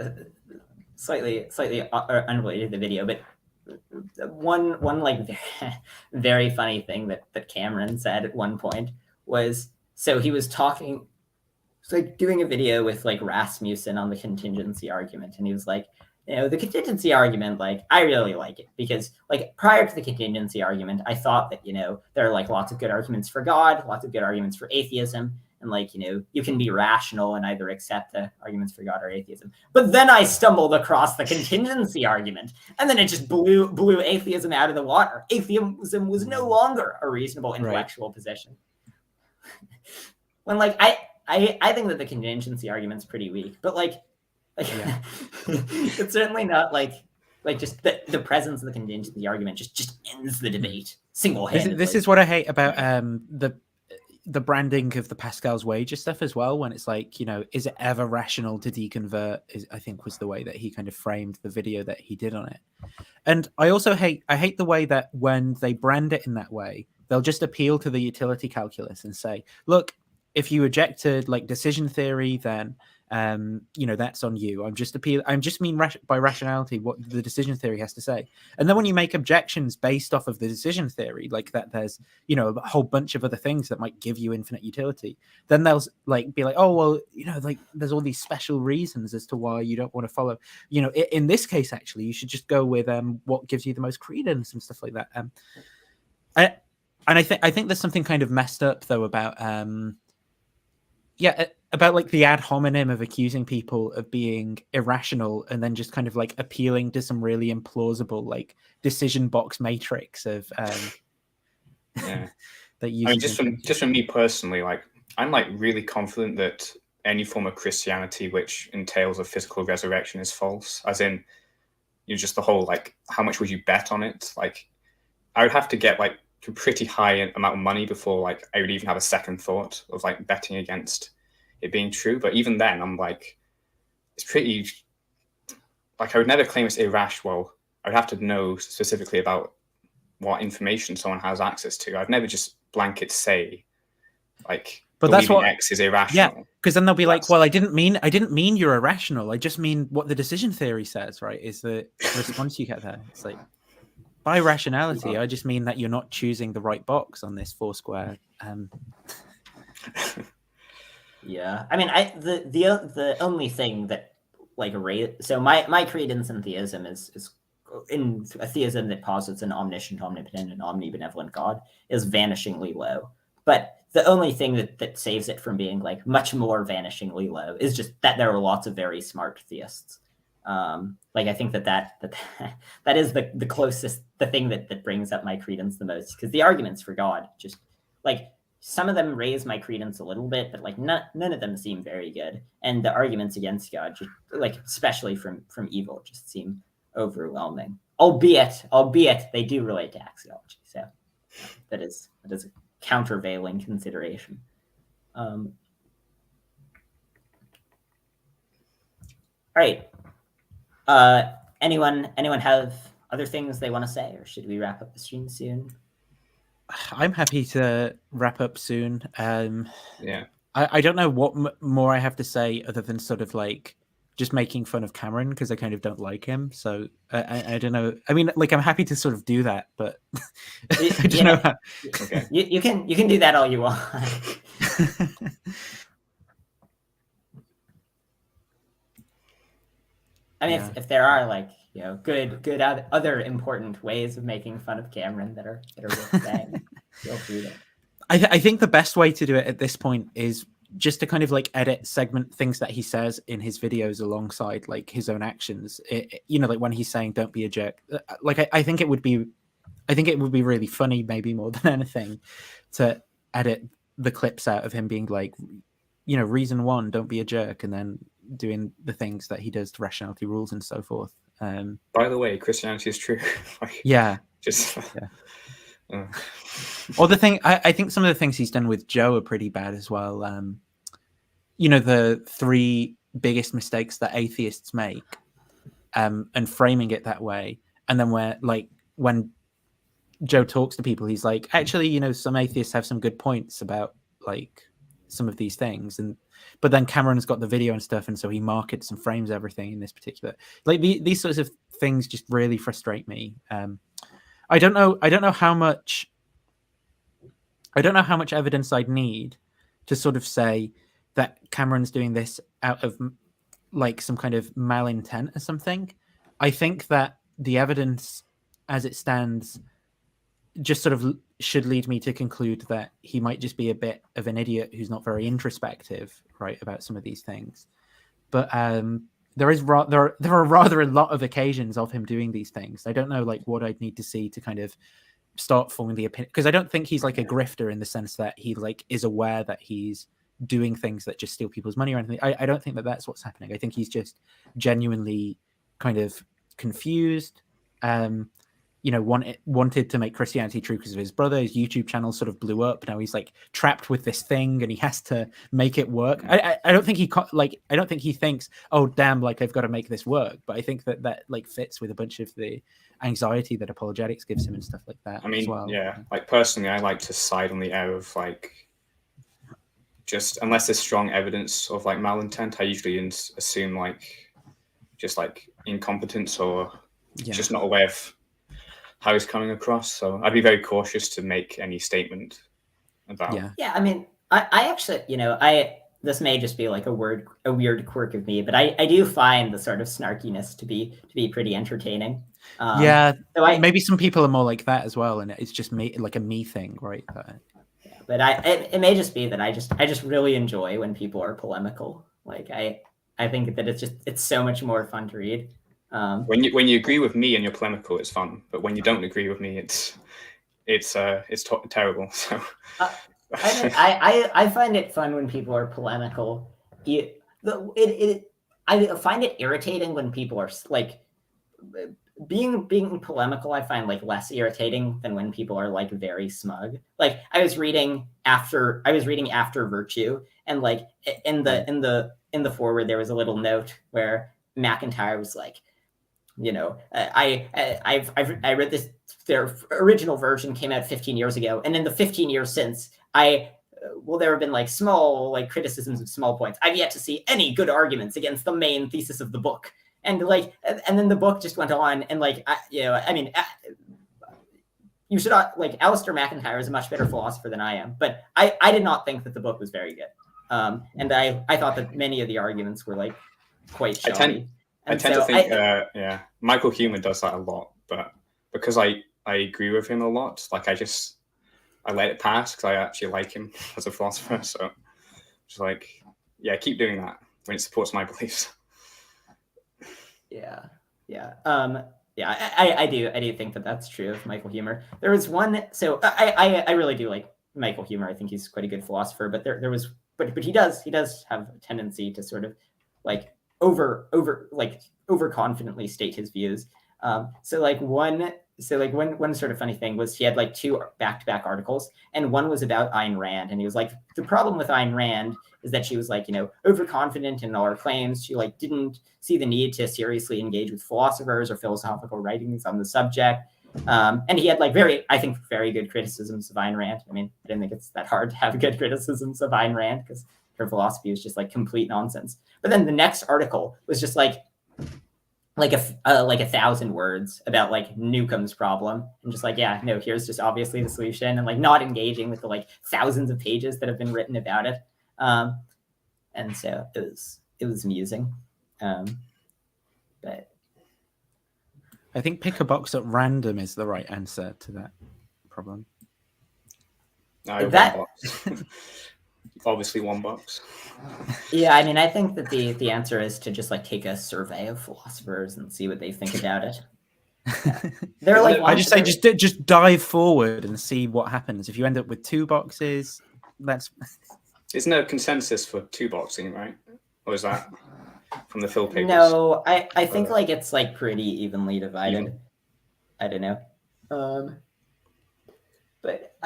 slightly unrelated to the video, but one like very funny thing that Cameron said at one point was, so he was talking, it's like doing a video with like Rasmussen on the contingency argument, and he was like, the contingency argument, like, I really like it because, like, prior to the contingency argument, I thought that, there are, like, lots of good arguments for God, lots of good arguments for atheism, and, like, you can be rational and either accept the arguments for God or atheism. But then I stumbled across the contingency argument, and then it just blew atheism out of the water. Atheism was no longer a reasonable intellectual position. When, like, I think that the contingency argument's pretty weak, but, like, it's certainly not like just the presence of the contingency argument just ends the debate single-handedly. This is what I hate about the branding of the Pascal's wages stuff as well, when it's like, is it ever rational to deconvert, I think was the way that he kind of framed the video that he did on it. And I also hate the way that when they brand it in that way, they'll just appeal to the utility calculus and say, look, if you rejected like decision theory, then that's on you. I'm just by rationality what the decision theory has to say. And then when you make objections based off of the decision theory, like that there's a whole bunch of other things that might give you infinite utility, then they'll be like, oh well, there's all these special reasons as to why you don't want to follow. In this case, actually, you should just go with what gives you the most credence and stuff like that. I think there's something kind of messed up though about about like the ad hominem of accusing people of being irrational and then just kind of like appealing to some really implausible like decision box matrix of that uses. just for me personally, like I'm like really confident that any form of Christianity which entails a physical resurrection is false. As in, just the whole like how much would you bet on it? Like I would have to get like a pretty high amount of money before like I would even have a second thought of like betting against it being true. But even then, I'm like, it's pretty like I would never claim it's irrational. I would have to know specifically about what information someone has access to. I'd never just blanket say like, but that's what X is irrational. Yeah, because then they'll be like, well, I didn't mean you're irrational. I just mean what the decision theory says, right? Is the response you get there. It's like, by rationality, I just mean that you're not choosing the right box on this Foursquare. Yeah, I mean, the only thing that like so my credence in theism is in a theism that posits an omniscient, omnipotent, and omnibenevolent God is vanishingly low. But the only thing that saves it from being like much more vanishingly low is just that there are lots of very smart theists. Like I think that is the closest, the thing that brings up my credence the most, because the arguments for God just like some of them raise my credence a little bit, but like none of them seem very good, and the arguments against God, just like especially from evil, just seem overwhelming. Albeit they do relate to axiology, so that is a countervailing consideration. All right. Anyone have other things they want to say, or should we wrap up the stream soon? I'm happy to wrap up soon. Yeah. I don't know what more I have to say other than sort of like just making fun of Cameron because I kind of don't like him. So I don't know. I mean, like I'm happy to sort of do that, but I don't know. How... Okay. You can do that all you want. I mean, if there are like good other important ways of making fun of Cameron that are worth saying, feel free to. I think the best way to do it at this point is just to kind of like segment things that he says in his videos alongside like his own actions. Like when he's saying "don't be a jerk," like I think it would be really funny, maybe more than anything, to edit the clips out of him being like, reason one, don't be a jerk, and then doing the things that he does to rationality rules and so forth. By the way, Christianity is true. Or the thing, I think some of the things he's done with Joe are pretty bad as well. The 3 biggest mistakes that atheists make, and framing it that way, and then when Joe talks to people, he's like, actually, some atheists have some good points about like some of these things, but then Cameron's got the video and stuff, and so he markets and frames everything in this particular, like these sorts of things just really frustrate me. I don't know how much evidence I'd need to sort of say that Cameron's doing this out of like some kind of malintent or something. I think that the evidence as it stands just sort of should lead me to conclude that he might just be a bit of an idiot who's not very introspective, right, about some of these things. But there are rather a lot of occasions of him doing these things. I don't know like what I'd need to see to kind of start forming the opinion, because I don't think he's like a grifter in the sense that he like is aware that he's doing things that just steal people's money or anything. I don't think that that's what's happening. I think he's just genuinely kind of confused. Wanted to make Christianity true because of his brother. His YouTube channel sort of blew up. Now he's like trapped with this thing and he has to make it work. I don't think I don't think he thinks, oh damn, like I've got to make this work. But I think that like fits with a bunch of the anxiety that apologetics gives him and stuff like that. I mean, as well. Yeah, like personally, I like to side on the air of like just unless there's strong evidence of like malintent, I usually assume like just like incompetence or just not aware of how he's coming across. So I'd be very cautious to make any statement about. Yeah, I mean, I actually, this may just be like a weird quirk of me, but I do find the sort of snarkiness to be pretty entertaining. So maybe some people are more like that as well, and it's just me, like a me thing, right? But it may just be that I just really enjoy when people are polemical. Like I think that it's so much more fun to read. When you agree with me and you're polemical, it's fun. But when you don't agree with me, it's terrible. So I find it fun when people are polemical. I find it irritating when people are like being polemical. I find like less irritating than when people are like very smug. Like I was reading after Virtue, and like in the foreword there was a little note where McIntyre was like, I read this. Their original version came out 15 years ago, and in the 15 years since, there have been like small like criticisms of small points. I've yet to see any good arguments against the main thesis of the book. And then the book just went on, and you should not like Alistair McIntyre is a much better philosopher than I am, but I did not think that the book was very good. And I thought that many of the arguments were like quite shoddy. I tend to think, Michael Hueman does that a lot, but because I agree with him a lot, like I let it pass because I actually like him as a philosopher. So just like, keep doing that when it supports my beliefs. I do think that that's true of Michael Huemer. There was one, so I really do like Michael Huemer. I think he's quite a good philosopher, but there was, but he does have a tendency to sort of like over confidently state his views. One sort of funny thing was he had like two back-to-back articles, and one was about Ayn Rand, and he was like, the problem with Ayn Rand is that she was like, overconfident in all her claims. She like didn't see the need to seriously engage with philosophers or philosophical writings on the subject. And he had like very good criticisms of Ayn Rand. I mean, I didn't think it's that hard to have good criticisms of Ayn Rand because her philosophy was just like complete nonsense. But then the next article was just like 1,000 words about like Newcomb's problem, and just like, here's just obviously the solution, and like not engaging with the like thousands of pages that have been written about it. And so it was amusing. But I think pick a box at random is the right answer to that problem. Obviously 1 box. Yeah, I mean, I think that the answer is to just like take a survey of philosophers and see what they think about it. They're like, I just say just dive forward and see what happens. If you end up with 2 boxes, Isn't there a consensus for 2 boxing, right? Or is that from the Phil papers? No, I think like it's like pretty evenly divided. I don't know. But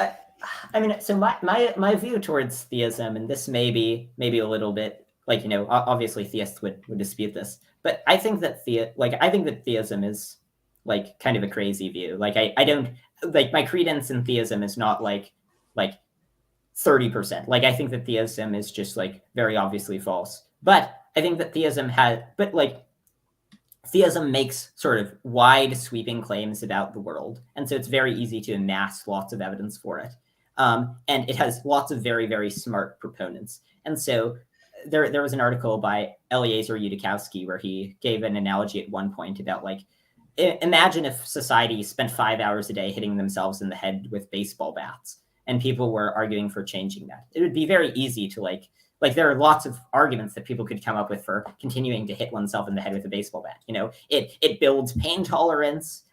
I mean, so my view towards theism, and this may be a little bit like, obviously theists would dispute this, but I think that theism is like kind of a crazy view. Like I don't like, my credence in theism is not like 30%. Like I think that theism is just like very obviously false. But I think that theism makes sort of wide sweeping claims about the world. And so it's very easy to amass lots of evidence for it. And it has lots of very, very smart proponents. And so there was an article by Eliezer Yudikowsky where he gave an analogy at one point about like, imagine if society spent 5 hours a day hitting themselves in the head with baseball bats, and people were arguing for changing that. It would be very easy to like there are lots of arguments that people could come up with for continuing to hit oneself in the head with a baseball bat. It builds pain tolerance.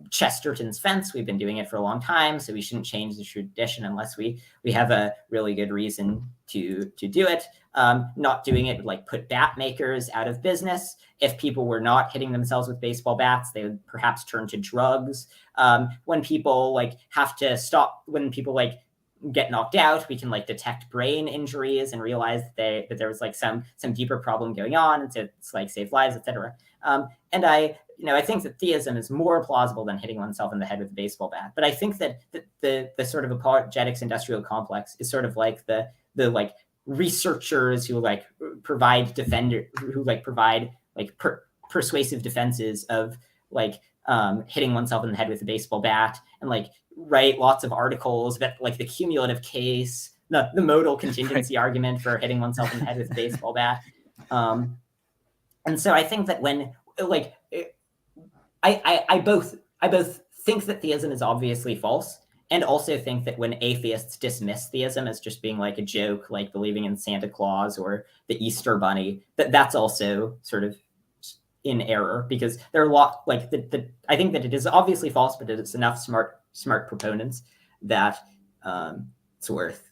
Chesterton's fence, we've been doing it for a long time, so we shouldn't change the tradition unless we have a really good reason to do it. Not doing it would like put bat makers out of business. If people were not hitting themselves with baseball bats, they would perhaps turn to drugs. When people like have to stop, when people like get knocked out, we can like detect brain injuries and realize that there was like some deeper problem going on, and so it's like save lives, etc. And I think that theism is more plausible than hitting oneself in the head with a baseball bat. But I think that the sort of apologetics industrial complex is sort of like the like researchers who like provide persuasive defenses of like hitting oneself in the head with a baseball bat, and like write lots of articles about like the cumulative case, the modal contingency argument for hitting oneself in the head with a baseball bat. And so I think that when like I both think that theism is obviously false, and also think that when atheists dismiss theism as just being like a joke, like believing in Santa Claus or the Easter Bunny, that's also sort of in error, because there are a lot like I think that it is obviously false, but it's enough smart proponents that it's worth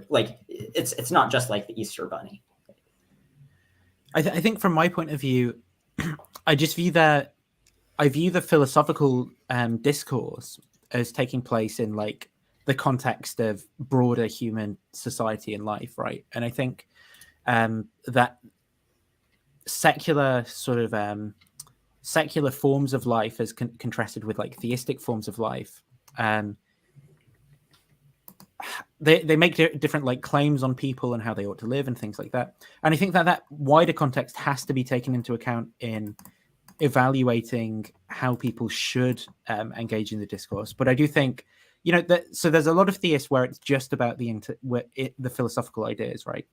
like it's not just like the Easter Bunny. I think from my point of view, I view the philosophical discourse as taking place in like the context of broader human society and life, right? And I think that secular sort of secular forms of life as contrasted with like theistic forms of life, they make different like claims on people and how they ought to live and things like that. And I think that wider context has to be taken into account in evaluating how people should engage in the discourse. But I do think, so there's a lot of theists where it's just about the philosophical ideas, right?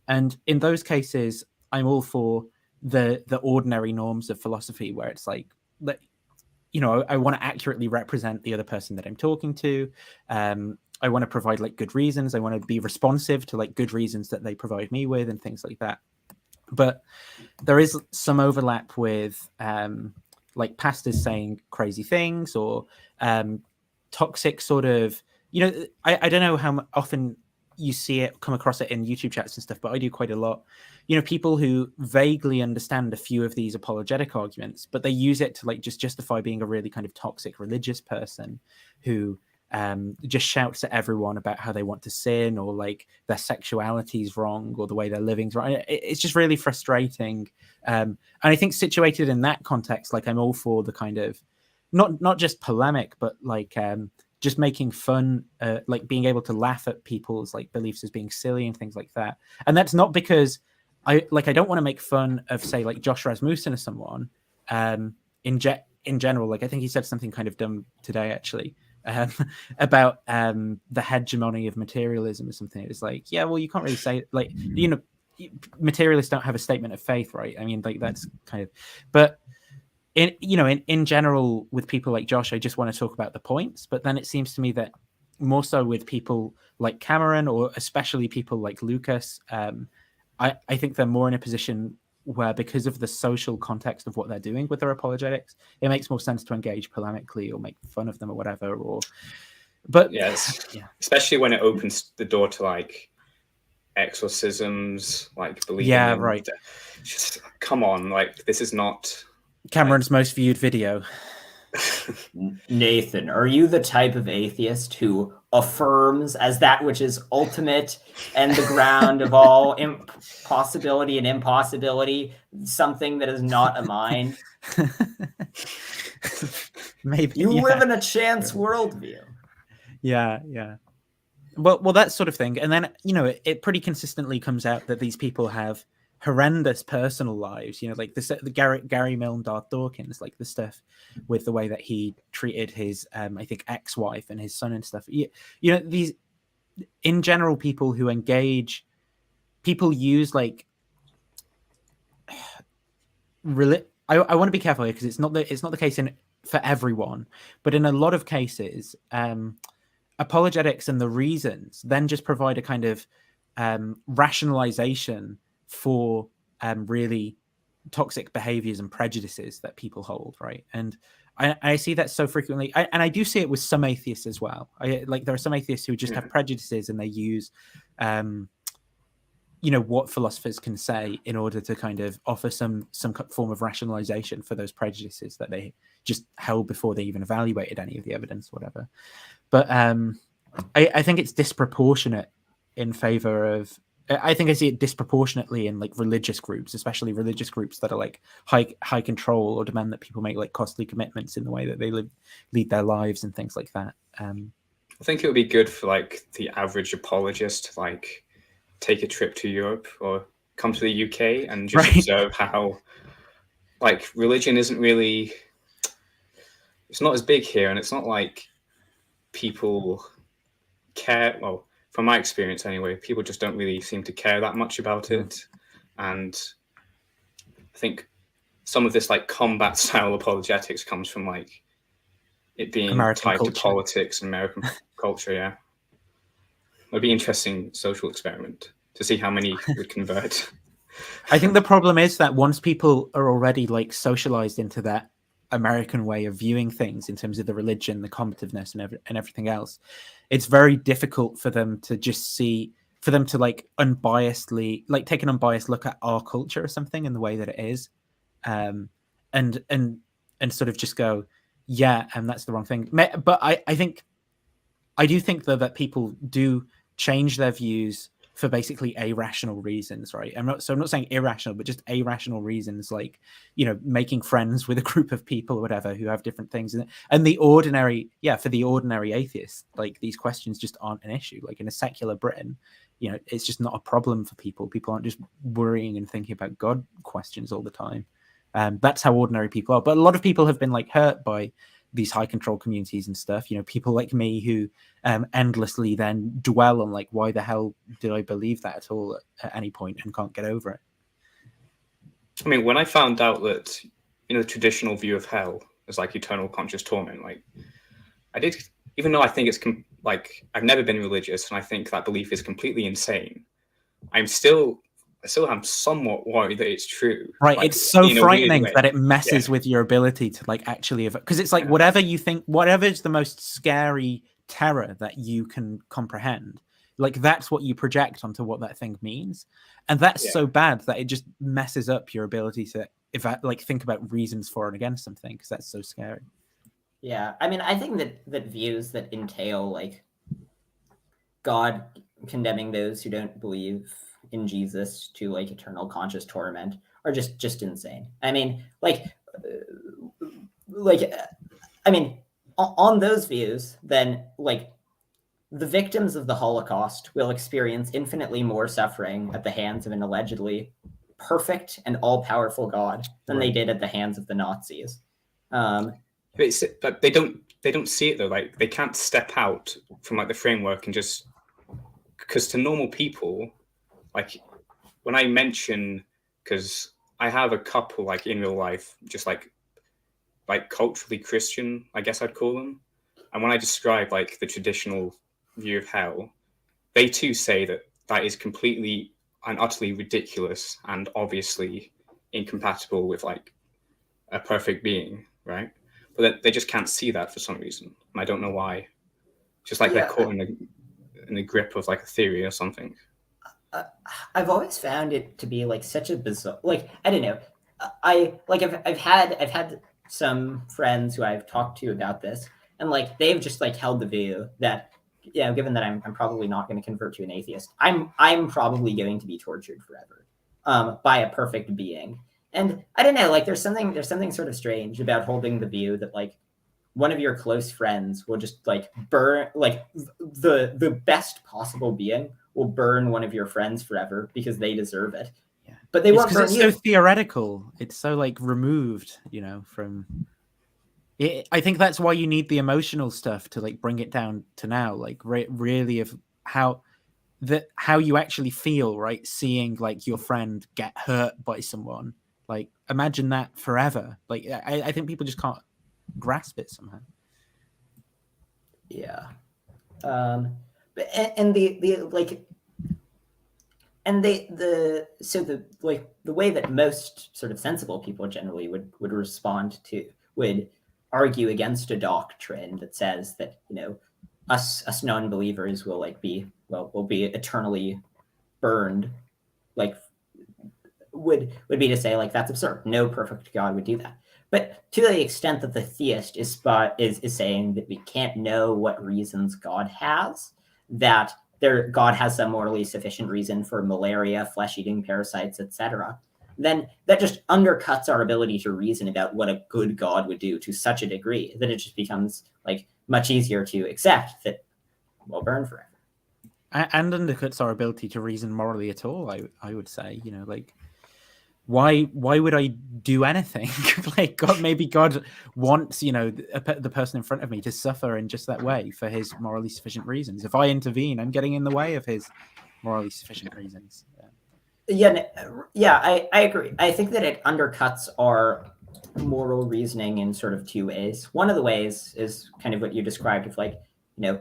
And in those cases, I'm all for the ordinary norms of philosophy, where it's like that, I want to accurately represent the other person that I'm talking to. I want to provide like good reasons. I want to be responsive to like good reasons that they provide me with and things like that. But there is some overlap with like pastors saying crazy things, or toxic sort of, I don't know how often you see it, come across it in YouTube chats and stuff, but I do quite a lot. People who vaguely understand a few of these apologetic arguments, but they use it to like just justify being a really kind of toxic religious person who just shouts at everyone about how they want to sin, or like their sexuality is wrong, or the way they're living is wrong. It's just really frustrating. And I think situated in that context, like I'm all for the kind of not just polemic, but like just making fun, like being able to laugh at people's like beliefs as being silly and things like that. And that's not because I don't want to make fun of, say, like Josh Rasmussen or someone in general. Like I think he said something kind of dumb today, actually. About the hegemony of materialism or something. It's like, yeah, well, you can't really say like, materialists don't have a statement of faith, right? I mean, like that's kind of, but in general with people like Josh, I just want to talk about the points. But then it seems to me that more so with people like Cameron, or especially people like Lucas, I think they're more in a position where, because of the social context of what they're doing with their apologetics, it makes more sense to engage polemically or make fun of them or whatever. But yes, yeah. Especially when it opens the door to like exorcisms, like believing. Yeah, right. Just come on, like this is not Cameron's most viewed video. Nathan, are you the type of atheist who affirms as that which is ultimate and the ground of all possibility and impossibility something that is not a mind? Maybe you live in a chance worldview. Yeah. Well, that sort of thing. And then it pretty consistently comes out that these people have horrendous personal lives, like the Gary Milne, Darth Dawkins, like the stuff with the way that he treated his I think ex-wife and his son and stuff. These in general, people use like really, I want to be careful here, because it's not the case for everyone, but in a lot of cases, apologetics and the reasons then just provide a kind of rationalization for really toxic behaviors and prejudices that people hold, right? And I see that so frequently, and I do see it with some atheists as well. There are some atheists who just have prejudices, and they use what philosophers can say in order to kind of offer some form of rationalization for those prejudices that they just held before they even evaluated any of the evidence, whatever. But I think it's disproportionate in favor of I think I see it disproportionately in like religious groups, especially religious groups that are like high control or demand that people make like costly commitments in the way that they lead their lives and things like that. I think it would be good for like the average apologist to like take a trip to Europe or come to the UK and just observe how like religion isn't really, it's not as big here, and it's not like people care. Well, from my experience anyway, people just don't really seem to care that much about it. And I think some of this like combat style apologetics comes from like it being American tied culture. to politics and American culture. Yeah, it'd be an interesting social experiment to see how many would convert. I think the problem is that once people are already like socialized into that American way of viewing things in terms of the religion, the combativeness, and everything else, it's very difficult for them to just see, for them to like unbiasedly, like take an unbiased look at our culture or something in the way that it is, and sort of just go, yeah, and that's the wrong thing. But I do think though that people do change their views for basically irrational reasons, right? I'm not saying irrational, but just irrational reasons, like, you know, making friends with a group of people or whatever who have different things. And the ordinary, for the ordinary atheist, like these questions just aren't an issue. Like in a secular Britain, you know, it's just not a problem for people. People aren't just worrying and thinking about God questions all the time. That's how ordinary people are. But a lot of people have been like hurt by these high control communities and stuff, you know, people like me who endlessly then dwell on like, why the hell did I believe that at all at any point and can't get over it. I mean, when I found out that, you know, the traditional view of hell is like eternal conscious torment, like I did, even though I think it's like, I've never been religious and I think that belief is completely insane, I still am somewhat worried that it's true. Right. Like, it's so frightening way. that it messes with your ability to like actually, because it's like whatever you think, whatever is the most scary terror that you can comprehend, like that's what you project onto what that thing means. And that's so bad that it just messes up your ability to think about reasons for and against something, because that's so scary. Yeah. I mean, I think that views that entail like God condemning those who don't believe in Jesus to like eternal conscious torment are just insane. I mean, on those views, then like the victims of the Holocaust will experience infinitely more suffering at the hands of an allegedly perfect and all-powerful God than they did at the hands of the Nazis. But they don't see it though. Like they can't step out from like the framework and just, because to normal people, like when I mention, because I have a couple like in real life, just like culturally Christian, I guess I'd call them. And when I describe like the traditional view of hell, they too say that is completely and utterly ridiculous and obviously incompatible with like a perfect being, right? But they just can't see that for some reason. And I don't know why. Just like they're caught in the grip of like a theory or something. I've always found it to be like such a bizarre, like, I don't know. I've had some friends who I've talked to about this, and like they've just like held the view that, you know, given that I'm probably not going to convert to an atheist, I'm probably going to be tortured forever by a perfect being. And I don't know, like there's something sort of strange about holding the view that like one of your close friends will just like burn, like the best possible being will burn one of your friends forever because they deserve it. Yeah. But they won't burn it's you. so theoretical. It's so like removed, you know, from it. I think that's why you need the emotional stuff to like bring it down to now, like really of how you actually feel, right? Seeing like your friend get hurt by someone, like imagine that forever. Like I think people just can't grasp it somehow. Yeah. But and the way that most sort of sensible people generally would respond to, would argue against a doctrine that says that, you know, us non-believers will be eternally burned, like would be to say like that's absurd. No perfect God would do that. But to the extent that the theist is saying that we can't know what reasons God has, that God has some morally sufficient reason for malaria, flesh-eating parasites, etc., then that just undercuts our ability to reason about what a good God would do to such a degree that it just becomes like much easier to accept that we'll burn forever. And undercuts our ability to reason morally at all. I would say, you know, like, why would I do anything? Like, maybe God wants, you know, the person in front of me to suffer in just that way for his morally sufficient reasons. If I intervene, I'm getting in the way of his morally sufficient reasons. I agree. I think that it undercuts our moral reasoning in sort of two ways. One of the ways is kind of what you described of like, you know,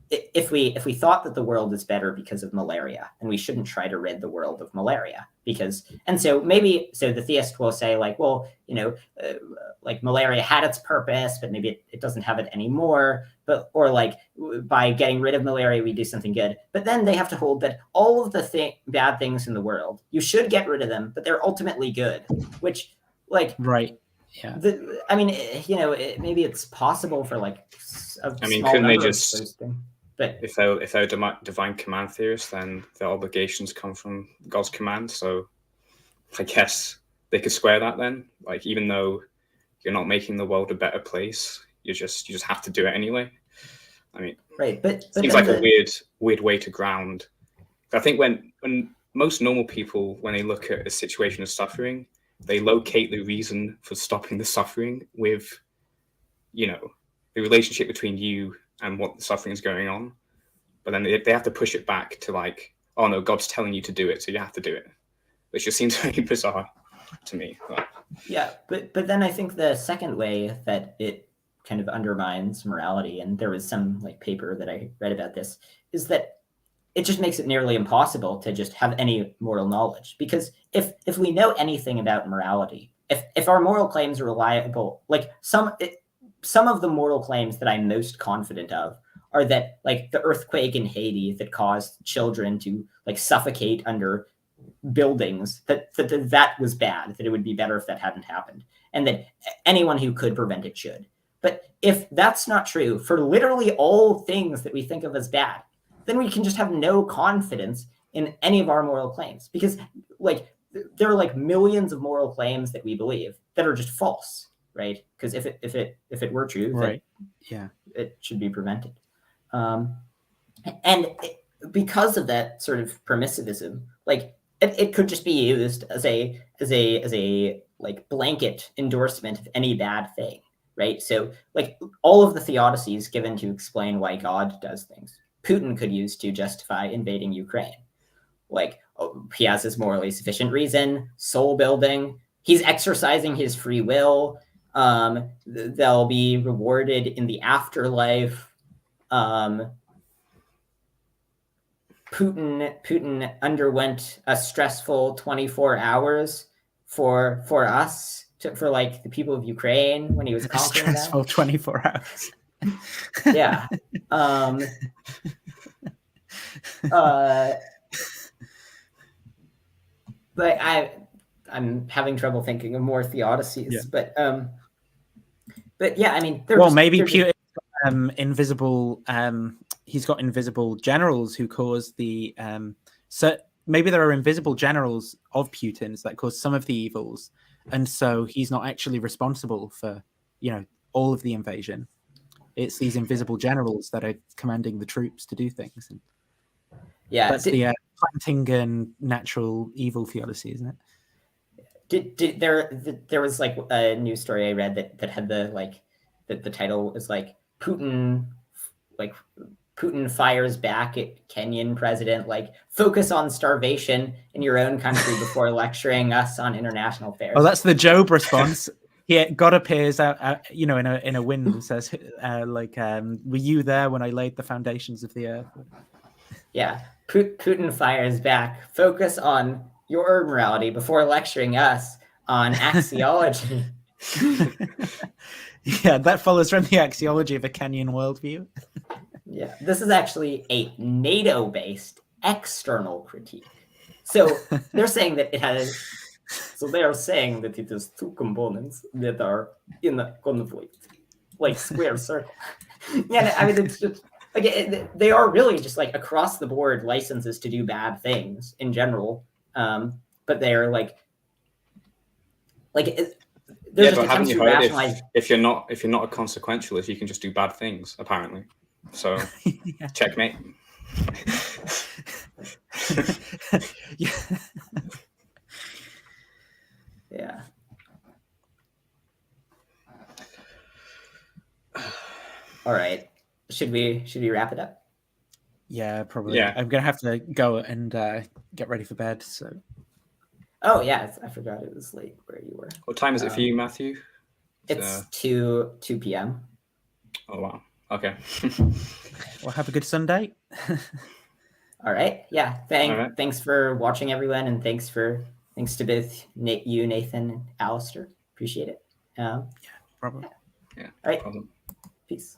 if we thought that the world is better because of malaria, then we shouldn't try to rid the world of malaria so the theist will say like, well, you know, like malaria had its purpose, but maybe it doesn't have it anymore. Or like by getting rid of malaria, we do something good. But then they have to hold that all of the bad things in the world, you should get rid of them, but they're ultimately good, which like, right. Yeah. Maybe it's possible for like couldn't they just, but if they're divine command theorists, then their obligations come from God's command. So I guess they could square that then. Like, even though you're not making the world a better place, you just have to do it anyway. I mean, right? But seems like a weird way to ground. I think when most normal people, when they look at a situation of suffering, they locate the reason for stopping the suffering with, you know, the relationship between you and what the suffering is going on. But then they have to push it back to like, oh no, God's telling you to do it, so you have to do it. Which just seems very bizarre to me. Yeah, but then I think the second way that it kind of undermines morality, and there was some like paper that I read about this, is that it just makes it nearly impossible to just have any moral knowledge. Because if we know anything about morality, if our moral claims are reliable, like some of the moral claims that I'm most confident of are that like the earthquake in Haiti that caused children to like suffocate under buildings, that was bad, that it would be better if that hadn't happened, and that anyone who could prevent it should. But if that's not true for literally all things that we think of as bad, then we can just have no confidence in any of our moral claims, because like there are like millions of moral claims that we believe that are just false, right? Because if it were true, right, it should be prevented. Because of that sort of permissivism, like it could just be used as a like blanket endorsement of any bad thing, right? So like all of the theodicies given to explain why God does things, Putin could use to justify invading Ukraine. Like, he has his morally sufficient reason, soul building, he's exercising his free will, they'll be rewarded in the afterlife. Putin underwent a stressful 24 hours for us, for like the people of Ukraine when he was conquering stressful them. 24 hours. Yeah. But I'm having trouble thinking of more theodicies. Yeah. But yeah, I mean, maybe Putin invisible. He's got invisible generals who cause the. So maybe there are invisible generals of Putin's that cause some of the evils, and so he's not actually responsible for, you know, all of the invasion. It's these invisible generals that are commanding the troops to do things. And yeah, that's the planting and natural evil theodicy, isn't it? There was like a news story I read that had the title was like Putin fires back at Kenyan president, like, focus on starvation in your own country before lecturing us on international affairs. Oh, that's the Job response. Yeah, God appears out, you know, in a wind and says, were you there when I laid the foundations of the earth? Yeah, Putin fires back, focus on your morality before lecturing us on axiology. Yeah, that follows from the axiology of a Kenyan worldview. Yeah, this is actually a NATO-based external critique. So they're saying that it has. So they are saying that it is two components that are in a conflict, like square circle. Yeah, I mean, it's just they are really just like across the board licenses to do bad things in general. But they're like there's Yeah, just but attempts haven't to you heard rationalize. if you're not a consequentialist, you can just do bad things, apparently. So Yeah. checkmate. Yeah. Yeah. All right. Should we wrap it up? Yeah, probably. Yeah. I'm gonna have to go and get ready for bed. So Oh yeah, I forgot it was late where you were. What time is it for you, Matthew? It's 2 p.m. Oh wow. Okay. well, have a good Sunday. All right. Yeah. All right. Thanks for watching, everyone, and thanks to both you, Nathan, and Alistair. Appreciate it. Probably. Yeah. All right. No problem. Peace.